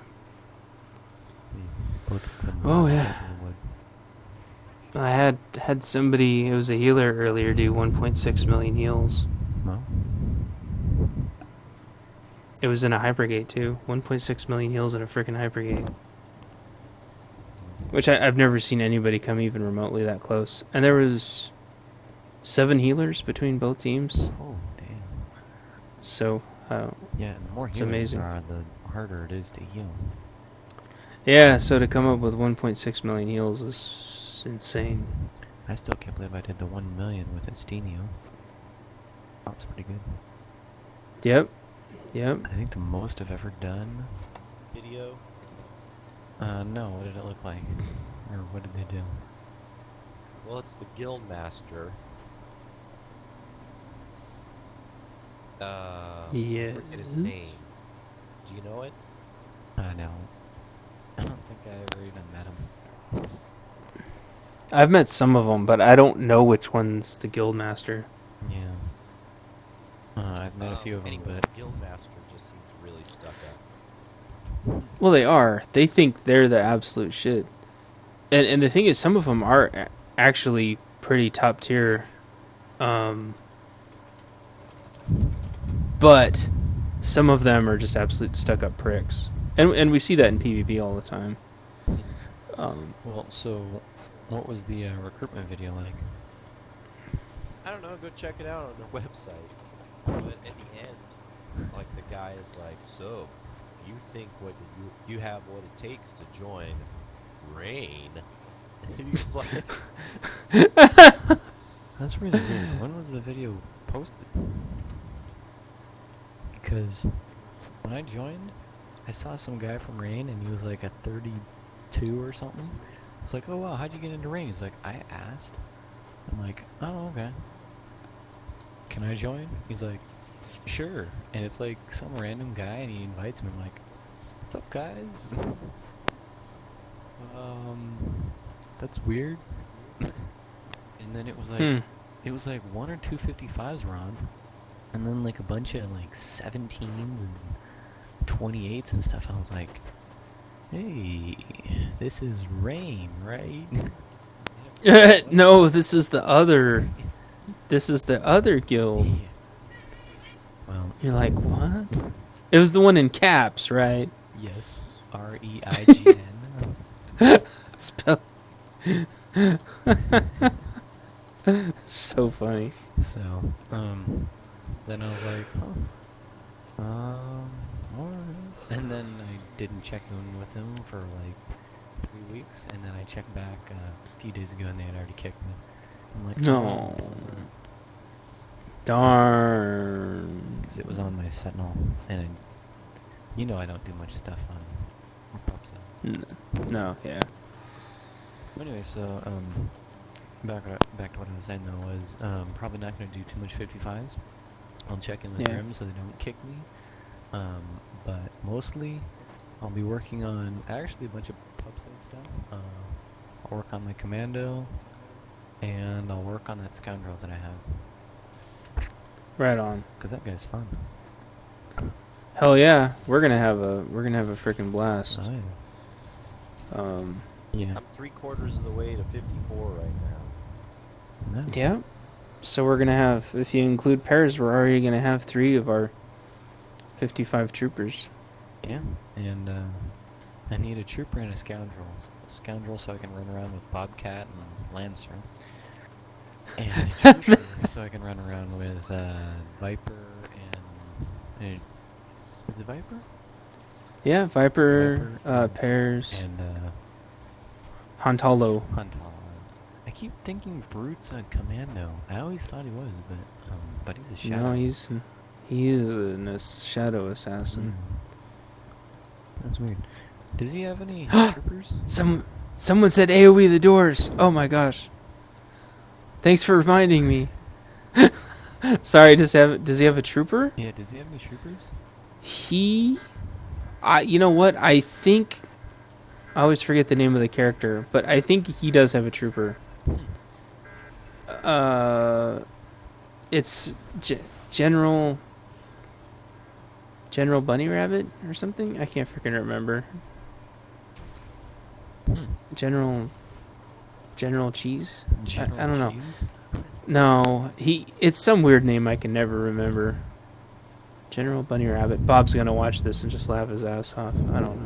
Both of them Oh, would yeah. definitely would. I had somebody. It was a healer earlier do 1.6 million heals. No? It was in a hypergate too. 1.6 million heals in a freaking hypergate. Which I've never seen anybody come even remotely that close. And there was 7 healers between both teams. Oh, damn. So, Yeah, and the more It's healers amazing. there are, the harder it is to heal. yeah, so to come up with 1.6 million heals is insane. I still can't believe I did the 1 million with Estinio. That was pretty good. Yep. Yep. I think the most I've ever done. Video. No, what did it look like? Or what did they do? Well, it's the guild master. I forget his Yes. name. Do you know it? No. I don't think I ever even met him. I've met some of them, but I don't know which one's the guildmaster. Yeah. I've met a few of them, Anyways, but guild master just seems really stuck up. Well, they are. They think they're the absolute shit. And the thing is, some of them are actually pretty top tier. But some of them are just absolute stuck-up pricks. And we see that in PvP all the time. well, so what was the recruitment video like? I don't know, go check it out on their website. But at the end, like the guy is like, so, do you think you have what it takes to join Rain? And he's like, That's really weird. When was the video posted? Because when I joined, I saw some guy from Rain, and he was like a 32 or something. It's like, oh wow, how'd you get into Rain? He's like, I asked. I'm like, oh okay. Can I join? He's like, sure. And it's like some random guy, and he invites me. I'm like, what's up, guys? That's weird. And then it was like, it was like 1 or 2 55s were on, and then like a bunch of like 17s and 28s and stuff. I was like, hey, this is Rain, right? No, this is the other. This is the other guild. Yeah. Well, You're like, what? It was the one in caps, right? yes, REIGN. Spell. So funny. So, then I was like, alright. And then I didn't check in with him for like 3 weeks, and then I checked back a few days ago, and they had already kicked me. I'm like, No. Darn. because it was on my Sentinel, and you know I don't do much stuff on Pop Zone. No, yeah. Anyway, so back to what I was saying though was probably not going to do too much 55s. I'll check in with Yeah. them so they don't kick me. But mostly I'll be working on actually a bunch of pub side stuff. I'll work on my commando, and I'll work on that scoundrel that I have. Right on. Because that guy's fun. Hell yeah, we're gonna have a freaking blast. Oh, yeah. Yeah. I'm 3/4 of the way to 54 right now. No. Yeah. So we're gonna have, if you include pairs, we're already gonna have 3 of our 55 troopers. Yeah. And I need a trooper and a scoundrel. Scoundrel so I can run around with Bobcat and Lancer. And a trooper so I can run around with Viper and is it Viper? Yeah, Viper, pairs, And Hantalo. Huntala. I keep thinking Brute's a commando. I always thought he was, but he's a shadow. No, he is a shadow assassin. That's weird. Does he have any troopers? Someone said AoE the doors. Oh my gosh. Thanks for reminding me. Sorry, does he have a trooper? Yeah, does he have any troopers? You know what? I think I always forget the name of the character, but I think he does have a trooper. It's General Bunny Rabbit or something. I can't freaking remember. General Cheese. General I don't know. Cheese? No, it's some weird name I can never remember. General Bunny Rabbit. Bob's gonna watch this and just laugh his ass off. I don't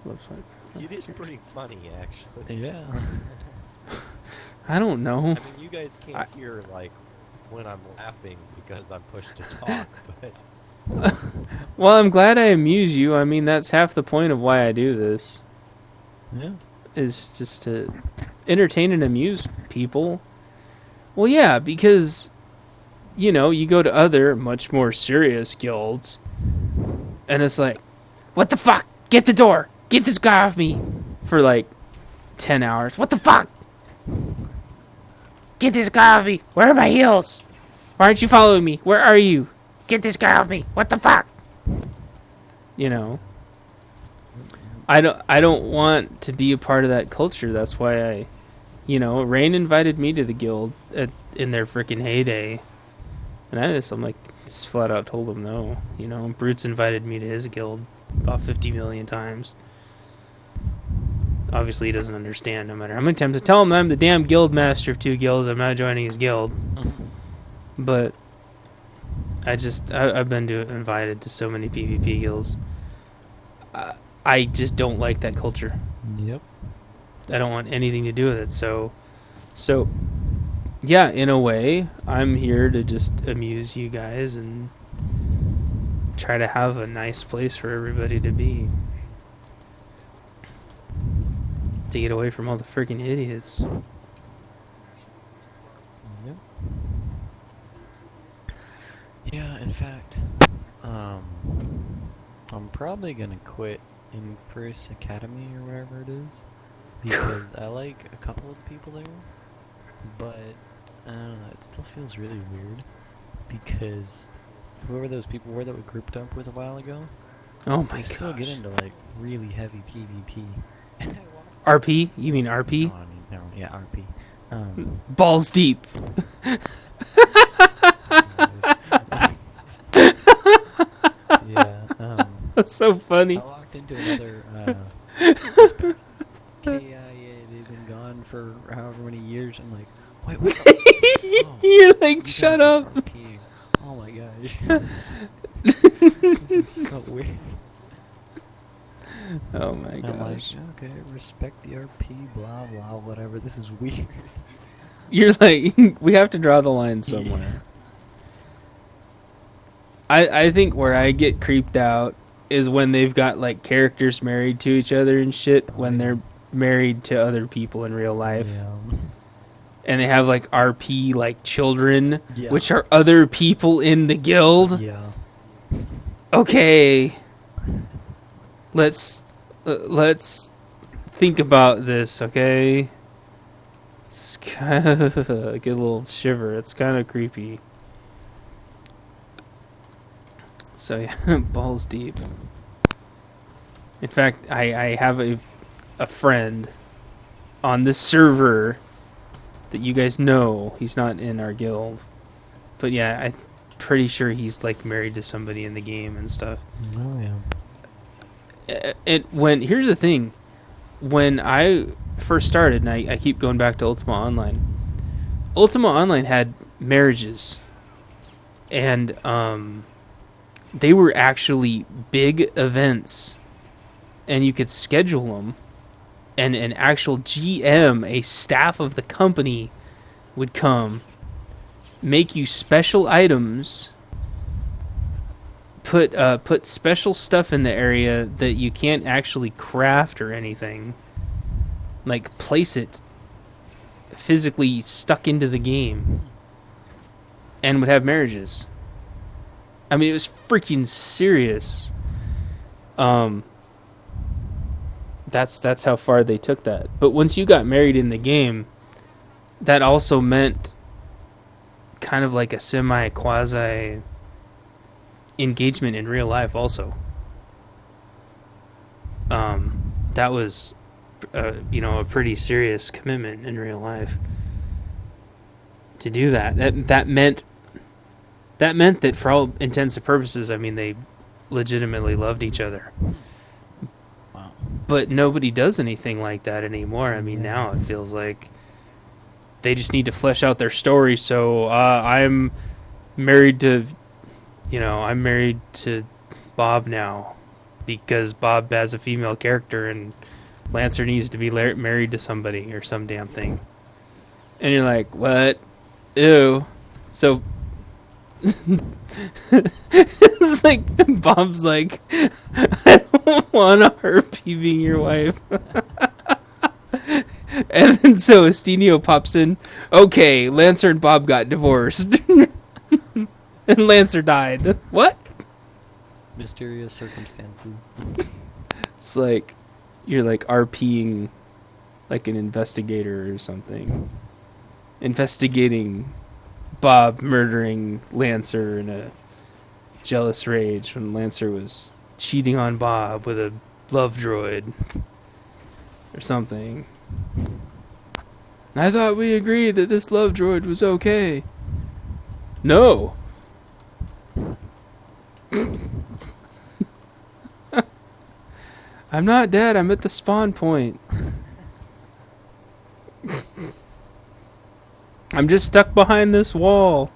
know. It is pretty funny, actually. Yeah. I don't know. I mean, you guys can't hear, like, when I'm laughing because I'm pushed to talk, but... Well, I'm glad I amuse you. I mean, that's half the point of why I do this. Yeah. Is just to entertain and amuse people. Well, yeah, because, you know, you go to other, much more serious guilds, and it's like, what the fuck? Get the door! Get this guy off me! For like 10 hours. What the fuck? Get this guy off me! Where are my heels? Why aren't you following me? Where are you? Get this guy off me! What the fuck? You know. I don't want to be a part of that culture. That's why Rain invited me to the guild in their freaking heyday. And I'm like, just flat out told him no. You know, Brute's invited me to his guild about 50 million times. Obviously, he doesn't understand. No matter how many times I tell him I'm the damn guild master of 2 guilds, I'm not joining his guild. But I've been invited to so many PvP guilds. I just don't like that culture. Yep. I don't want anything to do with it. So, yeah, in a way, I'm here to just amuse you guys and try to have a nice place for everybody to be. To get away from all the freaking idiots. Yep. Yeah, in fact, I'm probably gonna quit in First Academy or whatever it is, because I like a couple of the people there, but I don't know, it still feels really weird, because whoever those people were that we grouped up with a while ago, Oh my they still get gosh. into like really heavy PvP. RP? You mean RP? No, I mean, no, yeah, RP. Balls deep. Yeah, That's so funny. I walked into another KIA. They've been gone for however many years. I'm like, wait, what the oh, You're like, you shut guys are up. RPing. Oh my gosh. This is so weird. Oh my I'm gosh. like, okay, respect the RP, blah blah, whatever. This is weird. You're like, we have to draw the line somewhere. I think where I get creeped out is when they've got like characters married to each other and shit when they're married to other people in real life. Yeah. And they have like RP like children, Yeah. which are other people in the guild. Yeah. Okay. Let's think about this, okay? It's kind of I get a little shiver. It's kind of creepy. So yeah, balls deep. In fact, I have a friend on this server that you guys know. He's not in our guild. But yeah, I'm pretty sure he's like married to somebody in the game and stuff. Oh yeah. Here's the thing. When I first started, and I keep going back to Ultima Online. Ultima Online had marriages. And they were actually big events. And you could schedule them. And an actual GM, a staff of the company, would come, make you special items, put special stuff in the area that you can't actually craft or anything, like place it physically stuck into the game, and would have marriages. I mean, it was freaking serious. That's how far they took that. But once you got married in the game, that also meant kind of like a semi-quasi engagement in real life also. That was, a pretty serious commitment in real life. To do that. That meant that for all intents and purposes, I mean, they legitimately loved each other. Wow. But nobody does anything like that anymore. I mean, now it feels like they just need to flesh out their story. So I'm married to Bob now because Bob has a female character and Lancer needs to be married to somebody or some damn thing. And you're like, what? Ew. So it's like Bob's like, I don't want RP being your wife. And then so Estinio pops in. Okay, Lancer and Bob got divorced. And Lancer died. What? Mysterious circumstances. It's like you're like RPing like an investigator or something. Investigating Bob murdering Lancer in a jealous rage when Lancer was cheating on Bob with a love droid or something. I thought we agreed that this love droid was okay. No. I'm not dead. I'm at the spawn point. I'm just stuck behind this wall.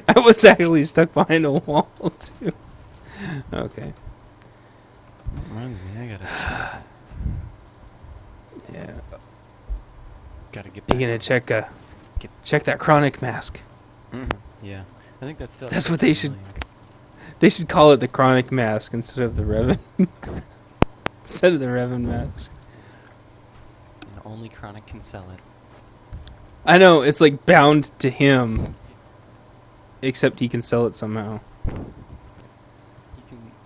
I was actually stuck behind a wall, too. Okay. That reminds me, I gotta Yeah. get You're back. gonna check that chronic mask. Yeah. I think that's still. That's what they should. They should call it the chronic mask instead of the Revan. Instead of the Revan mask. And only Chronic can sell it. I know, it's like bound to him. Except he can sell it somehow.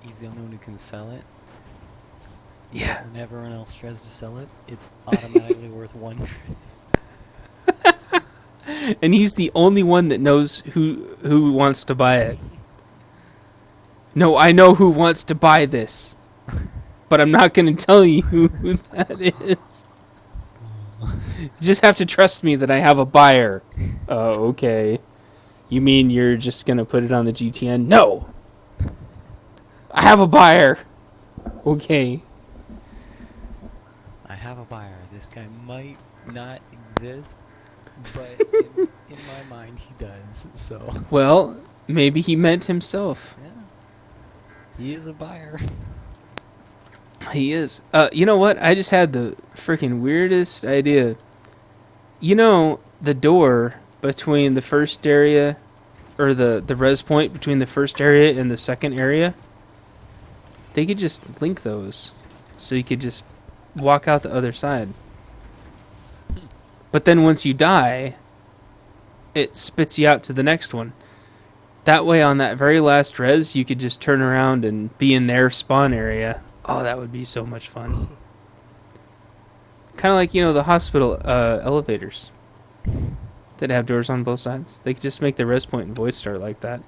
He's the only one who can sell it. Yeah. When everyone else tries to sell it, it's automatically worth one. And he's the only one that knows who wants to buy it. No, I know who wants to buy this. But I'm not going to tell you who that is. You just have to trust me that I have a buyer. Oh, okay. You mean you're just going to put it on the GTN? No! I have a buyer. Okay. I have a buyer. This guy might not exist, but in my mind he does, so. Well, maybe he meant himself. Yeah. He is a buyer. He is. You know what? I just had the freaking weirdest idea. You know, the door between the first area, or the res point between the first area and the second area, they could just link those. So you could just walk out the other side. But then once you die, it spits you out to the next one. That way on that very last res, you could just turn around and be in their spawn area. Oh, that would be so much fun. Kind of like, the hospital elevators that have doors on both sides. They could just make the res point in Void Star like that.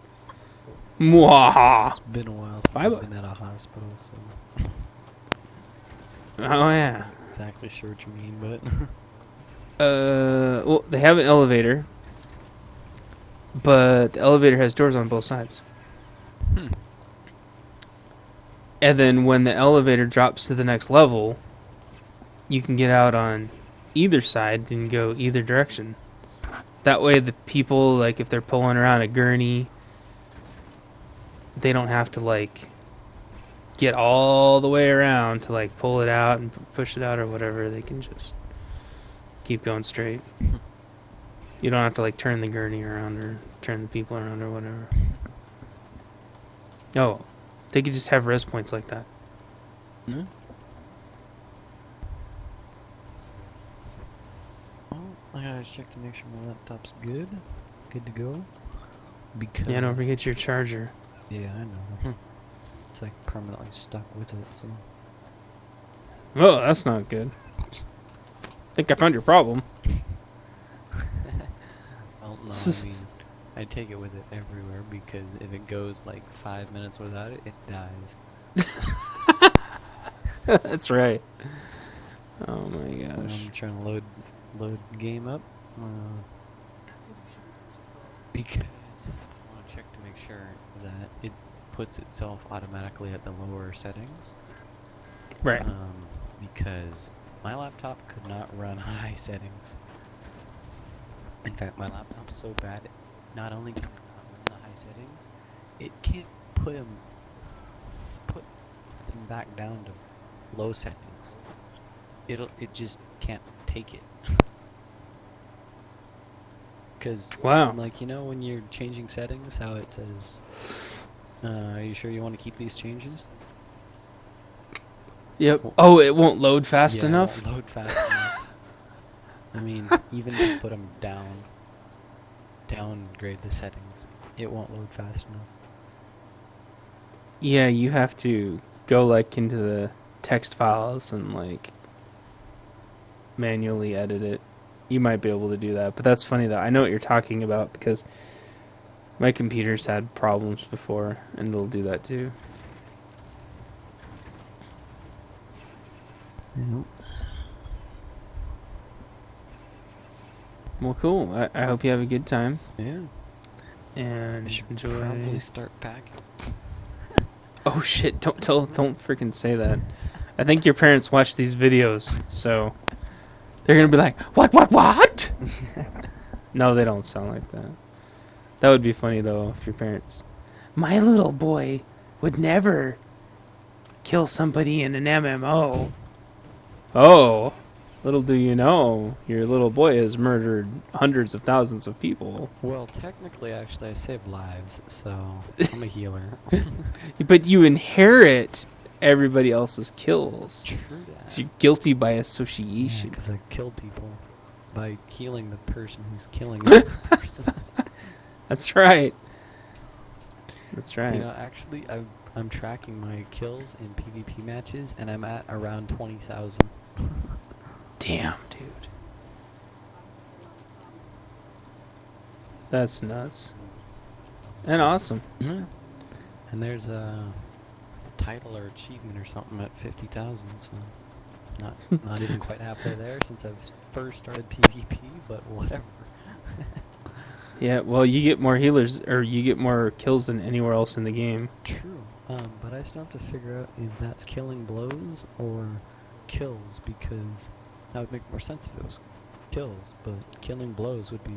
Mwahaha! It's been a while since Bye-bye. I've been at a hospital, so. Oh yeah. Exactly sure what you mean, but Well, they have an elevator, but the elevator has doors on both sides. Hmm. And then when the elevator drops to the next level, you can get out on either side and go either direction. That way the people, like, if they're pulling around a gurney, they don't have to, like, get all the way around to, like, pull it out and push it out or whatever. They can just keep going straight. You don't have to, like, turn the gurney around or turn the people around or whatever. Oh, they could just have res points like that. no. Well, I gotta check to make sure my laptop's good to go. Because Yeah, don't forget your charger. Yeah, I know. It's like permanently stuck with it. So Oh, that's not good. Think I found your problem. well, no, I mean, I take it with it everywhere because if it goes like 5 minutes without it, it dies. That's right. Oh my When gosh. I'm trying to load the game up, because I want to check to make sure that it puts itself automatically at the lower settings. Right. Because my laptop could not run high settings. In fact, my laptop's so bad, not only can it not run the high settings, it can't put them back down to low settings. It just can't take it. Cause Wow. like, you know, when you're changing settings, how it says, "Are you sure you want to keep these changes?" Yep. Oh, it won't load fast Yeah, it enough? won't load fast enough. I mean, even if you put them downgrade the settings, it won't load fast enough. Yeah, you have to go, like, into the text files and, like, manually edit it. You might be able to do that, but that's funny, though. I know what you're talking about because my computer's had problems before, and it'll do that, too. Well, cool. I hope you have a good time Yeah. and I should enjoy. probably start packing. Oh shit! Don't freaking say that. I think your parents watch these videos, so they're gonna be like, "What?" No, they don't sound like that. That would be funny though if your parents. My little boy would never kill somebody in an MMO. Oh, little do you know, your little boy has murdered hundreds of thousands of people. Well, technically, actually, I save lives, so I'm a healer. But you inherit everybody else's kills. True that. You're guilty by association. Because I kill people by healing the person who's killing the other person. That's right. That's right. You know, actually, I'm tracking my kills in PvP matches, and I'm at around 20,000. Damn, dude. That's nuts. And awesome. Yeah. And there's a title or achievement or something at 50,000, so not even quite halfway there since I've first started PvP, but whatever. Yeah, well, you get more healers, or you get more kills than anywhere else in the game. True. But I still have to figure out if that's killing blows or kills, because that would make more sense if it was kills, but killing blows would be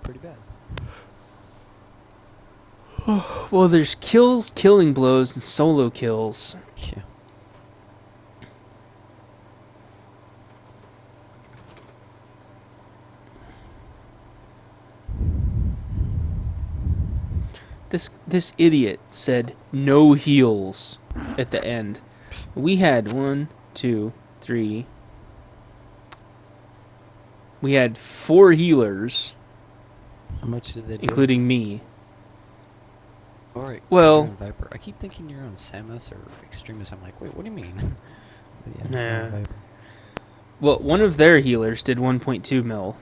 pretty bad. Well, there's kills, killing blows, and solo kills. Yeah. This idiot said no heals at the end. We had 1, 2, 3. We had 4 healers, How much did they do? including me. Alright. Well- Viper. I keep thinking you're on Samus or Extremis. I'm like, wait, what do you mean? But yeah, you're on Nah. Viper. Well, one of their healers did 1.2 mil.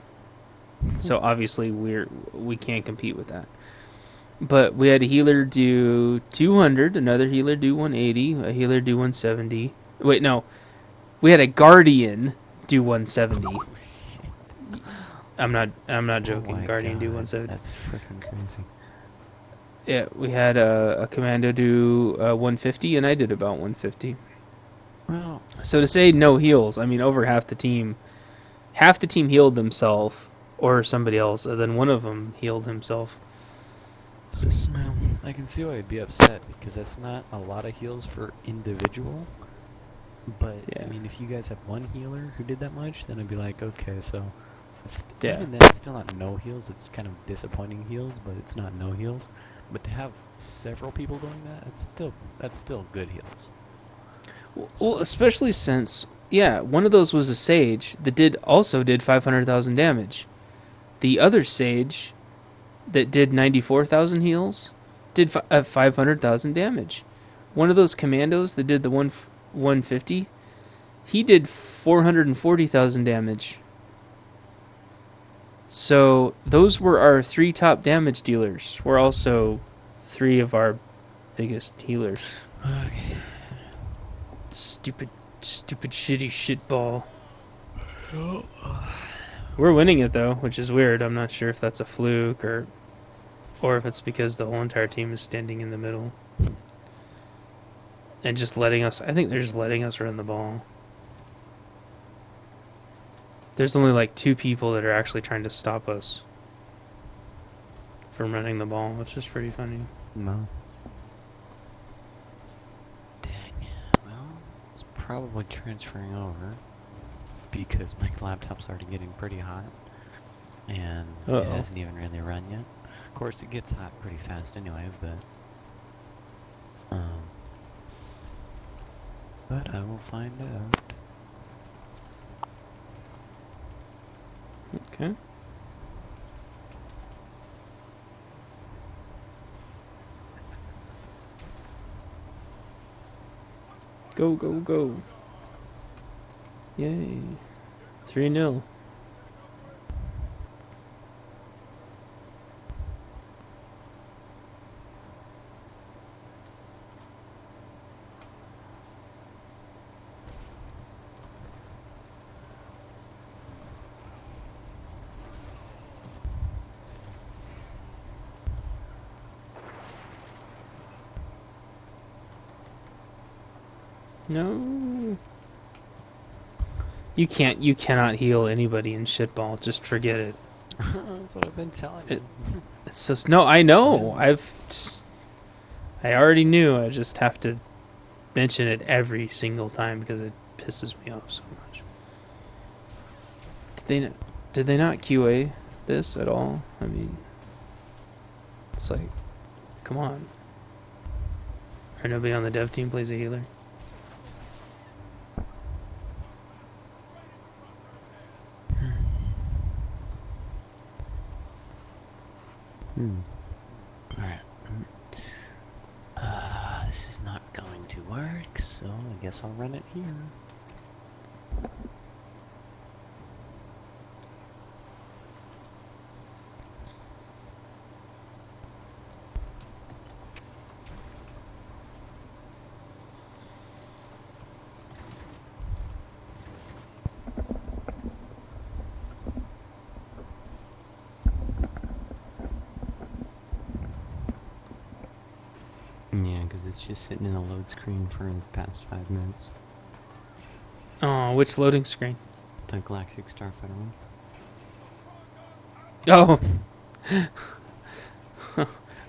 So obviously we can't compete with that. But we had a healer do 200, another healer do 180, a healer do 170. Wait, no. We had a Guardian do 170. I'm not joking. Oh my Guardian do God, 170. That's freaking crazy. Yeah, we had a Commando do 150, and I did about 150. Well, So to say no heals, I mean, over half the team healed themselves or somebody else, and then one of them healed himself. It's just, well, I can see why I'd be upset because that's not a lot of heals for individual. But Yeah. I mean, if you guys have one healer who did that much, then I'd be like, okay, so it's Yeah. even then it's still not no heals. It's kind of disappointing heals, but it's not no heals. But to have several people doing that, that's still good heals. well, especially since, yeah, one of those was a Sage that also did 500,000 damage. The other Sage that did 94,000 heals did 500,000 damage. One of those Commandos that did the 150, he did 440,000 damage. So those were our 3 top damage dealers. We're also 3 of our biggest healers. Okay. Stupid shitty shitball. We're winning it though, which is weird. I'm not sure if that's a fluke or if it's because the whole entire team is standing in the middle and just letting us. I think they're just letting us run the ball. There's only like 2 people that are actually trying to stop us from running the ball, which is pretty funny. No. Dang. Well, it's probably transferring over because my laptop's already getting pretty hot, and Uh-oh. it hasn't even really run yet. Of course, it gets hot pretty fast anyway, but I will find out. Okay. Go, go, go. Yay. 3-0. No. You cannot heal anybody in shitball. Just forget it. That's what I've been telling you. It's just, no, I know. I already knew. I just have to mention it every single time because it pisses me off so much. Did they not QA this at all? I mean, it's like, come on. Or nobody on the dev team plays a healer? Alright. This is not going to work, so I guess I'll run it here. Yeah, because it's just sitting in a load screen for the past 5 minutes. Oh, which loading screen? The Galactic Starfighter one. Oh.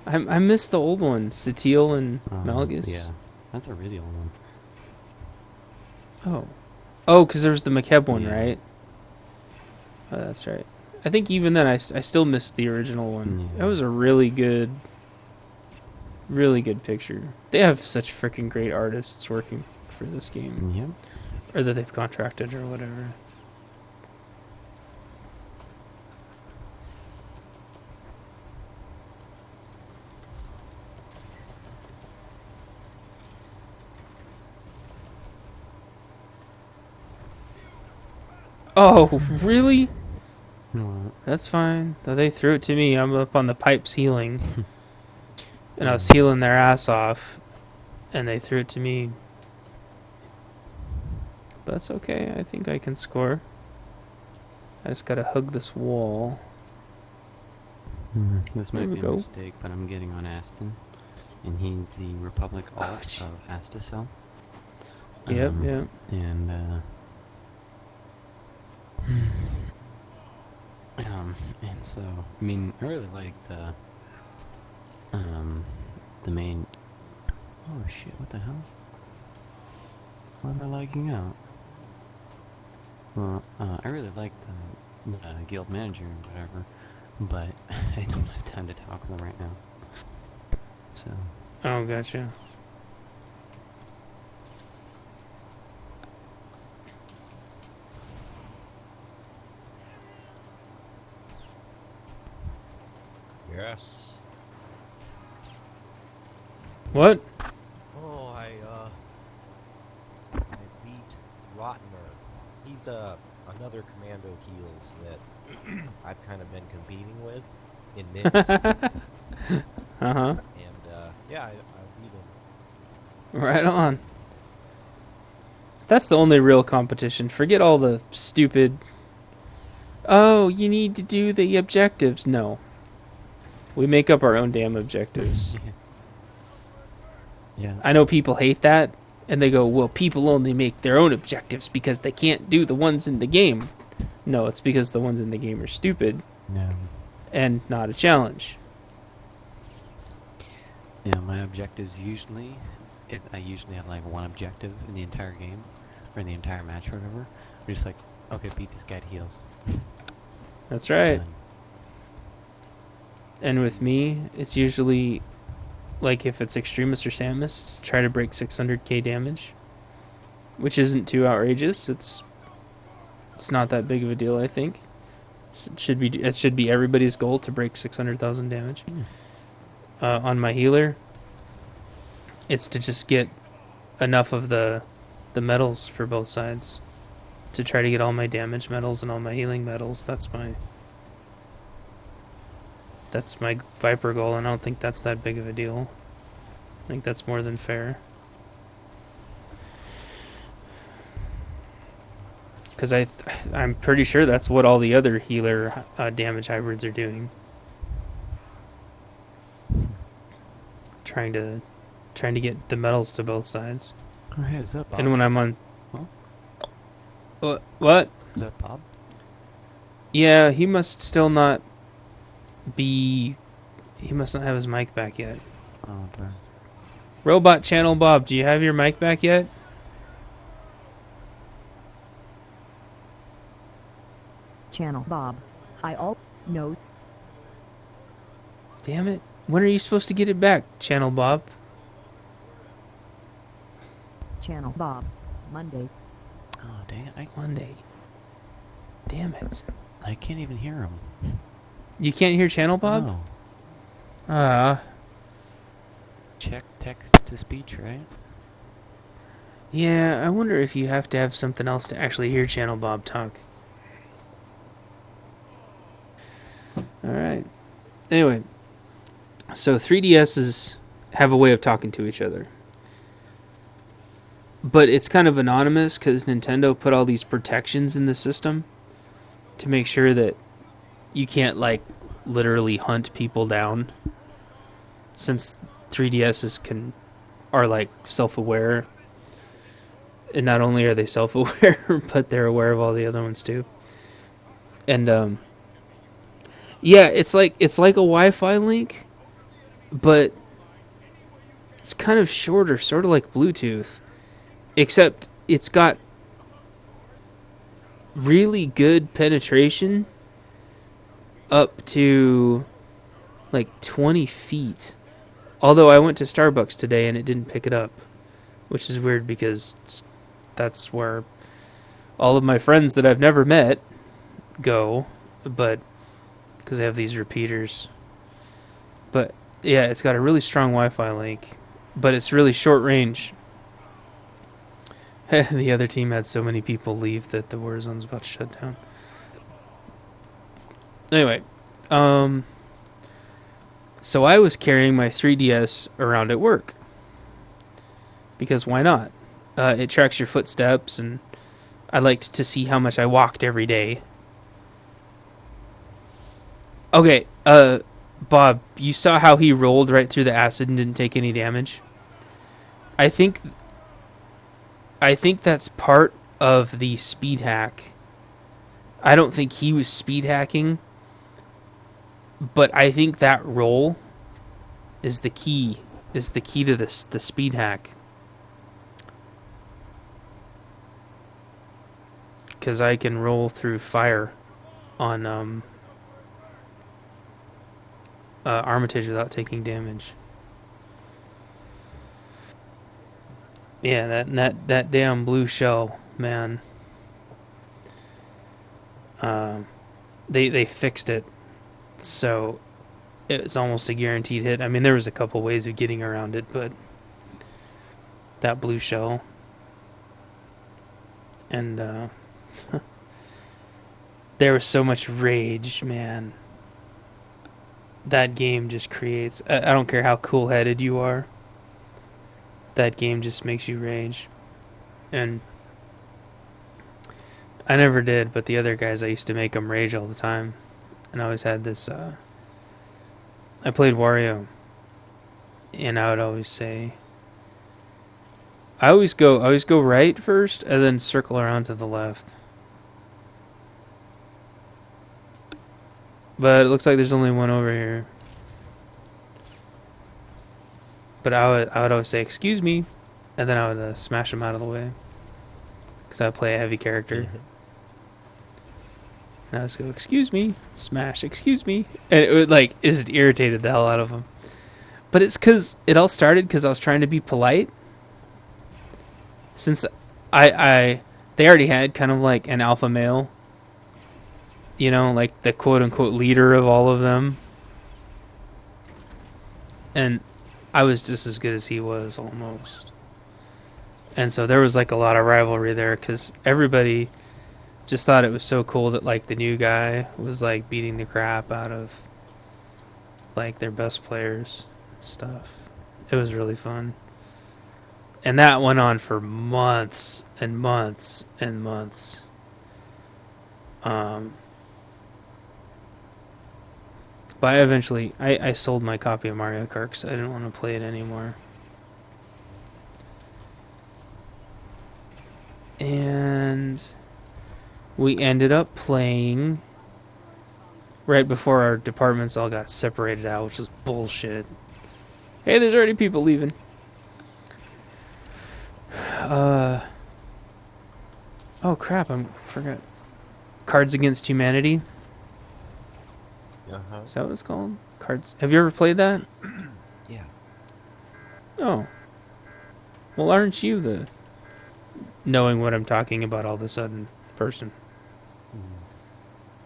I missed the old one. Satil and Malgus. Yeah, that's a really old one. Oh. Oh, because there was the McKeb one, Yeah. right? Oh, that's right. I think even then I still missed the original one. Yeah. That was a really good picture. They have such freaking great artists working for this game. Yep. Or that they've contracted or whatever. Oh, really? Well, That's fine. Though they threw it to me. I'm up on the pipes healing. And I was healing their ass off. And they threw it to me. But that's okay. I think I can score. I just gotta hug this wall. This There might we be a go. mistake, but I'm getting on Aston, and he's the Republic alt gee. of Asticel. Yep, yep. And and so I mean, I really like the main. Oh shit! What the hell? Why am I lagging out? Well, I really like the guild manager and whatever, but I don't have time to talk with him right now. So. Oh, gotcha. Yes. What? Oh, I beat Rottener. He's another commando heals that I've kind of been competing with in mids. Uh-huh. And yeah, I beat him. Right on. That's the only real competition. Forget all the stupid, oh, you need to do the objectives. No. We make up our own damn objectives. Yeah. I know people hate that, and they go, well, people only make their own objectives because they can't do the ones in the game. No, it's because the ones in the game are stupid Yeah. and not a challenge. Yeah, my objectives usually, I usually have like one objective in the entire game, or in the entire match or whatever. I'm just like, okay, beat this guy to heals. That's right. Done. And with me, it's usually, like if it's Extremis or Samus, try to break 600k damage. Which isn't too outrageous. It's not that big of a deal, I think. It should be everybody's goal to break 600,000 damage. On my healer, it's to just get enough of the medals for both sides. To try to get all my damage medals and all my healing medals. That's my Viper goal, and I don't think that's that big of a deal. I think that's more than fair. Because I'm pretty sure that's what all the other healer damage hybrids are doing. Trying to get the medals to both sides. Oh, hey, is that Bob? And when I'm on... Huh? What? Is that Bob? Yeah, he must still not be... He must not have his mic back yet. Oh, darn. Robot Channel Bob, do you have your mic back yet? Channel Bob. No. Damn it. When are you supposed to get it back, Channel Bob? Channel Bob. Monday. Oh, dang it. Sunday. Damn it. I can't even hear him. You can't hear Channel Bob? No. Ah. Check text to speech, right? Yeah, I wonder if you have to have something else to actually hear Channel Bob talk. Alright. Anyway. So 3DSs have a way of talking to each other. But it's kind of anonymous because Nintendo put all these protections in the system to make sure that you can't, like, literally hunt people down. Since 3DSs are, like, self-aware. And not only are they self-aware, but they're aware of all the other ones, too. And, yeah, it's like a Wi-Fi link, but it's kind of shorter, sort of like Bluetooth. Except it's got really good penetration up to like 20 feet. Although I went to Starbucks today and it didn't pick it up, which is weird because that's where all of my friends that I've never met go, but because they have these repeaters. But yeah, it's got a really strong Wi-Fi link, but it's really short range. The other team had so many people leave that the Warzone's about to shut down. Anyway, so I was carrying my 3DS around at work. Because why not? It tracks your footsteps and I liked to see how much I walked every day. Okay, Bob, you saw how he rolled right through the acid and didn't take any damage? I think that's part of the speed hack. I don't think he was speed hacking, but I think that roll is the key to this the speed hack. Because I can roll through fire on Armitage without taking damage. Yeah, that damn blue shell, man. They fixed it, so it's almost a guaranteed hit. I mean, there was a couple ways of getting around it, but that blue shell, and there was so much rage, man. That game just creates. I don't care how cool-headed you are. That game just makes you rage. And I never did, but the other guys, I used to make them rage all the time. And I always had this, I played Wario. And I would always say, I always go right first, and then circle around to the left. But it looks like there's only one over here. But I would always say, excuse me, and then I would smash them out of the way. Because I play a heavy character. And I would go, excuse me, smash, excuse me. And it would, like, it irritated the hell out of them. But it's because, it all started because I was trying to be polite. Since they already had kind of like an alpha male. You know, like the quote-unquote leader of all of them. And I was just as good as he was, almost. And so there was like a lot of rivalry there, because everybody just thought it was so cool that like the new guy was like beating the crap out of like their best players stuff. It was really fun. And that went on for months and months and months. But I eventually, I sold my copy of Mario Kart because I didn't want to play it anymore. And we ended up playing right before our departments all got separated out, which was bullshit. Hey, there's already people leaving. Oh crap, I forgot. Cards Against Humanity. Uh-huh. Is that what it's called? Cards. Have you ever played that? Yeah. Oh. Well, aren't you the knowing what I'm talking about all of a sudden person?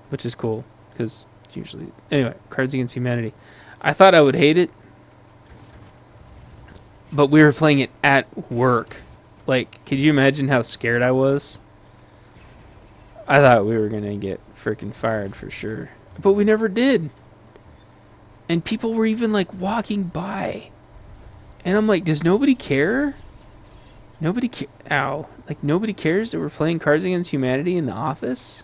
Which is cool, because usually... Anyway, Cards Against Humanity. I thought I would hate it, but we were playing it at work. Like, could you imagine how scared I was? I thought we were going to get freaking fired for sure. But we never did. And people were even, like, walking by. And I'm like, does nobody care? Nobody Ow. Like, nobody cares that we're playing Cards Against Humanity in the office?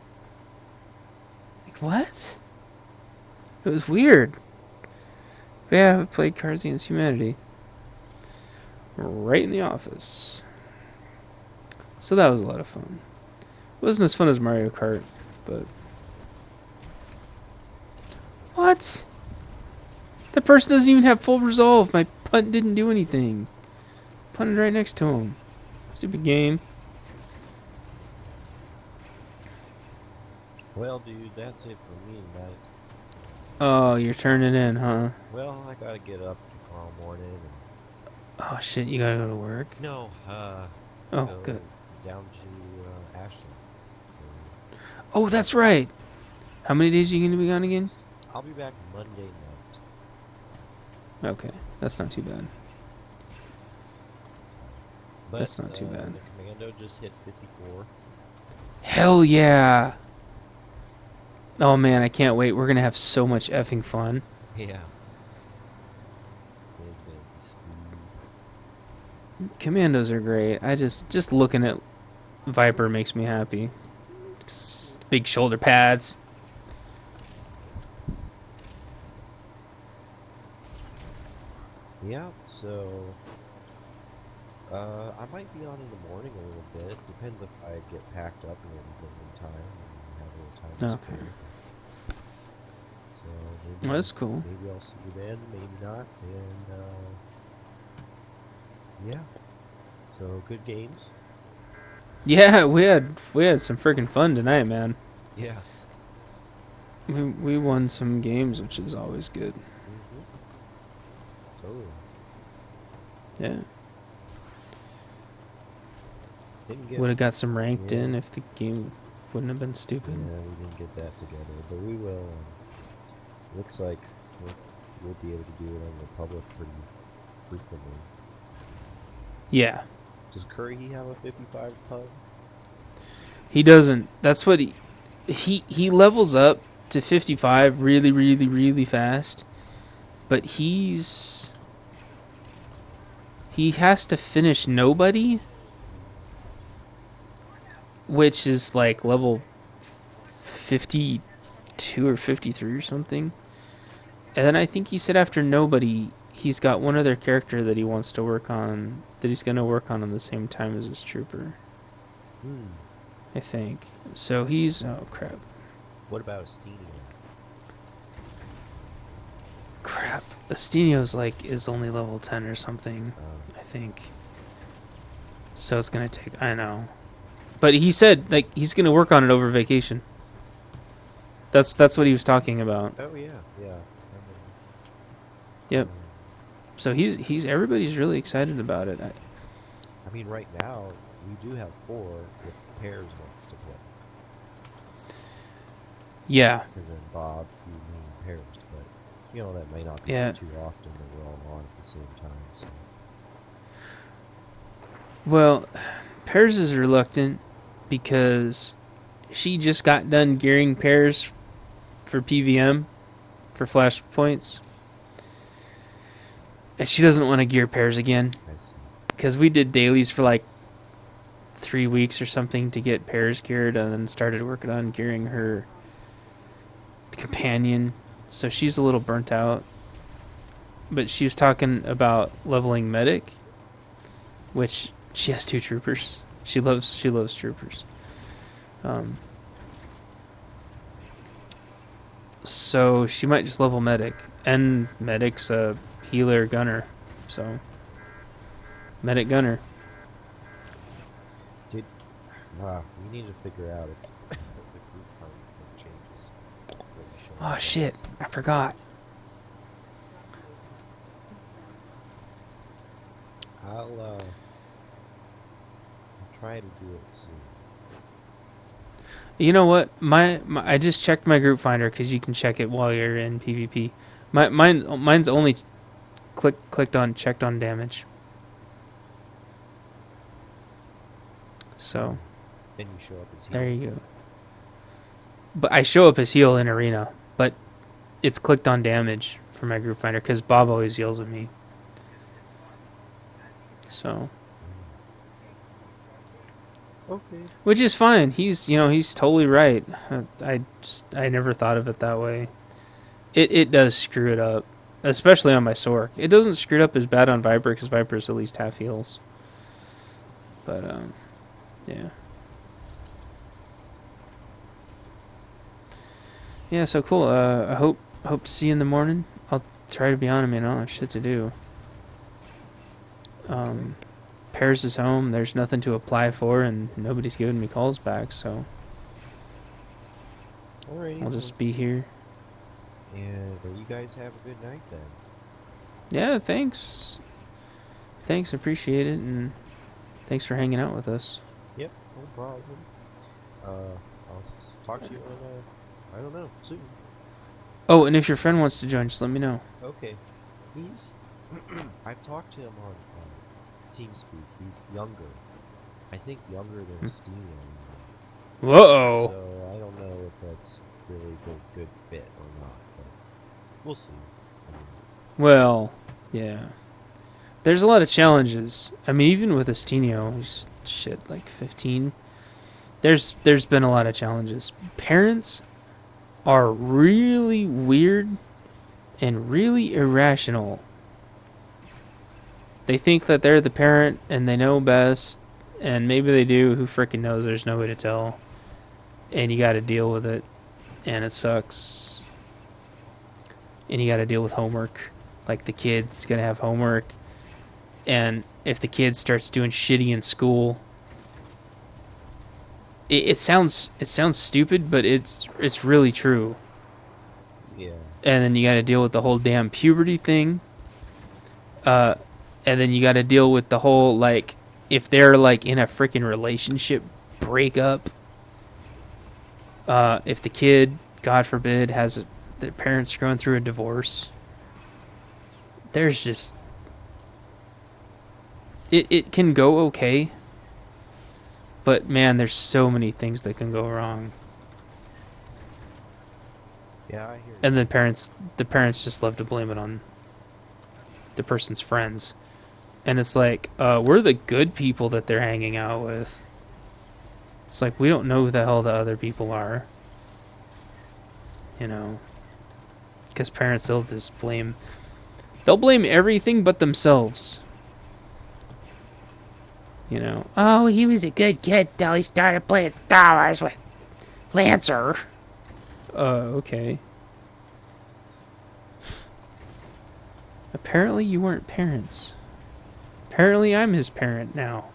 Like, what? It was weird. But yeah, we played Cards Against Humanity. Right in the office. So that was a lot of fun. It wasn't as fun as Mario Kart, but... What? The person doesn't even have full resolve. My punt didn't do anything. Punted right next to him. Stupid game. Well, dude, that's it for me tonight. Oh, you're turning in, huh? Well, I gotta get up tomorrow morning and... Oh, shit, you gotta go to work? No, Oh, go good. down to Ashland. Oh, that's right. How many days are you going to be gone again? I'll be back Monday night. Okay, that's not too bad. But, That's not too bad. The Commando just hit 54. Hell yeah. Oh, man, I can't wait. We're going to have so much effing fun. Yeah. It's gonna be smooth. Commandos are great. I just looking at Viper makes me happy. Big shoulder pads. Yeah, so I might be on in the morning a little bit. Depends if I get packed up and everything in time and have a little time to Okay. spare. So maybe That's cool. maybe I'll see you then, maybe not, and yeah. So good games. Yeah, we had some freaking fun tonight, man. Yeah. We won some games, which is always good. Mm-hmm. Totally. Yeah. Didn't get. Would have got some ranked Yeah. in if the game wouldn't have been stupid. Yeah, we didn't get that together, but we will. Looks like we'll be able to do it on the public pretty frequently. Yeah. Does Curry have a 55 pub? He doesn't. That's what he levels up to 55 really, really, really fast. But he has to finish nobody, which is like level 52 or 53 or something. And then I think he said after nobody, he's got one other character that he wants to work on, that he's going to work on the same time as his trooper, I think. So he's... Oh, crap. What about Estenia? Crap. Estinio's is only level 10 or something, I think. So it's going to take... I know. But he said, he's going to work on it over vacation. That's what he was talking about. Oh yeah, yeah. Yep. So he's everybody's really excited about it. I mean, right now we do have 4 if Pairs wants to play. Yeah. Because then Bob, you, me, and Pairs. But you know that may not be Yeah. too often that we're all on at the same time. So Well, Pears is reluctant because she just got done gearing Pears for PVM, for flashpoints. And she doesn't want to gear Pears again. I see. Because we did dailies for 3 weeks or something to get Pears geared, and then started working on gearing her companion. So she's a little burnt out. But she was talking about leveling medic, which she has 2 troopers. She loves troopers. So she might just level medic, and medic's a healer gunner. So medic gunner. We need to figure out if the group changes. Oh shit! I forgot. I'll try to do it soon. You know what? My I just checked my group finder because you can check it while you're in PvP. Mine's only checked on damage. So Then you show up as there healer. you go. But I show up as heal in arena, but it's clicked on damage for my group finder because Bob always yells at me. So. Okay. Which is fine. He's totally right. I never thought of it that way. It does screw it up, especially on my Sork. It doesn't screw it up as bad on Viper because Viper's at least half heals. But yeah. Yeah, so cool. I hope to see you in the morning. I'll try to be on. I mean, I don't have shit to do. Pears is home. There's nothing to apply for, and nobody's giving me calls back, so Alrighty. I'll just be here. And you guys have a good night then. Yeah, thanks. Thanks, appreciate it, and thanks for hanging out with us. Yep, no problem. I'll talk to you I don't know, soon. Oh, and if your friend wants to join, just let me know. Okay. He's I've talked to him on TeamSpeak. He's younger. I think younger than Estenia. Whoa! So I don't know if that's really a good fit or not, but we'll see. I mean, Well, yeah. There's a lot of challenges. I mean, even with Estinio, he's 15. there's been a lot of challenges. Parents are really weird and really irrational. They think that they're the parent and they know best, and maybe they do. Who freaking knows? There's no way to tell. And you got to deal with it, and it sucks. And you got to deal with homework. Like, the kid's gonna have homework, and if the kid starts doing shitty in school, it sounds stupid, but it's really true. Yeah. And then you got to deal with the whole damn puberty thing. And then you got to deal with the whole, like, if they're, like, in a freaking relationship breakup. If the kid, God forbid, has the parents going through a divorce. There's just... It can go okay. But, man, there's so many things that can go wrong. Yeah, I hear you. And the parents just love to blame it on the person's friends. And it's like, we're the good people that they're hanging out with. It's like, we don't know who the hell the other people are. You know? Because parents, they'll blame everything but themselves. You know? Oh, he was a good kid till he started playing Star Wars with Lancer. Okay. Apparently you weren't parents. Apparently I'm his parent now.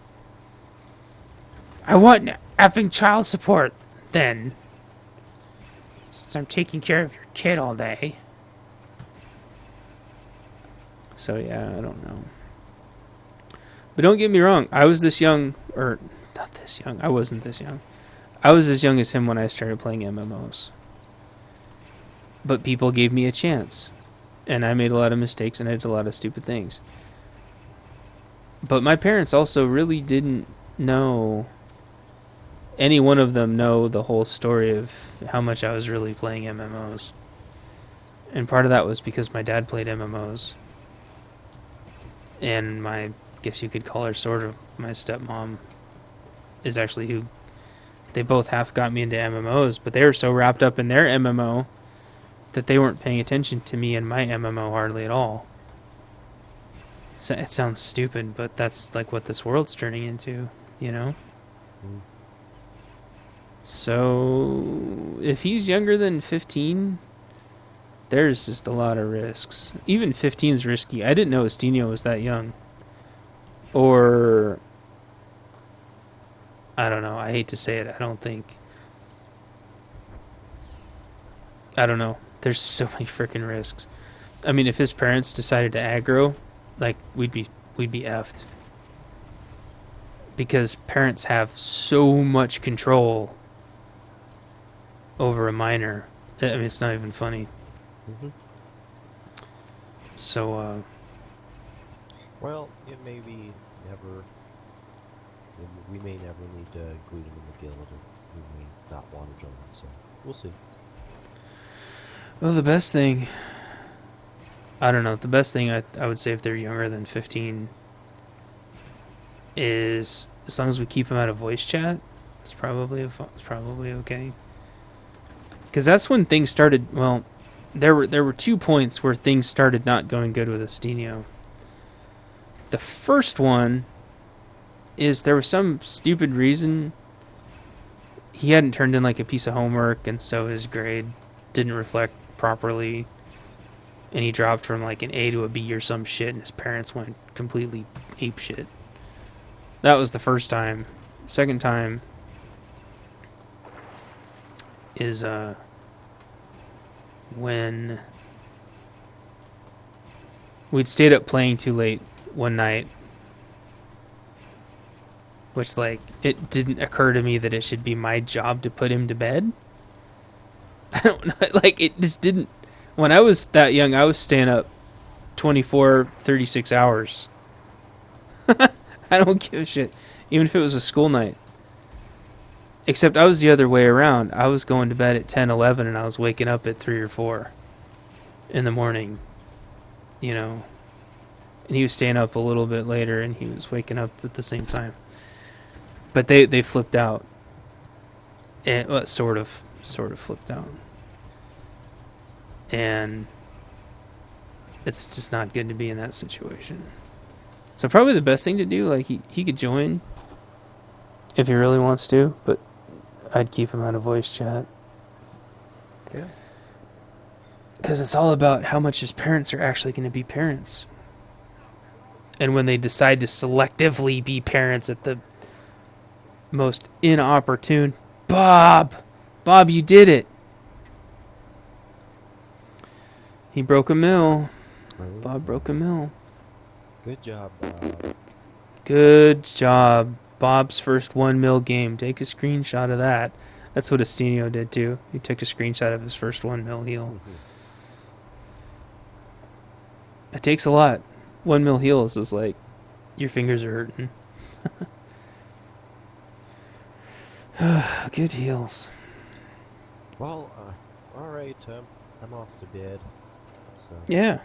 I want effing child support, then. Since I'm taking care of your kid all day. So yeah, I don't know. But don't get me wrong, I was this young, or not this young, I wasn't this young. I was as young as him when I started playing MMOs. But people gave me a chance. And I made a lot of mistakes and I did a lot of stupid things. But my parents also really didn't know, any one of them know the whole story of how much I was really playing MMOs. And part of that was because my dad played MMOs. And my, guess you could call her sort of my stepmom, is actually who, they both half got me into MMOs, but they were so wrapped up in their MMO that they weren't paying attention to me and my MMO hardly at all. It sounds stupid, but that's like what this world's turning into, you know? Mm. So, if he's younger than 15, there's just a lot of risks. Even 15's risky. I didn't know Estino was that young. Or, I don't know. I hate to say it. I don't know. There's so many freaking risks. I mean, if his parents decided to aggro, like, we'd be effed. Because parents have so much control over a minor. I mean, it's not even funny. Mm-hmm. So, Well, it may be never. We may never need to include him in the guild, or we may not want to join. So we'll see. well, the best thing... I don't know. The best thing I would say if they're younger than 15 is, as long as we keep them out of voice chat, it's probably okay. Because that's when things started. Well, there were 2 points where things started not going good with Estino. The first one is there was some stupid reason he hadn't turned in like a piece of homework, and so his grade didn't reflect properly. And he dropped from like an A to a B or some shit, and his parents went completely apeshit. That was the first time. Second time is when we'd stayed up playing too late one night. Which, like, it didn't occur to me that it should be my job to put him to bed. I don't know. Like, it just didn't. When I was that young, I was staying up 24, 36 hours. I don't give a shit. Even if it was a school night. Except I was the other way around. I was going to bed at 10, 11, and I was waking up at 3 or 4 in the morning. You know. And he was staying up a little bit later, and he was waking up at the same time. But they flipped out. And well, sort of flipped out. And it's just not good to be in that situation. So probably the best thing to do, like he could join if he really wants to, but I'd keep him out of voice chat. Yeah. Because it's all about how much his parents are actually going to be parents. And when they decide to selectively be parents at the most inopportune, Bob, you did it. He broke a mill. Bob broke a mill. Good job, Bob. Good job. Bob's first 1 mil game. Take a screenshot of that. That's what Estinio did too. He took a screenshot of his first 1 mil heal. It takes a lot. 1 mil heals is like your fingers are hurting. Good heals. Well, all right. I'm off to bed. So. Yeah.